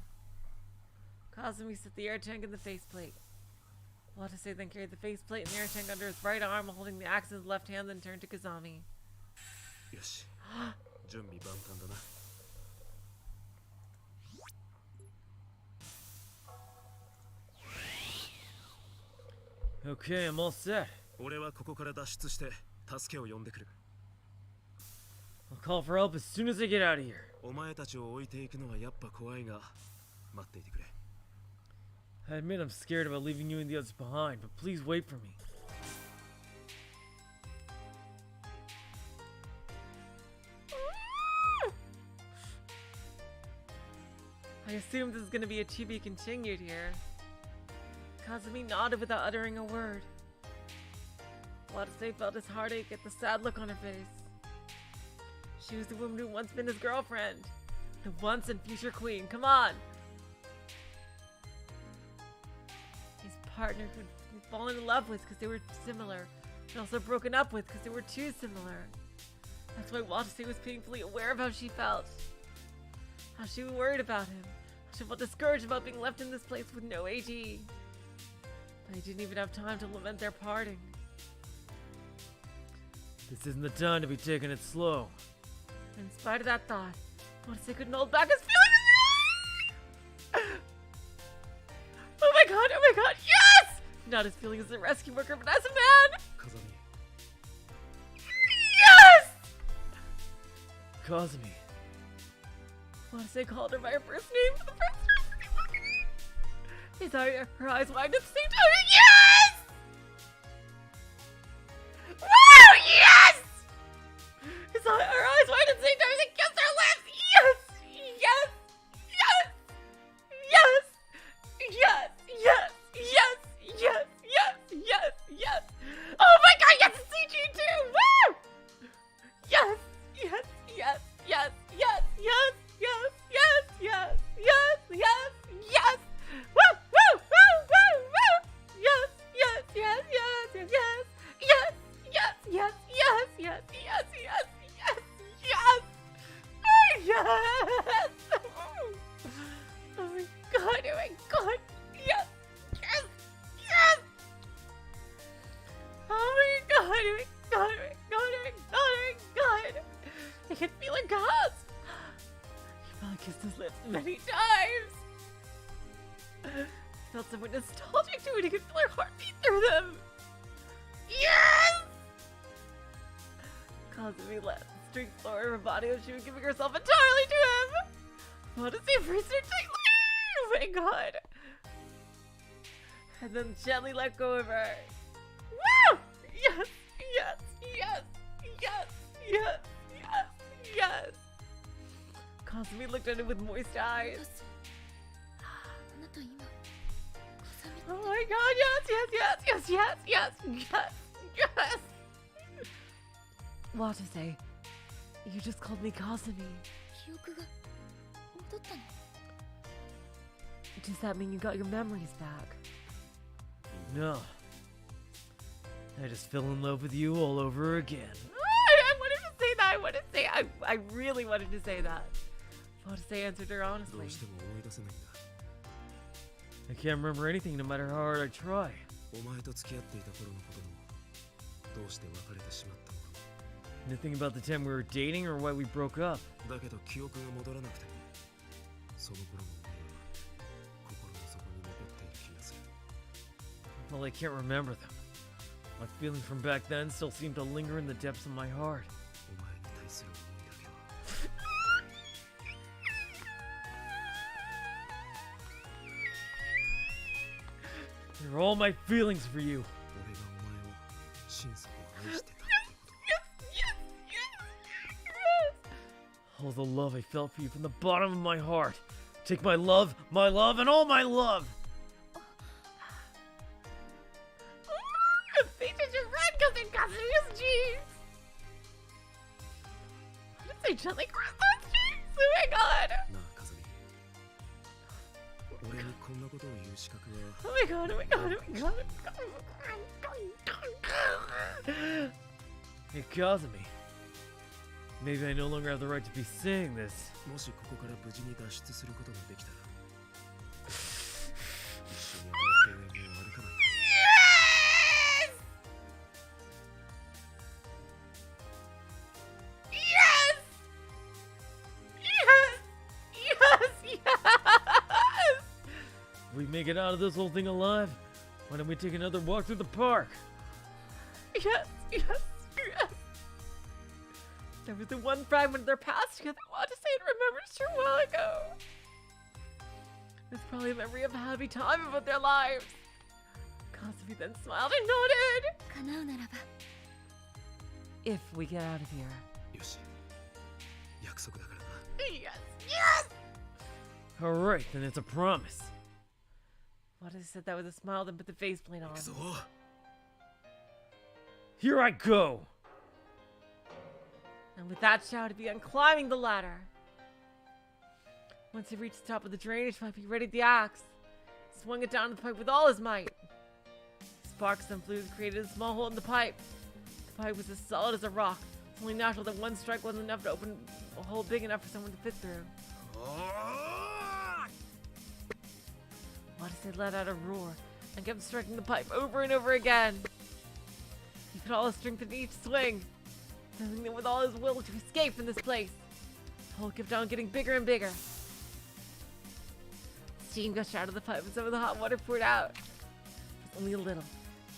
Kazami set the air tank in the faceplate. Watase then carried the faceplate and the air tank under his right arm, holding the axe in his left hand, then turned to Kazami. よし、準備万端だな。 Okay, I'm all set. 俺はここから脱出して助けを呼んでくる。 I'll call for help as soon as I get out of here. お前たちを置いていくのはやっぱ怖いが、待っていてくれ。 I admit I'm scared about leaving you and the others behind, but please wait for me. I assume this is going to be a to be continued here. Kazami nodded without uttering a word. Watase felt his heartache at the sad look on her face. She was the woman who once been his girlfriend. The once and future queen. Come on! His partner who'd fallen in love with because they were similar, but also broken up with because they were too similar. That's why Watase was painfully aware of how she felt. How she was worried about him. How she felt discouraged about being left in this place with no AD. But he didn't even have time to lament their parting. This isn't the time to be taking it slow. In spite of that thought, Watase couldn't hold back his feelings. Oh my god, yes! Not his feelings as a rescue worker, but as a man! 風見。 Yes! Kazami. Watase called her by her first name for the first time. Her eyes widened at the same time. Yes! Wow, yes! Her eyes widened at the same time as they kissed her lips. Yes! Yes! Yes! Yes! Yes! Yes! Yes! Yes! Yes! Yes! Yes! Oh my god, yes! It's CG too! Woo! Yes! Yes! Yes! Yes! Yes! Yes! Yes! Yes! Yes! Yes! Yes! Yes! Woo! Woo! Woo! Woo! Woo! Yes! Yes! Yes! Yes! Yes! Yes! Yes! Yes! Yes! Yes! Yes! Yes! Yes! Yes! Yes! Yes! Oh my god! Oh my god! Yes! Yes! Yes! Oh my god! Oh my god! Oh my god! Oh my god! Oh my god! I can feel a gasp! He probably kissed his lips many times! He felt somewhat nostalgic to it. He could feel her heartbeat through them! Yes! Kazami let the strength flow in her body as she was giving herself entirely to him! Watase embraced her tightly! Oh my god! And then gently let go of her. Woo! Yes! Yes! Yes! Yes! Yes! Yes! Yes! Kazami looked at him with moist eyes. Oh my god, yes, yes, yes, yes, yes, yes, yes, yes! Watase, you just called me Kazami. Does that mean you got your memories back? No. I just fell in love with you all over again. I wanted to say that. I really wanted to say that. Watase answered her ど honestly. うしても思い出せないんだ。 I can't remember anything no matter how hard I try. お前と付き合っていた頃のことも、どうして別れてしまったのかも。 Anything about the time we were dating or why we broke up. だけど記憶が戻らなくて、その頃の思いは心の底に残っている気がする。 Well, I can't remember them. My feelings from back then still seem to linger in the depths of my heart. お前に対する思いだけは。 They're all my feelings for you. 俺がお前を心底愛してたってこと。All the love I felt for you from the bottom of my heart. Take my love, and all my love! Features your red comes in Kazumi's jeans! What did they gently cross those jeans? Oh my god! なあカズミ俺にこんなことを言う資格は Oh my god, oh my god, oh my god. Hey, Kazami. Maybe I no longer have the right to be saying this. もしここから無事に脱出することができたら一緒にあの庭園を歩かないか Yes! Yes! Yes! Yes! If we make it out of this whole thing alive, why don't we take another walk through the park? Yes! Yes! Yes! There was the one fragment of their past here that Watase had remembered a short while ago. It's probably a memory of a happy time about their lives. Kazami then smiled and nodded. 叶うならば If we get out of here. よし約束だからな Yes! Yes! Alright, then it's a promise. Watase said that with a smile, then put the faceplate on. 行くぞ Here I go! And with that shout, he began climbing the ladder. Once he reached the top of the drainage pipe, he readied the axe. He swung it down the pipe with all his might. Sparks and flames created a small hole in the pipe. The pipe was as solid as a rock. It's only natural that one strike wasn't enough to open a hole big enough for someone to fit through. Watase let out a roar and kept striking the pipe over and over again. He put all his strength in each swing, feeling it with all his will to escape from this place. The hole kept on getting bigger and bigger. Steam gushed out of the pipe and some of the hot water poured out. It was only a little.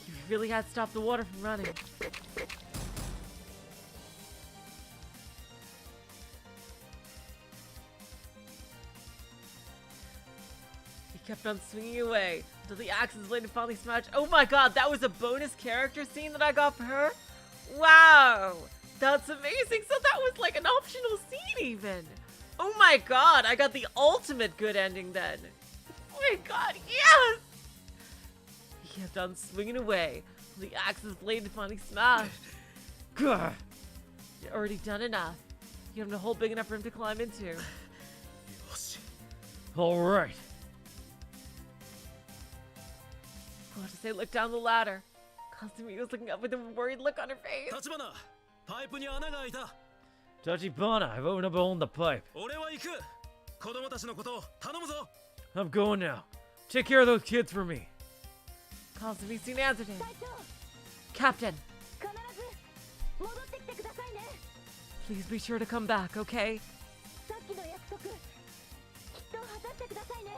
He really had to stop the water from running. He kept on swinging away until the axe's blade finally smashed. Oh my god, that was a bonus character scene that I got for her? Wow! That's amazing! So that was like an optional scene even! Oh my god, I got the ultimate good ending then! Oh my god, yes! He kept on swinging away until the axe's blade finally smashed. Gah! You'd already done enough. You have a hole big enough for him to climb into. よし Alright. Watase looked down the ladder. Kazumi was looking up with a worried look on her face. 立花パイプに穴が開いた Tachibana, I've opened up a hole in the pipe. 俺は行く子供たちのことを頼むぞ I'm going now. Take care of those kids for me. Kazumi soon answered him. Captain, 必ず戻ってきてくださいね please be sure to come back, okay? さっきの約束きっと果たしてくださいね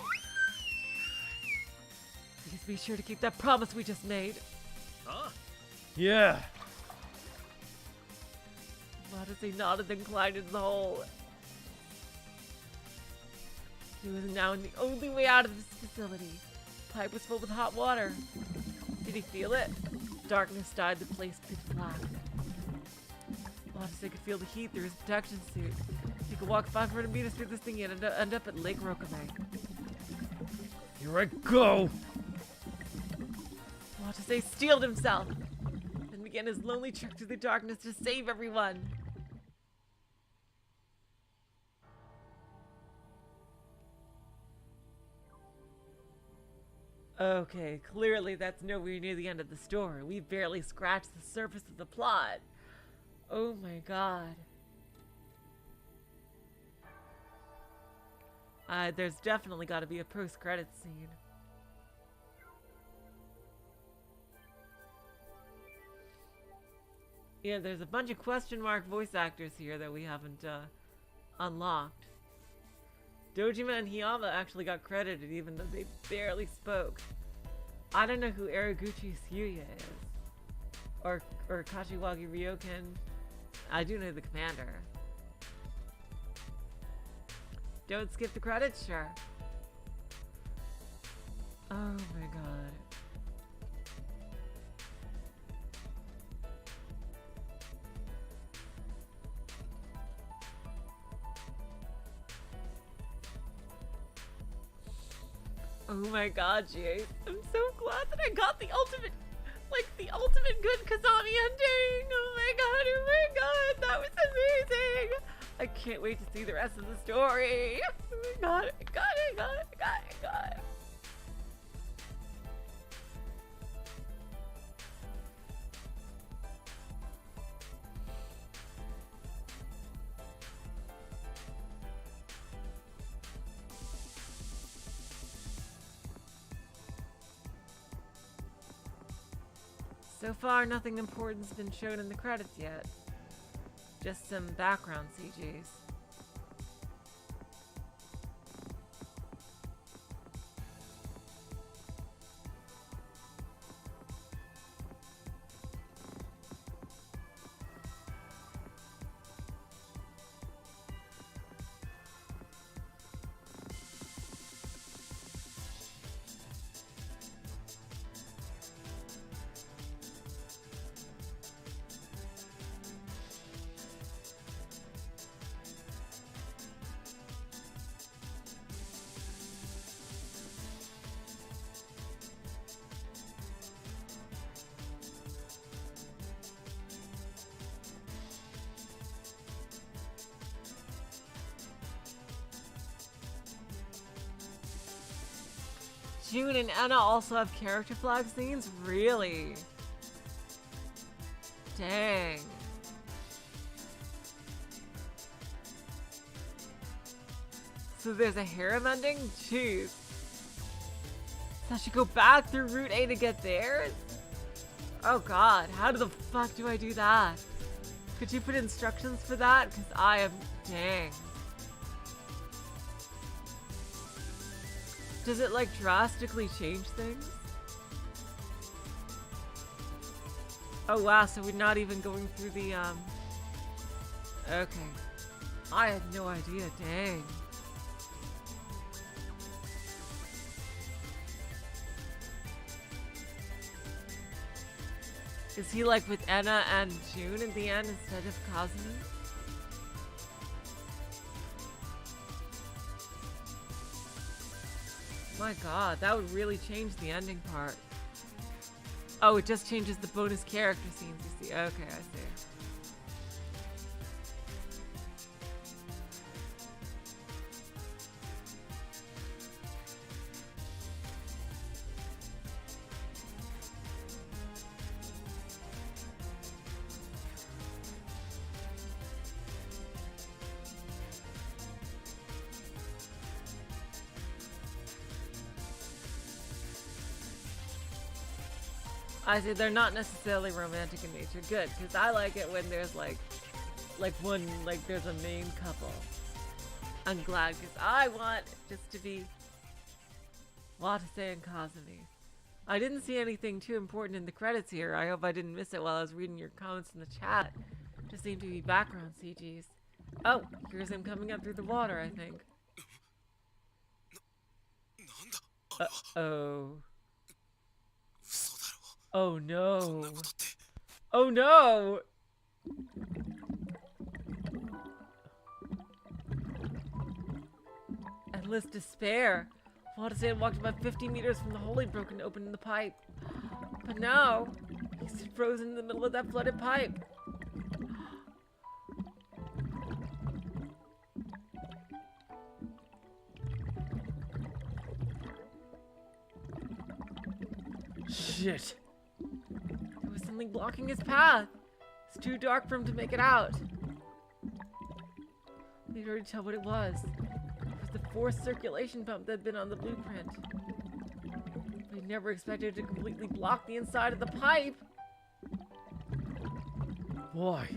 Please be sure to keep that promise we just made. あ Yeah. Watase nodded and climbed into the hole. He was now in the only way out of this facility. The pipe was filled with hot water. Did he feel it? Darkness dyed the place pitch black. Watase could feel the heat through his protection suit. He could walk 500 meters through this thing and end up at Lake Rokame. Here I go. Watase steeled himself and began his lonely trek through the darkness to save everyone. Okay, clearly that's nowhere near the end of the story. We barely scratched the surface of the plot. Oh my god. There's definitely got to be a post-credits scene. Yeah, there's a bunch of question mark voice actors here that we haven't unlocked. Dojima and Hiyama actually got credited even though they barely spoke. I don't know who Araguchi Suya is. Or Kashiwagi Ryoken. I do know the commander. Don't skip the credits, sure. Oh my god. Oh my god, Jace. I'm so glad that I got the ultimate, like, the ultimate good Kazami ending. Oh my god, that was amazing. I can't wait to see the rest of the story. Oh my god, I got it. So far, nothing important's been shown in the credits yet. Just some background CGs. June and Anna also have character flag scenes? Really? Dang. So there's a harem ending? Jeez. So I should go back through Route A to get there? Oh god, how the fuck do I do that? Could you put instructions for that? Because I am... dang. Does it, like, drastically change things? Oh wow, so we're not even going through the, okay. I had no idea, dang. Is he, like, with Anna and June at the end instead of Kazami? My god, that would really change the ending part. Oh, it just changes the bonus character scenes, you see. Okay, I see. I say they're not necessarily romantic in nature. Good, because I like it when there's like there's a main couple. I'm glad, because I want it just to be Watase and Kazami. I didn't see anything too important in the credits here. I hope I didn't miss it while I was reading your comments in the chat. Just seemed to be background CGs. Oh, here's him coming up through the water, I think. Uh-oh. Oh no. Oh no! Endless despair. Watase walked about 50 meters from the hole he'd broken open in the pipe. But now, he's frozen in the middle of that flooded pipe. Shit. There was something blocking his path. It's too dark for him to make it out. They'd already tell what it was. It was the forced circulation pump that had been on the blueprint. They never expected it to completely block the inside of the pipe. Why?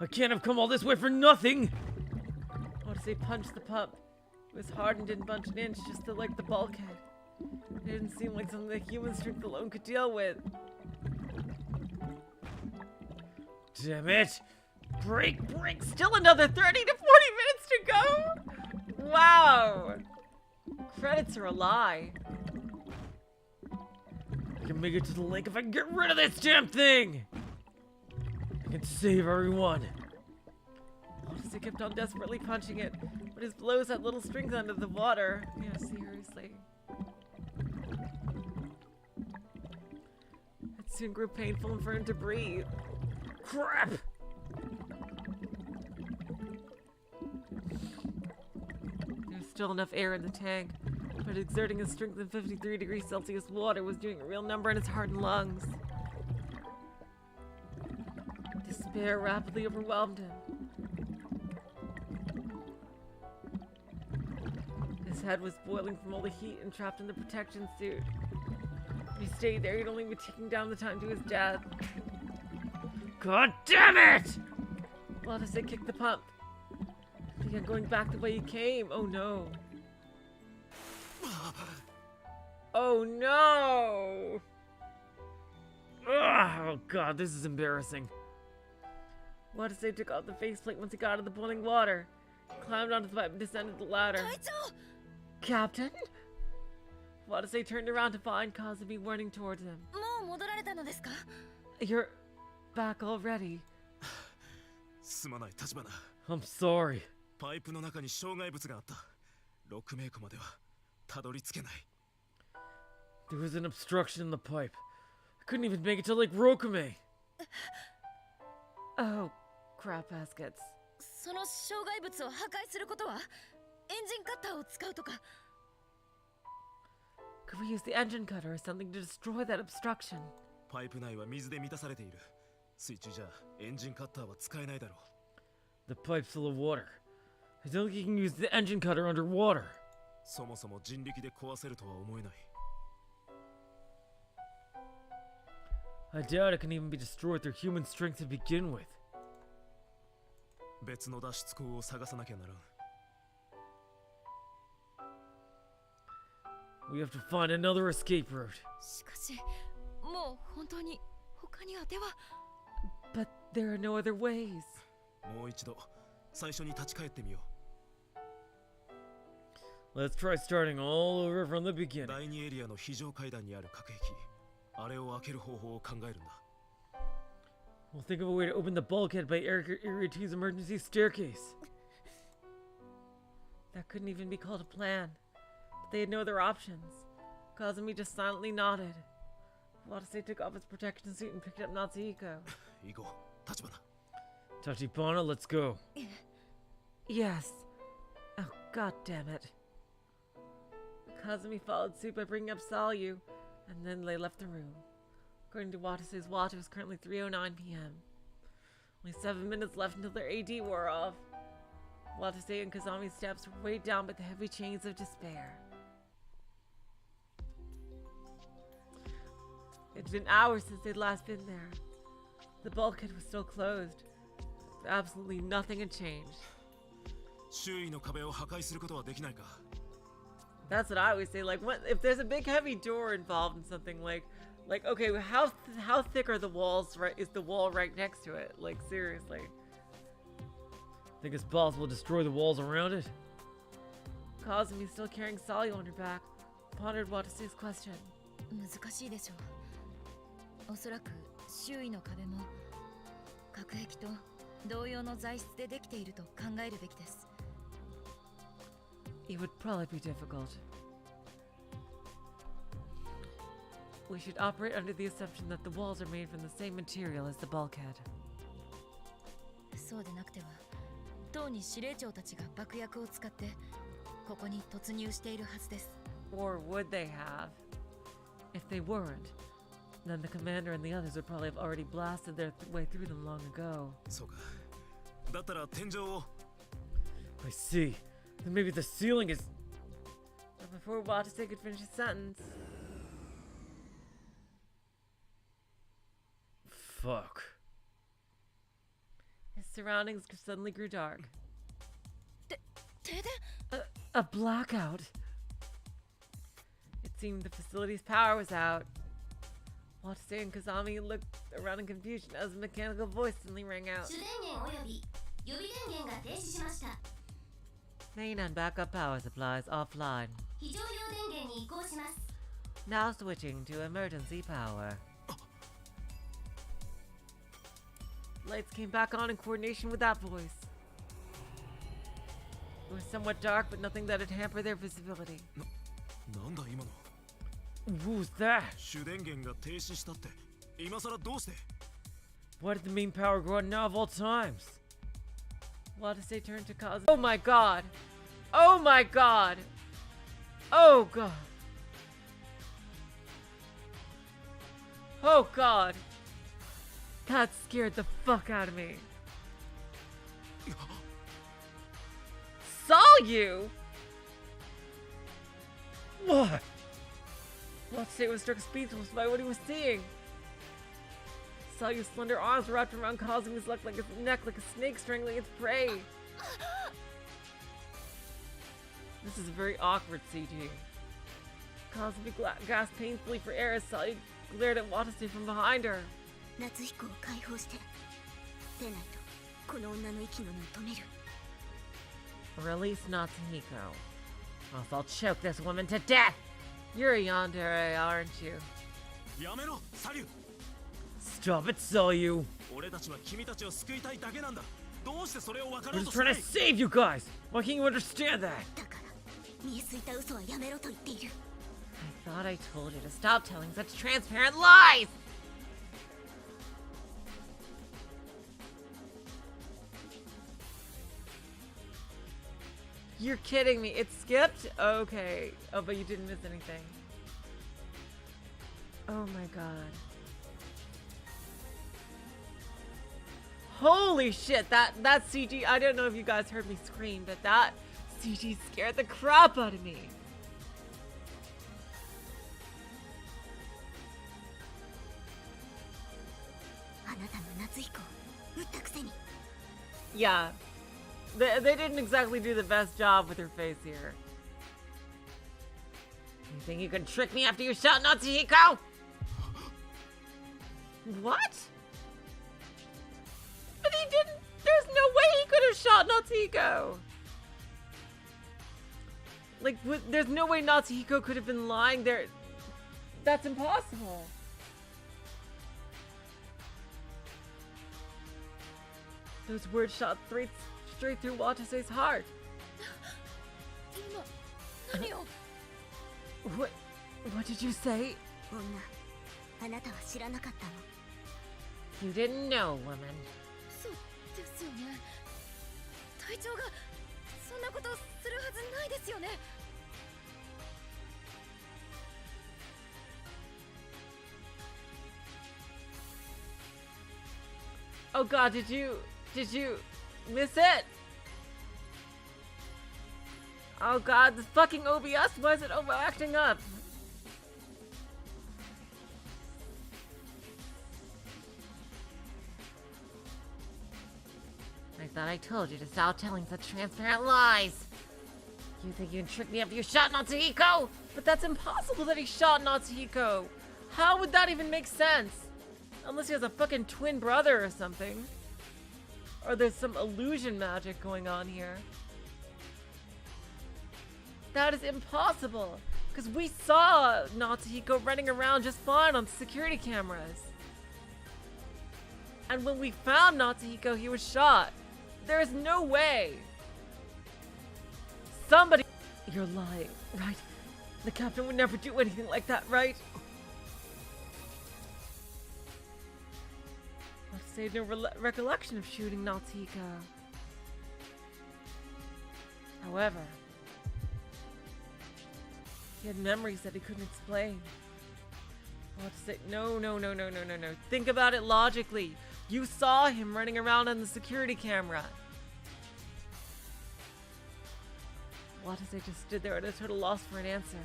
I can't have come all this way for nothing! Watase punched the pump. It was hard and didn't budge an inch, just to like the bulkhead. It didn't seem like something that human strength alone could deal with. Damn it! Break! Still another 30 to 40 minutes to go? Wow! Credits are a lie. I can make it to the lake if I can get rid of this damn thing! I can save everyone. Watase kept on desperately punching it, but his blows had little strings under the water. Yeah, seriously. soon grew painful and for him to breathe. Crap! There's still enough air in the tank, but exerting his strength in 53 degrees Celsius water was doing a real number on his heart and lungs. Despair rapidly overwhelmed him. His head was boiling from all the heat and trapped in the protection suit. If he stayed there, he'd only be ticking down the time to his death. God damn it! Watase kicked the pump. Began going back the way he came. Oh no. Oh no! Ugh, oh god, this is embarrassing. Watase took off the faceplate once he got out of the boiling water. Climbed onto the pipe and descended the ladder. Captain? Watase turned around to find Kazami running towards him. You're back already. すまない立花。 I'm sorry. パイプの中に障害物があった。6名庫まではたどり着けない。 There was an obstruction in the pipe. I couldn't even make it to Lake Rokame. Oh, crap baskets. その障害物を破壊することはエンジンカッターを使うとか。 Could we use the engine cutter or something to destroy that obstruction? パイプ内は水で満たされている。水中じゃエンジンカッターは使えないだろう。 The pipe's full of water. I don't think you can use the engine cutter underwater. そもそも人力で壊せるとは思えない。 I doubt it can even be destroyed through human strength to begin with. 別の脱出口を探さなきゃならん。 We have to find another escape route. しかし、もう本当に他には手は。 But there are no other ways. もう一度最初に立ち返ってみよ Let's try starting all over from the う。 beginning. 第2エリアの非常階段にある隔壁。あれを開ける方法を考えるんだ。 We'll think of a way to open the bulkhead by Area 2's emergency staircase. That couldn't even be called a plan. But they had no other options. Kazami just silently nodded. Watase took off his protection suit and picked up Natsuhiko. 行こう、立花。 Tachibana, let's go. Yes. Oh, god damn it. Kazami followed suit by bringing up Salyu, and then they left the room. According to Watase's watch, it was currently 3:09 p.m. Only 7 minutes left until their AD wore off. Watase and Kazami's steps were weighed down by the heavy chains of despair. It's been hours since they'd last been there. The bulkhead was still closed. Absolutely nothing had changed. 周囲の壁を破壊することはできないか。 That's what I always say. Like, what if there's a big heavy door involved in something? Like okay, how thick are the walls? Right, is the wall right next to it? Like, seriously. Think it's possible to destroy the walls around it? Kazumi, still carrying Salyu on her back, pondered Watase's question. 難しいでしょう。おそらく周囲の壁も隔壁と同様の材質でできていると考えるべきです。 It would probably be difficult. We should operate under the assumption that the walls are made from the same material as the bulkhead. そうでなくては、当に司令長たちが爆薬を使ってここに突入しているはずです。 Or would they have? If they weren't, then the commander and the others would probably have already blasted their way through them long ago. そうか。だったら天井を。 I see. Then maybe the ceiling is... But before Watase could finish his sentence... Fuck. His surroundings suddenly grew dark. 停電? A blackout. It seemed the facility's power was out. Watase and Kazami looked around in confusion as a mechanical voice suddenly rang out. 主電源および予備電源が停止しました。 Main and backup power supplies offline. 非常用電源に移行します。 Now switching to emergency power. Lights came back on in coordination with that voice. It was somewhat dark, but nothing that would hamper their visibility. なんだ今の。 Who's that? 主電源が停止したって。今さらどうして？ Why did the main power go out now of all times? Watase turned to Kazami. Oh my god! Oh my god! Oh god! Oh god! That scared the fuck out of me. Saw you? What? Watase was struck speechless by what he was seeing. Saw your slender arms wrapped around Kazami's neck like a snake strangling its prey. This is a very awkward CG. Kazami gasped painfully for air as Sally glared at Watase from behind her. Natsuhikoを解放して。でないとこの女の息の根を止める。 Release Natsuhiko, or else I'll choke this woman to death! You're a yandere, aren't you? やめろ、サリュー。 Stop it, Salyu! 俺たちは君たちを救いたいだけなんだ。どうしてそれを分かろ We're うと just しな trying い to save you guys! Why can't you understand that? だから見えすいた嘘はやめろと言っている。 I thought I told you to stop telling such transparent lies! You're kidding me. It skipped? Okay. Oh, but you didn't miss anything. Oh my god. Holy shit. That CG, I don't know if you guys heard me scream, but that CG scared the crap out of me. Yeah. They didn't exactly do the best job with her face here. You think you can trick me after you shot Natsuhiko? What? But he didn't. There's no way he could have shot Natsuhiko. Like, there's no way Natsuhiko could have been lying there. That's impossible. Those words shot straight through Watase's heart. What did you say? You didn't know, woman. Oh god, did you miss it? Oh god, this fucking OBS, why is it acting up? I thought I told you to stop telling such transparent lies. You think you can trick me after you shot Natsuhiko? But that's impossible that he shot Natsuhiko. How would that even make sense? Unless he has a fucking twin brother or something. Or there's some illusion magic going on here. That is impossible. Because we saw Natsuhiko running around just fine on security cameras. And when we found Natsuhiko, he was shot. There is no way. Somebody... You're lying, right? The captain would never do anything like that, right? Watase had no recollection of shooting Natsuhiko. However, he had memories that he couldn't explain. Watase, no. Think about it logically. You saw him running around on the security camera. Watase just stood there at a total loss for an answer.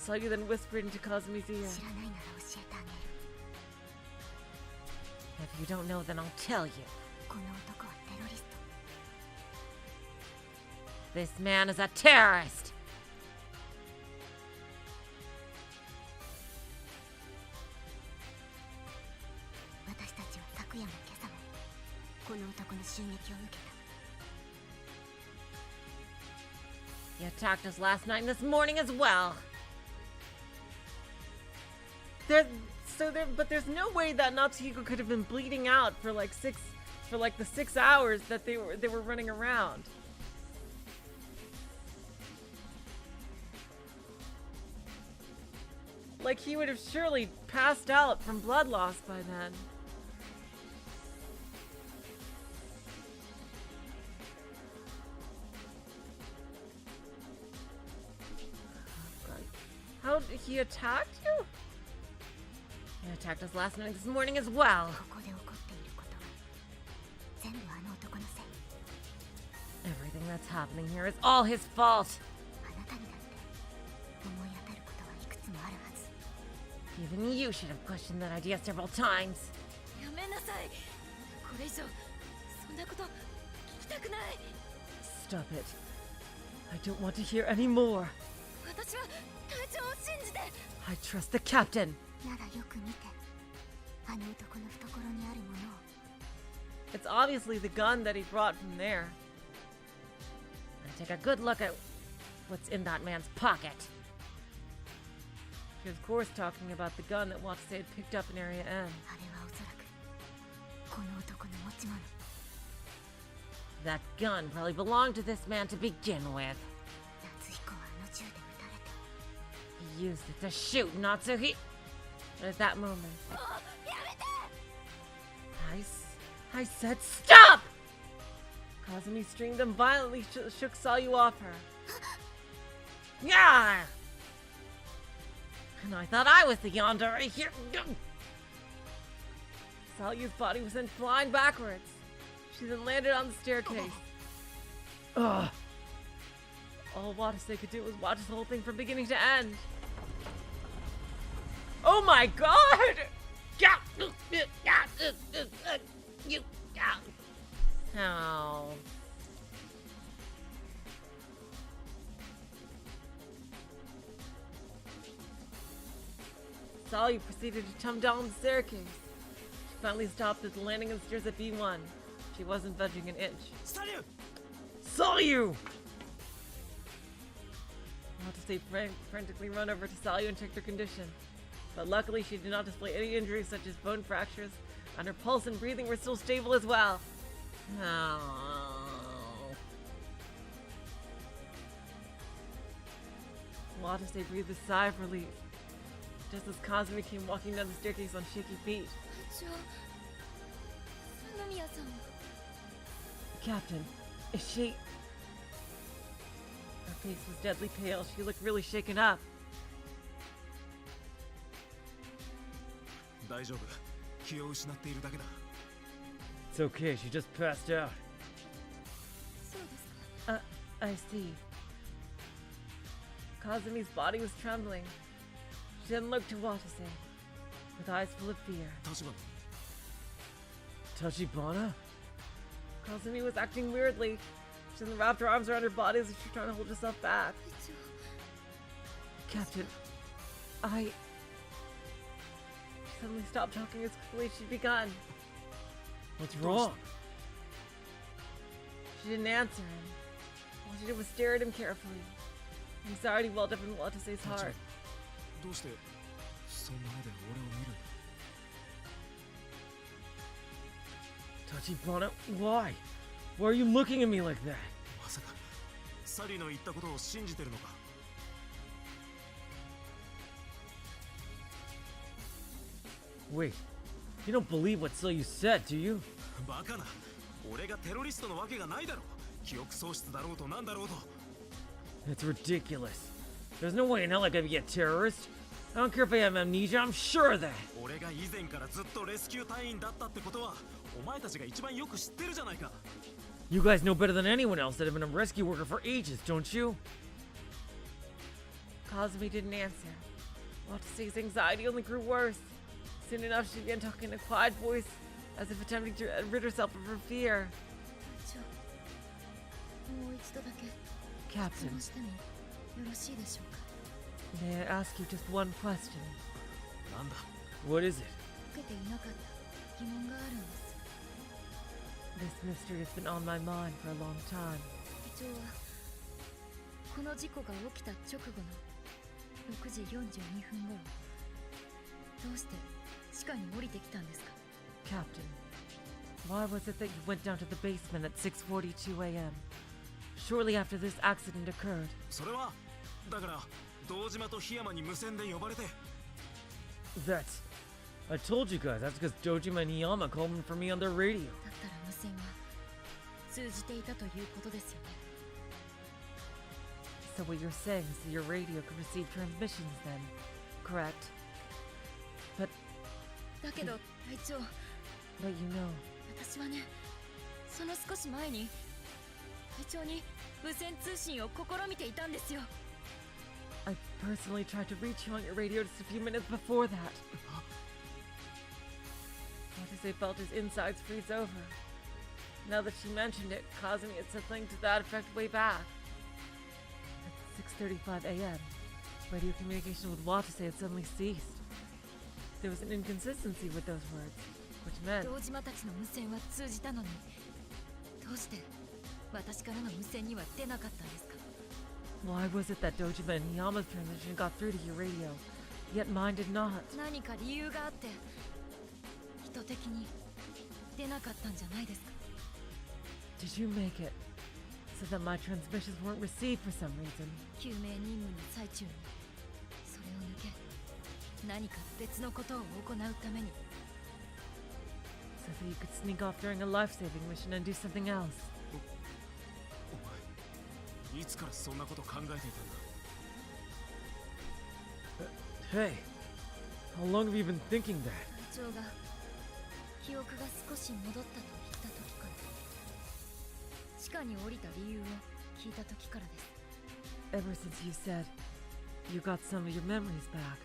Sayu then whispered into Kazami's ear. If you don't know, then I'll tell you. This man is a terrorist! He attacked us last night and this morning as well. But there's no way that Natsuhiko could have been bleeding out for the 6 hours that they were running around. Like he would have surely passed out from blood loss by then. How he attacked you? He attacked us last night this morning as well. ここで起こっていることは全部あの男のせい。 Everything that's happening here is all his fault. あなたにだって思い当たることはいくつもあるはず。 Even you should have questioned that idea several times. やめなさい。これ以上そんなこと聞きたくない。 Stop it. I don't want to hear any more. 私は隊長を信じて。 I trust the captain. ならよく見て。あの男の懐にあるものを。 It's obviously the gun that he brought from there. And take a good look at what's in that man's pocket. She was, of course, talking about the gun that Watase had picked up in Area N. あれはおそらくこの男の持ち物。 That gun probably belonged to this man to begin with. 夏彦はあの銃で撃たれて。 He used it to shoot Natsuhiko. But at that moment, I said stop! Kazami stringed them violently, shook Sayu off her. Yeah! And I thought I was the yandere here. Sayu's body was sent flying backwards. She then landed on the staircase. Ugh. All Watase could do was watch the whole thing from beginning to end. Oh my god! How? Sayu proceeded to tumble down the staircase. She finally stopped at the landing of the stairs at B1. She wasn't budging an inch. Sayu! Watase frantically run over to Sayu and checked her condition. But luckily she did not display any injuries such as bone fractures, and her pulse and breathing were still stable as well. Oh. Watase breathed a sigh of relief, just as Kazami came walking down the staircase on shaky feet. Captain, is she... Her face was deadly pale. She looked really shaken up. 大丈夫。気を失っているだけだ。 It's okay, she just passed out. I see. Kazami's body was trembling. She then looked to Watase, with eyes full of fear. Tachibana? Kazami was acting weirdly. She then wrapped her arms around her body as if she was trying to hold herself back. Captain, She suddenly stopped talking as quickly as she'd begun. What's wrong? She didn't answer him. All she did was stare at him carefully. Anxiety welled up in Watase's heart. どうしてそんな目で俺を見るの Tachibana, why? Why are you looking at me like that? まさかサリの言ったことを信じてるのか Wait, you don't believe what Sayu said, do you? バカな俺がテロリストのわけがないだろ記憶喪失だろうとなんだろうと It's ridiculous. There's no way in hell I could be a terrorist. I don't care if I have amnesia, I'm sure of that. 俺が以前からずっとレスキュー隊員だったってことはお前たちが一番よく知ってるじゃないか You guys know better than anyone else that I've been a rescue worker for ages, don't you? Kazami didn't answer. Watase's anxiety only grew worse. Soon enough, she began talking in a quiet voice, as if attempting to rid herself of her fear. Captain, may I ask you just one question? なんだ What is it? This mystery has been on my mind for a long time. この事故が起きた直後の6時42分頃どうして地下に降りてきたんですか Captain, why was it that you went down to the basement at 6:42 a.m. shortly after this accident occurred? それはだから堂島と檜山に無線で呼ばれて That's... I told you guys, that's because Dojima and Hiyama called for me on their radio. だったら無線は通じていたということですよね。 So what you're saying is that your radio could receive transmissions then, correct? But だけど隊長、 you know, 私はね、その少し前に隊長に無線通信を試みていたんですよ。 I personally tried to reach you on your radio just a few minutes before that. Watase felt his insides freeze over. Now that she mentioned it, Kazami had said something to that effect way back. At 6:35 a.m., radio communication with Watase had suddenly ceased. There was an inconsistency with those words, which meant 堂島たちの無線は通じたのに、どうして私からの無線には出なかったんですか？ why was it that Dojima and Hiyama's transmission got through to your radio, yet mine did not? 何か理由があって意図的に出なかったんじゃないですか？ Did you make it so that my transmissions weren't received for some reason? 救命任務の最中にそれを抜け何か別のことを行うために So that you could sneak off during a life-saving mission and do something else. お前いつからそんなこと考えていたんだ？ Hey, how long have you been thinking that? 隊長が記憶が少し戻ったと言った時から地下に降りた理由を聞いた時からです。 Ever since you said you got some of your memories back,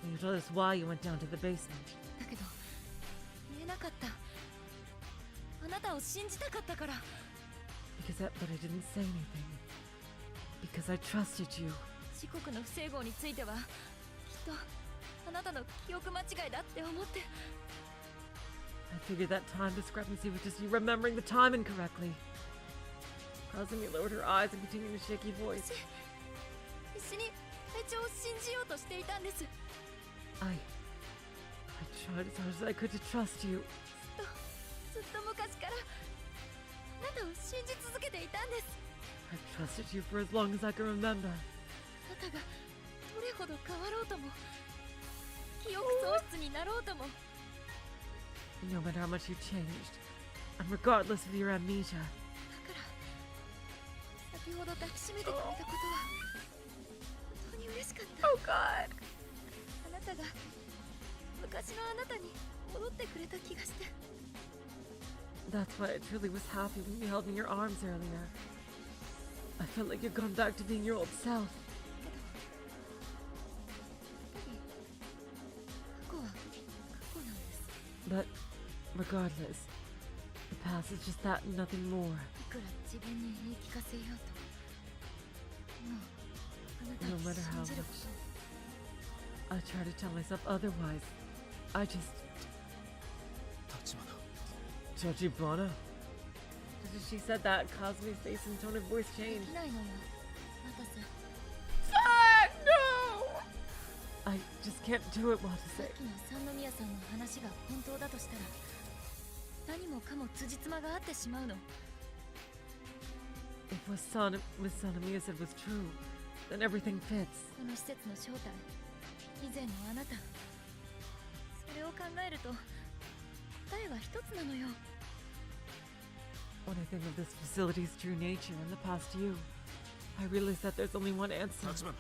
and you told us why you went down to the basement. だけど言えなかった。あなたを信じたかったから。 But I didn't say anything. Because I trusted you. 時刻の不整合についてはきっとあなたの記憶間違いだって思って。 I figured that time discrepancy was just you remembering the time incorrectly. Kazami lowered her eyes and continued in a shaky voice. 必死に隊長を信じようとしていたんです。 I tried as hard as I could to trust you. ずっと昔からあなたを信じ続けていたんです。 I trusted you for as long as I can remember. あなたがどれほど変わろうとも記憶喪失になろうとも No matter how much you changed, and regardless of your amnesia. だから先ほど抱きしめてくれたことは本当に嬉しかった。 Oh God. あなたが昔のあなたに戻ってくれた気がして。 That's why I truly was happy when you held me in your arms earlier. I felt like you'd gone back to being your old self. 過去は過去なんです。 But regardless, the past is just that and nothing more. いくら自分に言い聞かせようともうあなた No を matter how 信じる much こと I try to tell myself otherwise, I just... 立花 Tachibana? Just as she said that, Kazami's face and tone of voice で changed. きないのよ、渡瀬。 Fuck! No! I just can't do it, さ Watase. っきの三宮さんの話が本当だとしたら何もかも辻褄が合ってしまうの。 If what Miss Sanamiya said was true, then everything fits. この施設の正体、以前のあなた、それを考えると答えは一つなのよ。 When I think of this facility's true nature and the past you, I realize that there's only one answer. 立花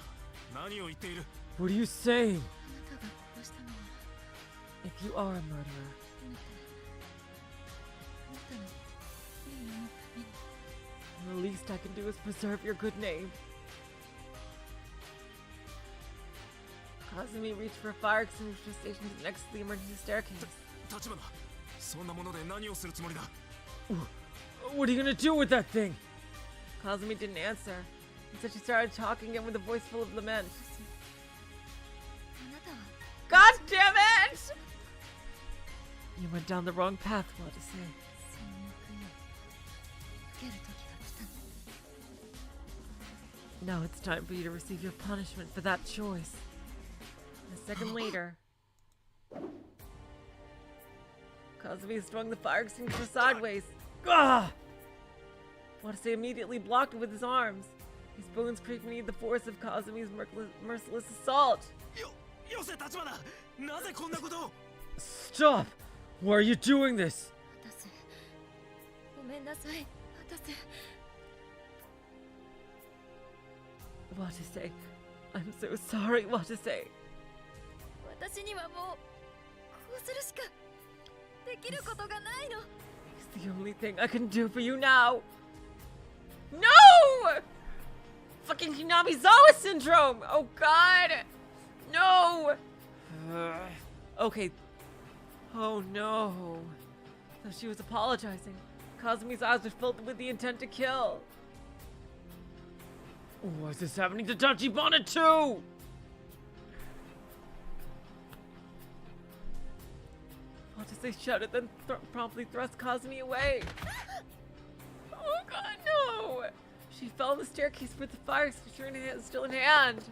何を言っている？ What are you saying? あなたが殺したのなら If you are a murderer, せめてあなたの名誉のために the least I can do is preserve your good name. Kazami reached for a fire extinguisher stationed next to the emergency staircase. 立花そんなもので何をするつもりだ？ What are you gonna do with that thing? Kazami didn't answer. Instead, she started talking again with a voice full of lament. あなたは God damn it! You went down the wrong path, Watase. その報いを受ける時が来たの。 Now it's time for you to receive your punishment for that choice. And a second later, Kazami swung the fire extinguisher sideways. Ah! Watase immediately blocked it with his arms. His bones creaked beneath the force of Kazami's merciless assault. よせ立花、なぜこんなことを。 Stop! Why are you doing this? 渡瀬、ごめんなさい、渡瀬。 Watase, I'm so sorry, Watase. 私にはもうこうするしかできることがないの。 It's the only thing I can do for you now. No! Fucking Hinamizawa syndrome! Oh god! No! Okay. Oh no. So she was apologizing. Kazami's eyes were filled with the intent to kill. Why is this happening to Tachibana too? Watase shouted, then promptly thrust Kazami away. Oh god, no! She fell on the staircase with the fire extinguisher still in hand.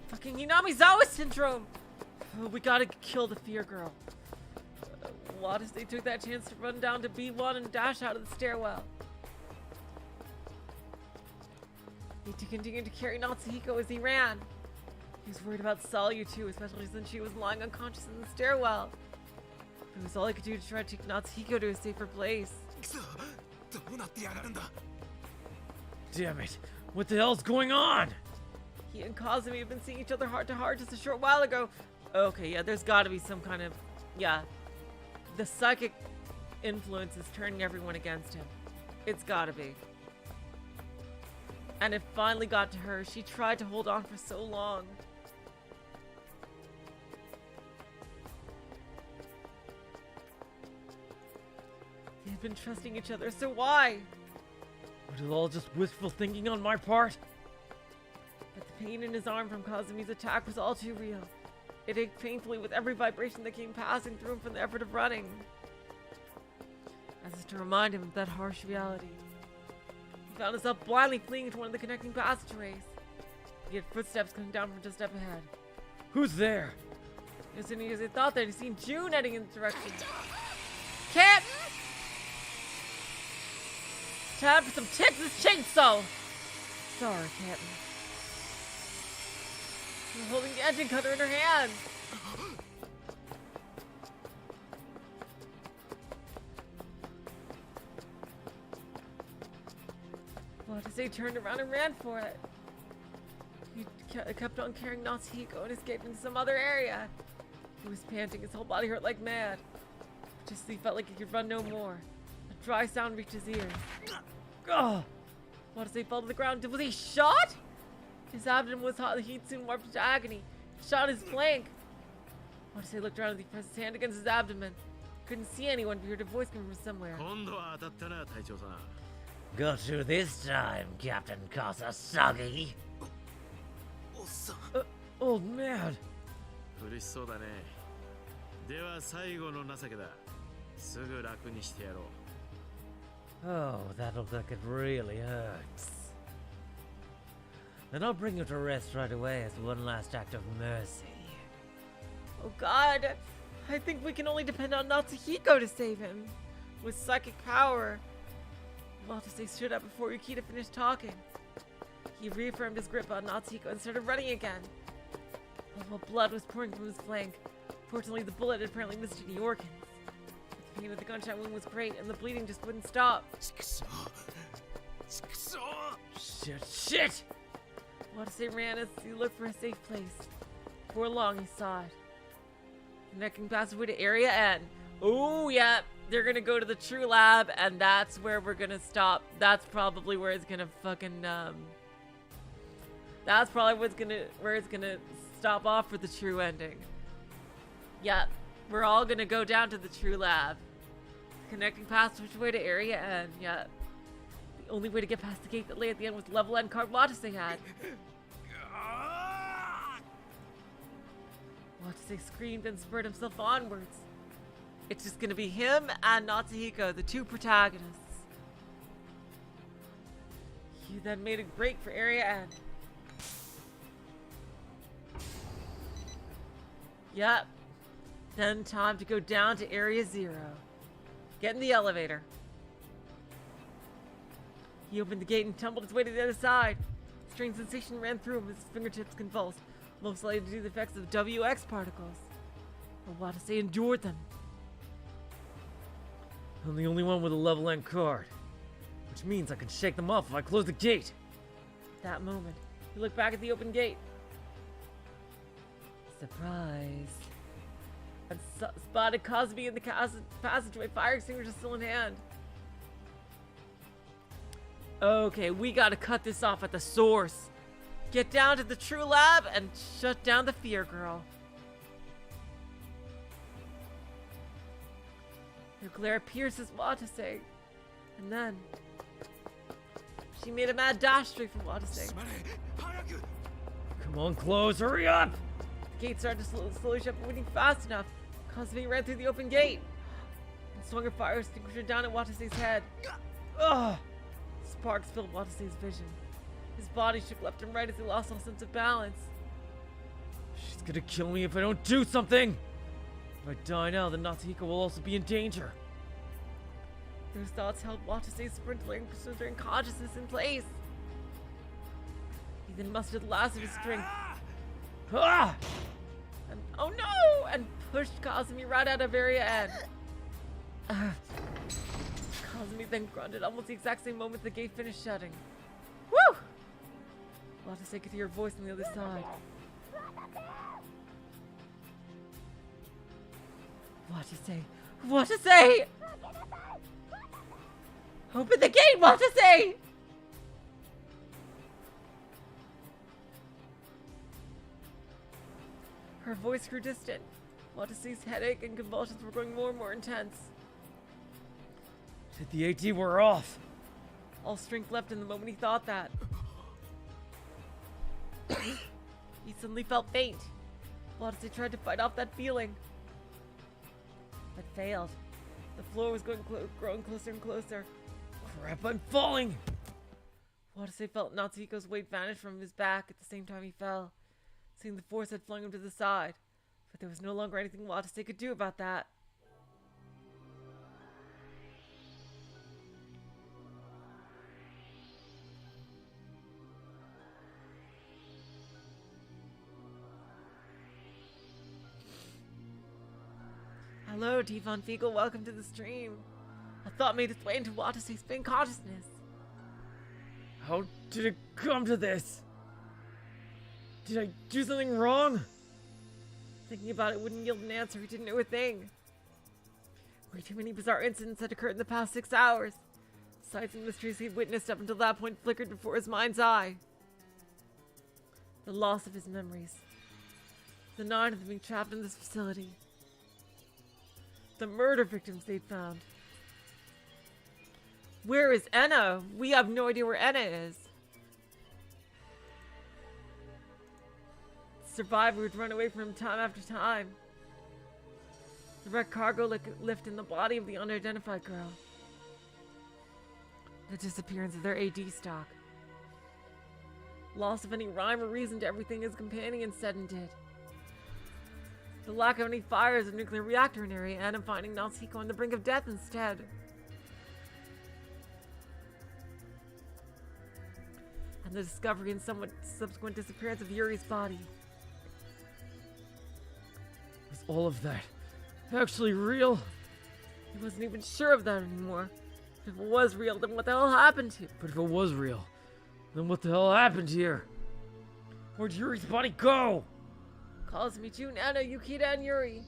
Fucking Hinamizawa syndrome! Oh, we gotta kill the fear girl. Watase took that chance to run down to B1 and dash out of the stairwell. He continued to carry Natsuhiko as he ran. He was worried about Salyu too, especially since she was lying unconscious in the stairwell. It was all he could do to try to take Natsuhiko to a safer place. どうなってやがるんだ。 Damn it! What the hell's going on? He and Kazami have been seeing each other heart to heart just a short while ago. Okay, yeah, there's gotta be some kind of... Yeah. The psychic influence is turning everyone against him. It's gotta be. And it finally got to her. She tried to hold on for so long. They had been trusting each other, so why? Was it all just wistful thinking on my part? But the pain in his arm from Kazami's attack was all too real. It ached painfully with every vibration that came passing through him from the effort of running. As if to remind him of that harsh reality. He found himself blindly fleeing into one of the connecting passageways. He had footsteps coming down from just up ahead. Who's there? As soon as he thought that he'd seen June heading in the direction. Cat! Time for some Texas chainsaw! Sorry, Captain. She's holding the engine cutter in her hand. Watase turned around and ran for it. He kept on carrying Natsuhiko and escaped into some other area. He was panting, his whole body hurt like mad. Just as he felt like he could run no more. A dry sound reached his ears. Ugh! Watase fell to the ground. Was he shot? His abdomen was hot, the heat soon warped into agony. He shot his flank. Watase looked around as he pressed his hand against his abdomen. Couldn't see anyone, but he heard a voice coming from somewhere. Got you this time, Captain Kasasagi. Old man. 苦しそうだね。では最後の情けだ。すぐ楽にしてやろう。 Oh, that looks like it really hurts. Then I'll bring you to rest right away as one last act of mercy. Oh god! I think we can only depend on Natsuhiko to save him. With psychic power. Watase stood up before Ukita finished talking. He reaffirmed his grip on Natsuhiko and started running again. While blood was pouring from his flank. Fortunately, the bullet had apparently missed any organs. The pain of the gunshot wound was great, and the bleeding just wouldn't stop. Shit! Watase ran as he looked for a safe place. Before long, he saw it. Connecting passageway to Area N. Oh, yeah. They're gonna go to the True Lab, and that's where we're gonna stop. That's probably where it's gonna fucking, That's probably where it's gonna stop off for the true ending. Yep. We're all gonna go down to the True Lab. Connecting passageway to Area N. Yep. The only way to get past the gate that lay at the end was the level N card Watase had. Watase screamed and spurred himself onwards. It's just gonna be him and Natsuhiko, the two protagonists. He then made a break for Area N. Yep. Then time to go down to Area 0. Get in the elevator. He opened the gate and tumbled his way to the other side. A strange sensation ran through him as his fingertips convulsed. most likely due to the effects of WX particles. But Watase endured them. I'm the only one with a level N card, which means I can shake them off if I close the gate. At that moment, he looked back at the open gate. Surprise. And spotted Kazami in the passageway, fire extinguisher still in hand. Okay, we gotta cut this off at the source. Get down to the true lab and shut down the fear girl. Her glare pierces Watase. And then she made a mad dash straight for Watase. Come on, close, hurry up! The gate started to slowly shut, but moving fast enough. Kazami ran through the open gate and swung her fire extinguisher down at Watase's head. Ugh! Sparks filled Watase's vision. His body shook left and right as he lost all sense of balance. She's gonna kill me if I don't do something! If I die now, then Natsuhiko will also be in danger. Those thoughts held Watase's splintering consciousness in place. He then mustered the last of his strength. Ah! And, oh no! And pushed Kazami right out of area end. Kazami then grunted almost the exact same moment the gate finished shutting. Woo! Watase could hear a voice on the other side. Watase! Watase! Open the gate, Watase! Her voice grew distant. Watase's headache and convulsions were growing more and more intense. Did the AT wear off? All strength left in the moment he thought that. He suddenly felt faint. Watase tried to fight off that feeling, but failed. The floor was growing closer and closer. Crap, I'm falling! Watase felt Natsuhiko's weight vanish from his back at the same time he fell. Seeing the force had flung him to the side, but there was no longer anything Watase could do about that. Hello, Tifon Feegle, welcome to the stream. A thought made its way into Watase's faint consciousness. How did it come to this? Did I do something wrong? Thinking about it wouldn't yield an answer. He didn't know a thing. Way too many bizarre incidents had occurred in the past 6 hours. Sights and mysteries he'd witnessed up until that point flickered before his mind's eye. The loss of his memories. The 9 of them being trapped in this facility. The murder victims they'd found. Where is Enna? We have no idea where Enna is. The survivor who'd run away from him time after time. The wrecked cargo lift in the body of the unidentified girl. The disappearance of their AD stock. Loss of any rhyme or reason to everything his companion said and did. The lack of any fires of nuclear reactor in area and him finding Natsuhiko on the brink of death instead. And the discovery and somewhat subsequent disappearance of Yuri's body. Was all of that actually real? He wasn't even sure of that anymore. If it was real, then what the hell happened to? But if it was real, then what the hell happened here? Where'd Yuri's body go? Kazami, June, Anna, Ukita, and Yuri.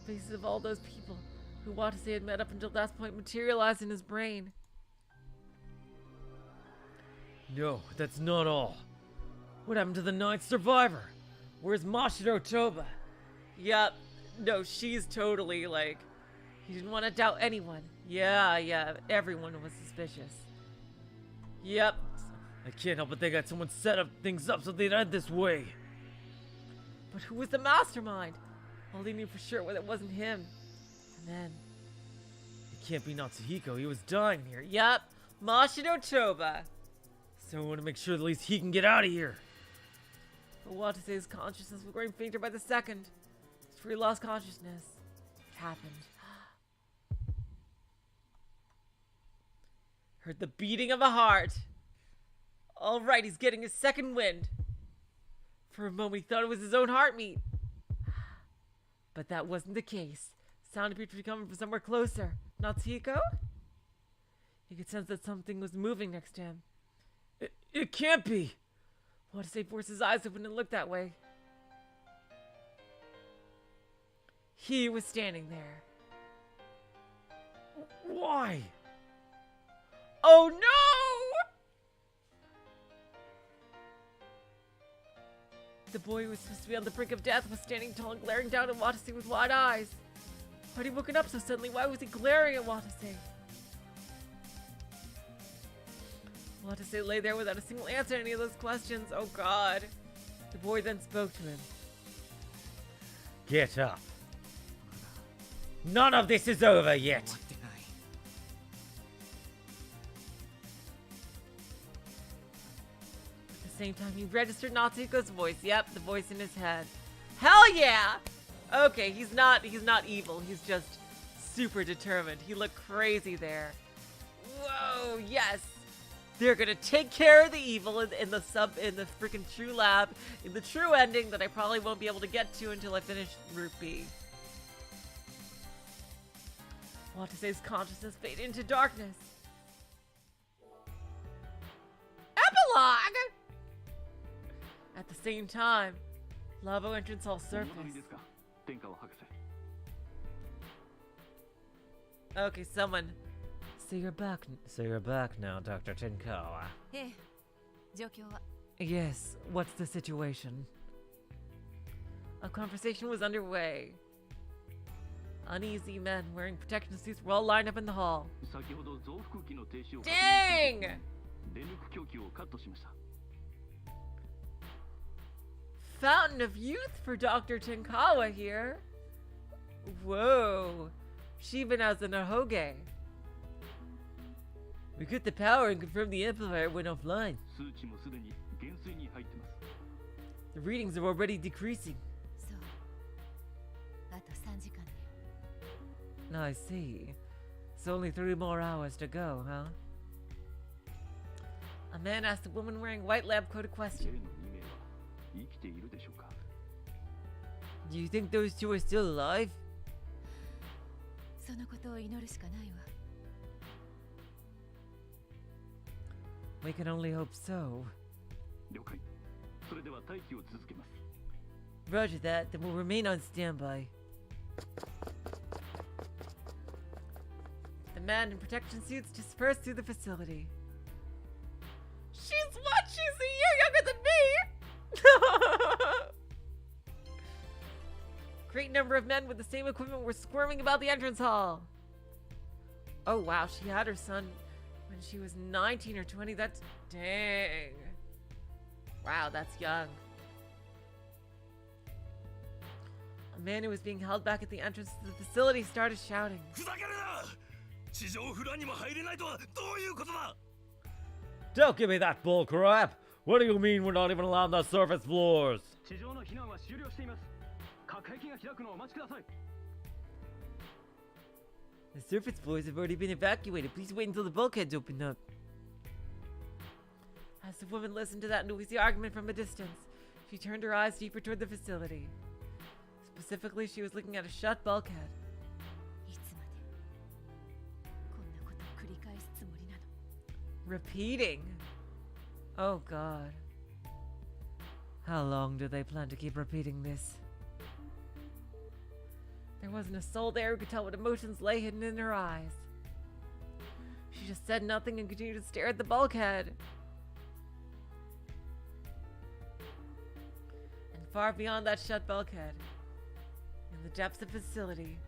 The faces of all those people who Watase had met up until that point materialized in his brain. No, that's not all. What happened to the 9th survivor? Where's Mashiro Toba? Yup. No, she's totally like... He didn't want to doubt anyone. Yeah, everyone was suspicious. Yep. I can't help but think that someone set up things up so they'd end this way. But who was the mastermind? All he knew for sure was it wasn't him. And then... It can't be Natsuhiko, he was dying here. Yup, Mashiro Toba. So I want to make sure at least he can get out of here. But Watase's consciousness was growing fainter by the second. After he lost consciousness, it happened. Heard the beating of a heart. Alright, he's getting his second wind. For a moment, he thought it was his own heartbeat. But that wasn't the case. Sound appeared to be coming from somewhere closer. Natsuhiko? He could sense that something was moving next to him. It can't be. Watase forced his eyes open and looked that way. He was standing there. Why? Oh no! The boy who was supposed to be on the brink of death was standing tall and glaring down at Watase with wide eyes. Why had he woken up so suddenly? Why was he glaring at Watase? Watase lay there without a single answer to any of those questions. Oh god. The boy then spoke to him. Get up. None of this is over yet. At the same time, he registered Natsuhiko's voice. Yep, the voice in his head. Hell yeah! Okay, he's not evil. He's just super determined. He looked crazy there. Whoa, yes. They're gonna take care of the evil in the freaking true lab, in the true ending that I probably won't be able to get to until I finish Route B. Watase's consciousness faded into darkness. Epilogue! At the same time, Lavo entrance hall surfaced. Okay, someone. So you're back now, Dr. Tenkawa. Yes, what's the situation? A conversation was underway. Uneasy men wearing protection suits were all lined up in the hall. Dang! Fountain of Youth for Dr. Tenkawa here. Whoa. She even has an ahoge. We cut the power and confirmed the amplifier went offline. The readings are already decreasing. I see. It's only 3 more hours to go, huh? A man asked a woman wearing white lab coat a question. Do you think those two are still alive? We can only hope so. Roger that, then we'll remain on standby. The man in protection suits dispersed through the facility. She's what? She's a year younger than me! Great number of men with the same equipment were squirming about the entrance hall. Oh wow, she had her son when she was 19 or 20. That's dang. Wow, that's young. A man who was being held back at the entrance to the facility started shouting. Don't give me that bull crap! What do you mean we're not even allowed on the surface floors? The surface floors have already been evacuated. Please wait until the bulkheads open up. As the woman listened to that noisy argument from a distance, she turned her eyes deeper toward the facility. Specifically, she was looking at a shut bulkhead. Repeating. Oh god. How long do they plan to keep repeating this? There wasn't a soul there who could tell what emotions lay hidden in her eyes. She just said nothing and continued to stare at the bulkhead. And far beyond that shut bulkhead, in the depths of the facility,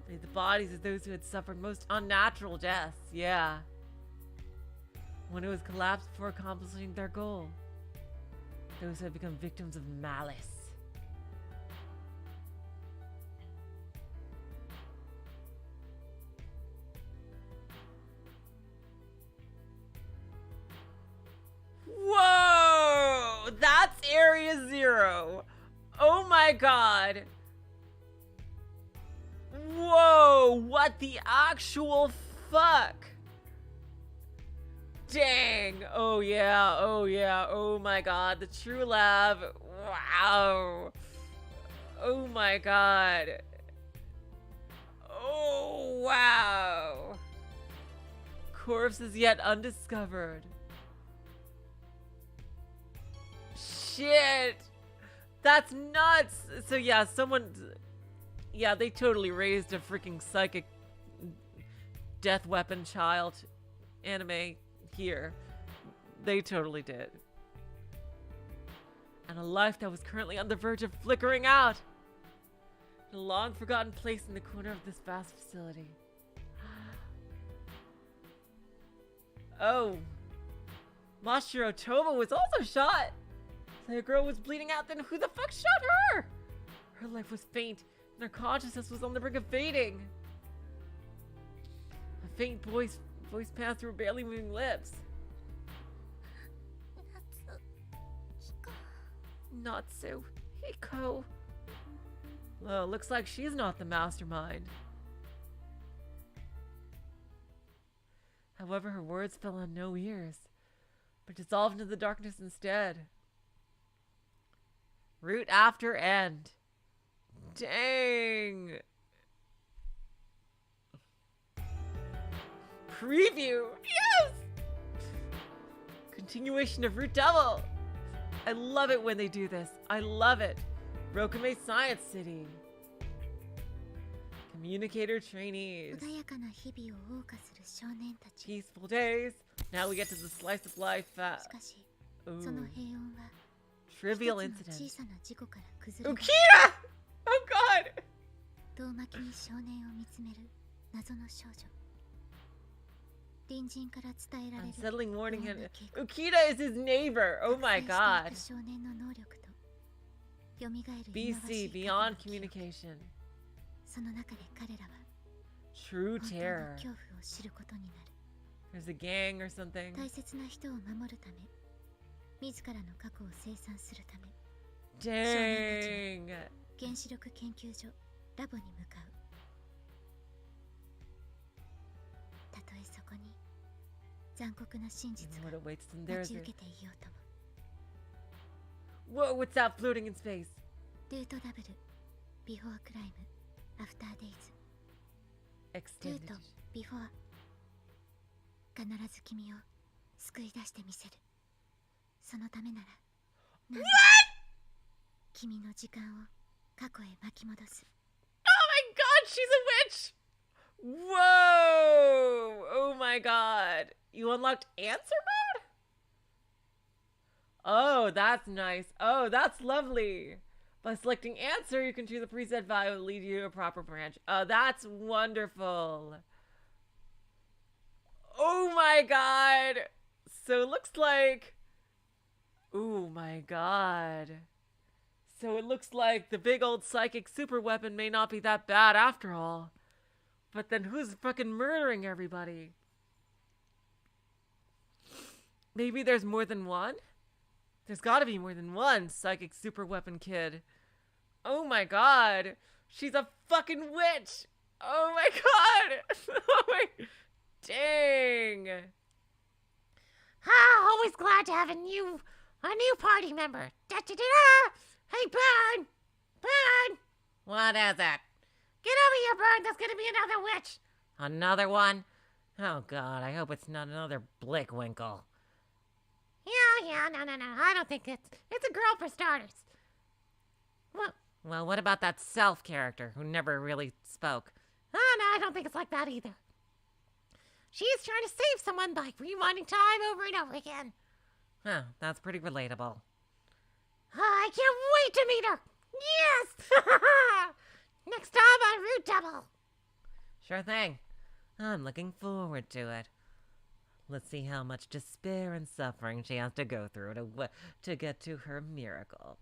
lay the bodies of those who had suffered most unnatural deaths. Yeah. One who has collapsed before accomplishing their goal. Those who have become victims of malice. Whoa! That's Area 0. Oh my god. Whoa! What the actual fuck? Dang. Oh yeah. Oh yeah. Oh my god. The true lab. Wow. Oh my god. Oh, wow. Corpse is yet undiscovered. Shit. That's nuts. So yeah, they totally raised a freaking psychic death weapon child anime here. They totally did. And a life that was currently on the verge of flickering out. In a long forgotten place in the corner of this vast facility. Oh. Mashiro Toba was also shot. The girl was bleeding out, then who the fuck shot her? Her life was faint, and her consciousness was on the brink of fading. A faint voice passed through her barely moving lips. Natsuhiko. Well, looks like she's not the mastermind. However, her words fell on no ears, but dissolved into the darkness instead. Root after end. Dang. Preview. Yes! Continuation of Root Devil. I love it when they do this. I love it. Rokume Science City. Communicator trainees. Peaceful days. Now we get to the slice of life. Ooh. Trivial incident. Ukita! Oh god! Unsettling warning him. Ukita is his neighbor. Oh my god. BC, beyond communication. True terror. There's a gang or something. Dang. What awaits them there? Whoa, what's that floating in space? Extended. What? Oh my god, she's a witch! Whoa! Oh my god. You unlocked answer mode? Oh, that's nice. Oh, that's lovely. By selecting answer, you can choose a preset value that will lead you to a proper branch. Oh, that's wonderful. Oh my god. So it looks like... Oh my god. So it looks like the big old psychic super weapon may not be that bad after all. But then who's fucking murdering everybody? Maybe there's more than one? There's gotta be more than one psychic super weapon kid. Oh my god. She's a fucking witch. Oh my god. Oh my... Dang. Always glad to have a new party member. Da-da-da-da! Hey, Burn! Burn! What is it? Get over here, Burn! There's gonna be another witch! Another one? Oh god, I hope it's not another Blickwinkle. Yeah, no. I don't think it's a girl for starters. Well, what about that Self character who never really spoke? Oh, no, I don't think it's like that either. She's trying to save someone by rewinding time over and over again. Huh, that's pretty relatable. I can't wait to meet her! Yes! Next time on Root Devil! Sure thing. I'm looking forward to it. Let's see how much despair and suffering she has to go through to get to her miracle.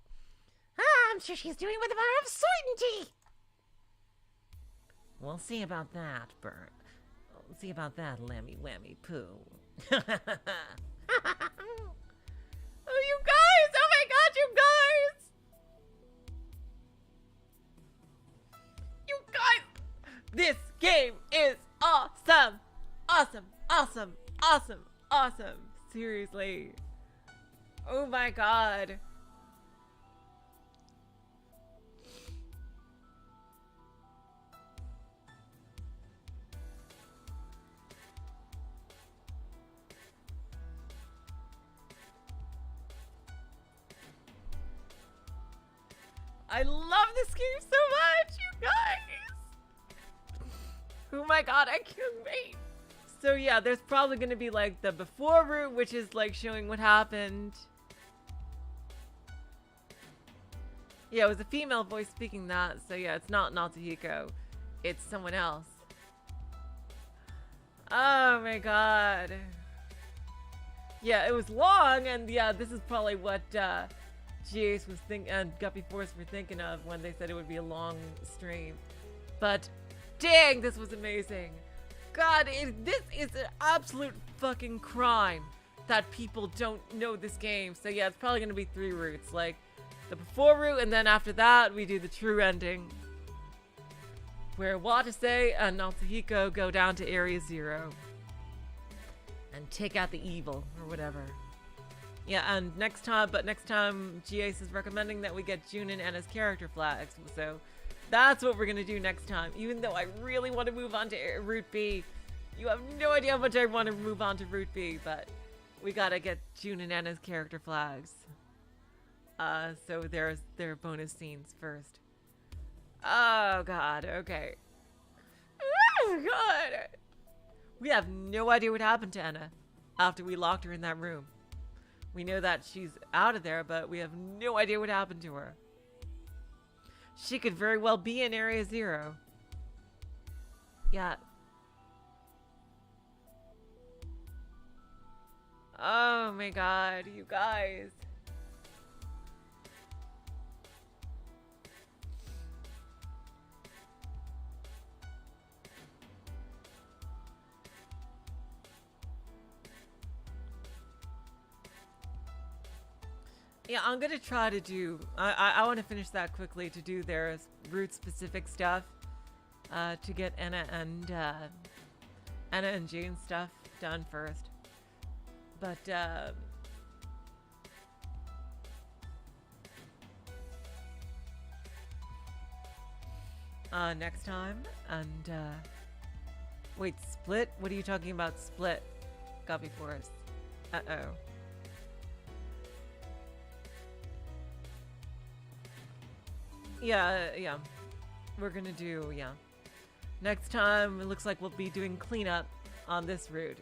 I'm sure she's doing with a bar of certainty! We'll see about that, Bert. We'll see about that, Lammy Whammy Poo. Oh, you guys! Oh my god, you guys! You guys! This game is awesome! Awesome, awesome, awesome, awesome. Seriously. Oh my god. I love this game so much, you guys! Oh my god, I can't wait! So yeah, there's probably gonna be like the before route, which is like showing what happened. Yeah, it was a female voice speaking that, so yeah, it's not Natsuhiko. It's someone else. Oh my god. Yeah, it was long, and yeah, this is probably what GAce was thinking, and Guppy Force were thinking of when they said it would be a long stream. But dang, this was amazing. God, this is an absolute fucking crime that people don't know this game. So yeah, it's probably gonna be 3 routes, like the before route, and then after that, we do the true ending, where Watase and Natsuhiko go down to Area 0 and take out the evil, or whatever. Yeah, and next time GAce is recommending that we get Jun and Anna's character flags, so that's what we're gonna do next time, even though I really want to move on to Route B. You have no idea how much I want to move on to Route B, but we gotta get Jun and Anna's character flags. So there's their bonus scenes first. Oh god, okay. Oh god! We have no idea what happened to Anna after we locked her in that room. We know that she's out of there, but we have no idea what happened to her. She could very well be in Area 0. Yeah. Oh my god, you guys. Yeah, I'm gonna try to do, I want to finish that quickly to do their route specific stuff, to get Anna and Jane's stuff done first. But, next time, and, wait, Split? What are you talking about, Split? Guppy Force. Uh-oh. Yeah. We're gonna do, yeah. Next time, it looks like we'll be doing cleanup on this route.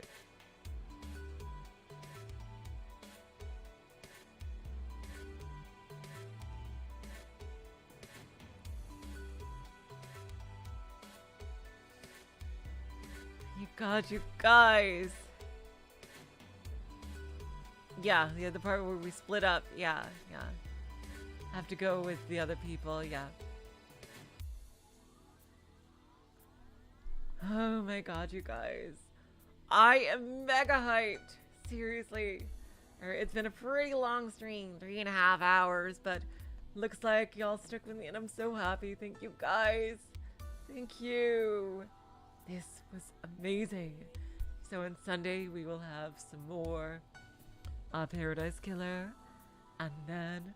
God, you guys. Yeah, the part where we split up. Yeah. Have to go with the other people, yeah. Oh my god, you guys. I am mega hyped. Seriously. It's been a pretty long stream, 3.5 hours, but looks like y'all stuck with me and I'm so happy. Thank you guys. Thank you. This was amazing. So on Sunday we will have some more Paradise Killer, and then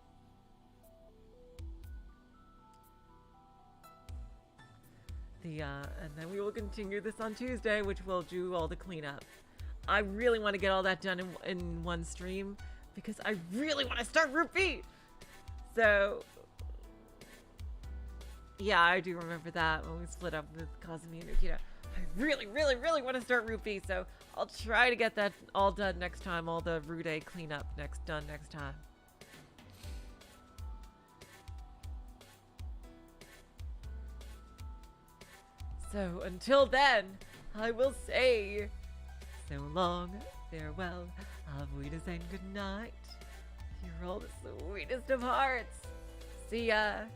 we will continue this on Tuesday, which will do all the cleanup. I really want to get all that done in one stream because I really want to start Route B. So yeah, I do remember that when we split up with Kazami and Ukita. I really want to start Route B, so I'll try to get that all done next time, all the Route A cleanup done next time. So until then, I will say so long, farewell, auf Wiedersehen, good night. You're all the sweetest of hearts. See ya.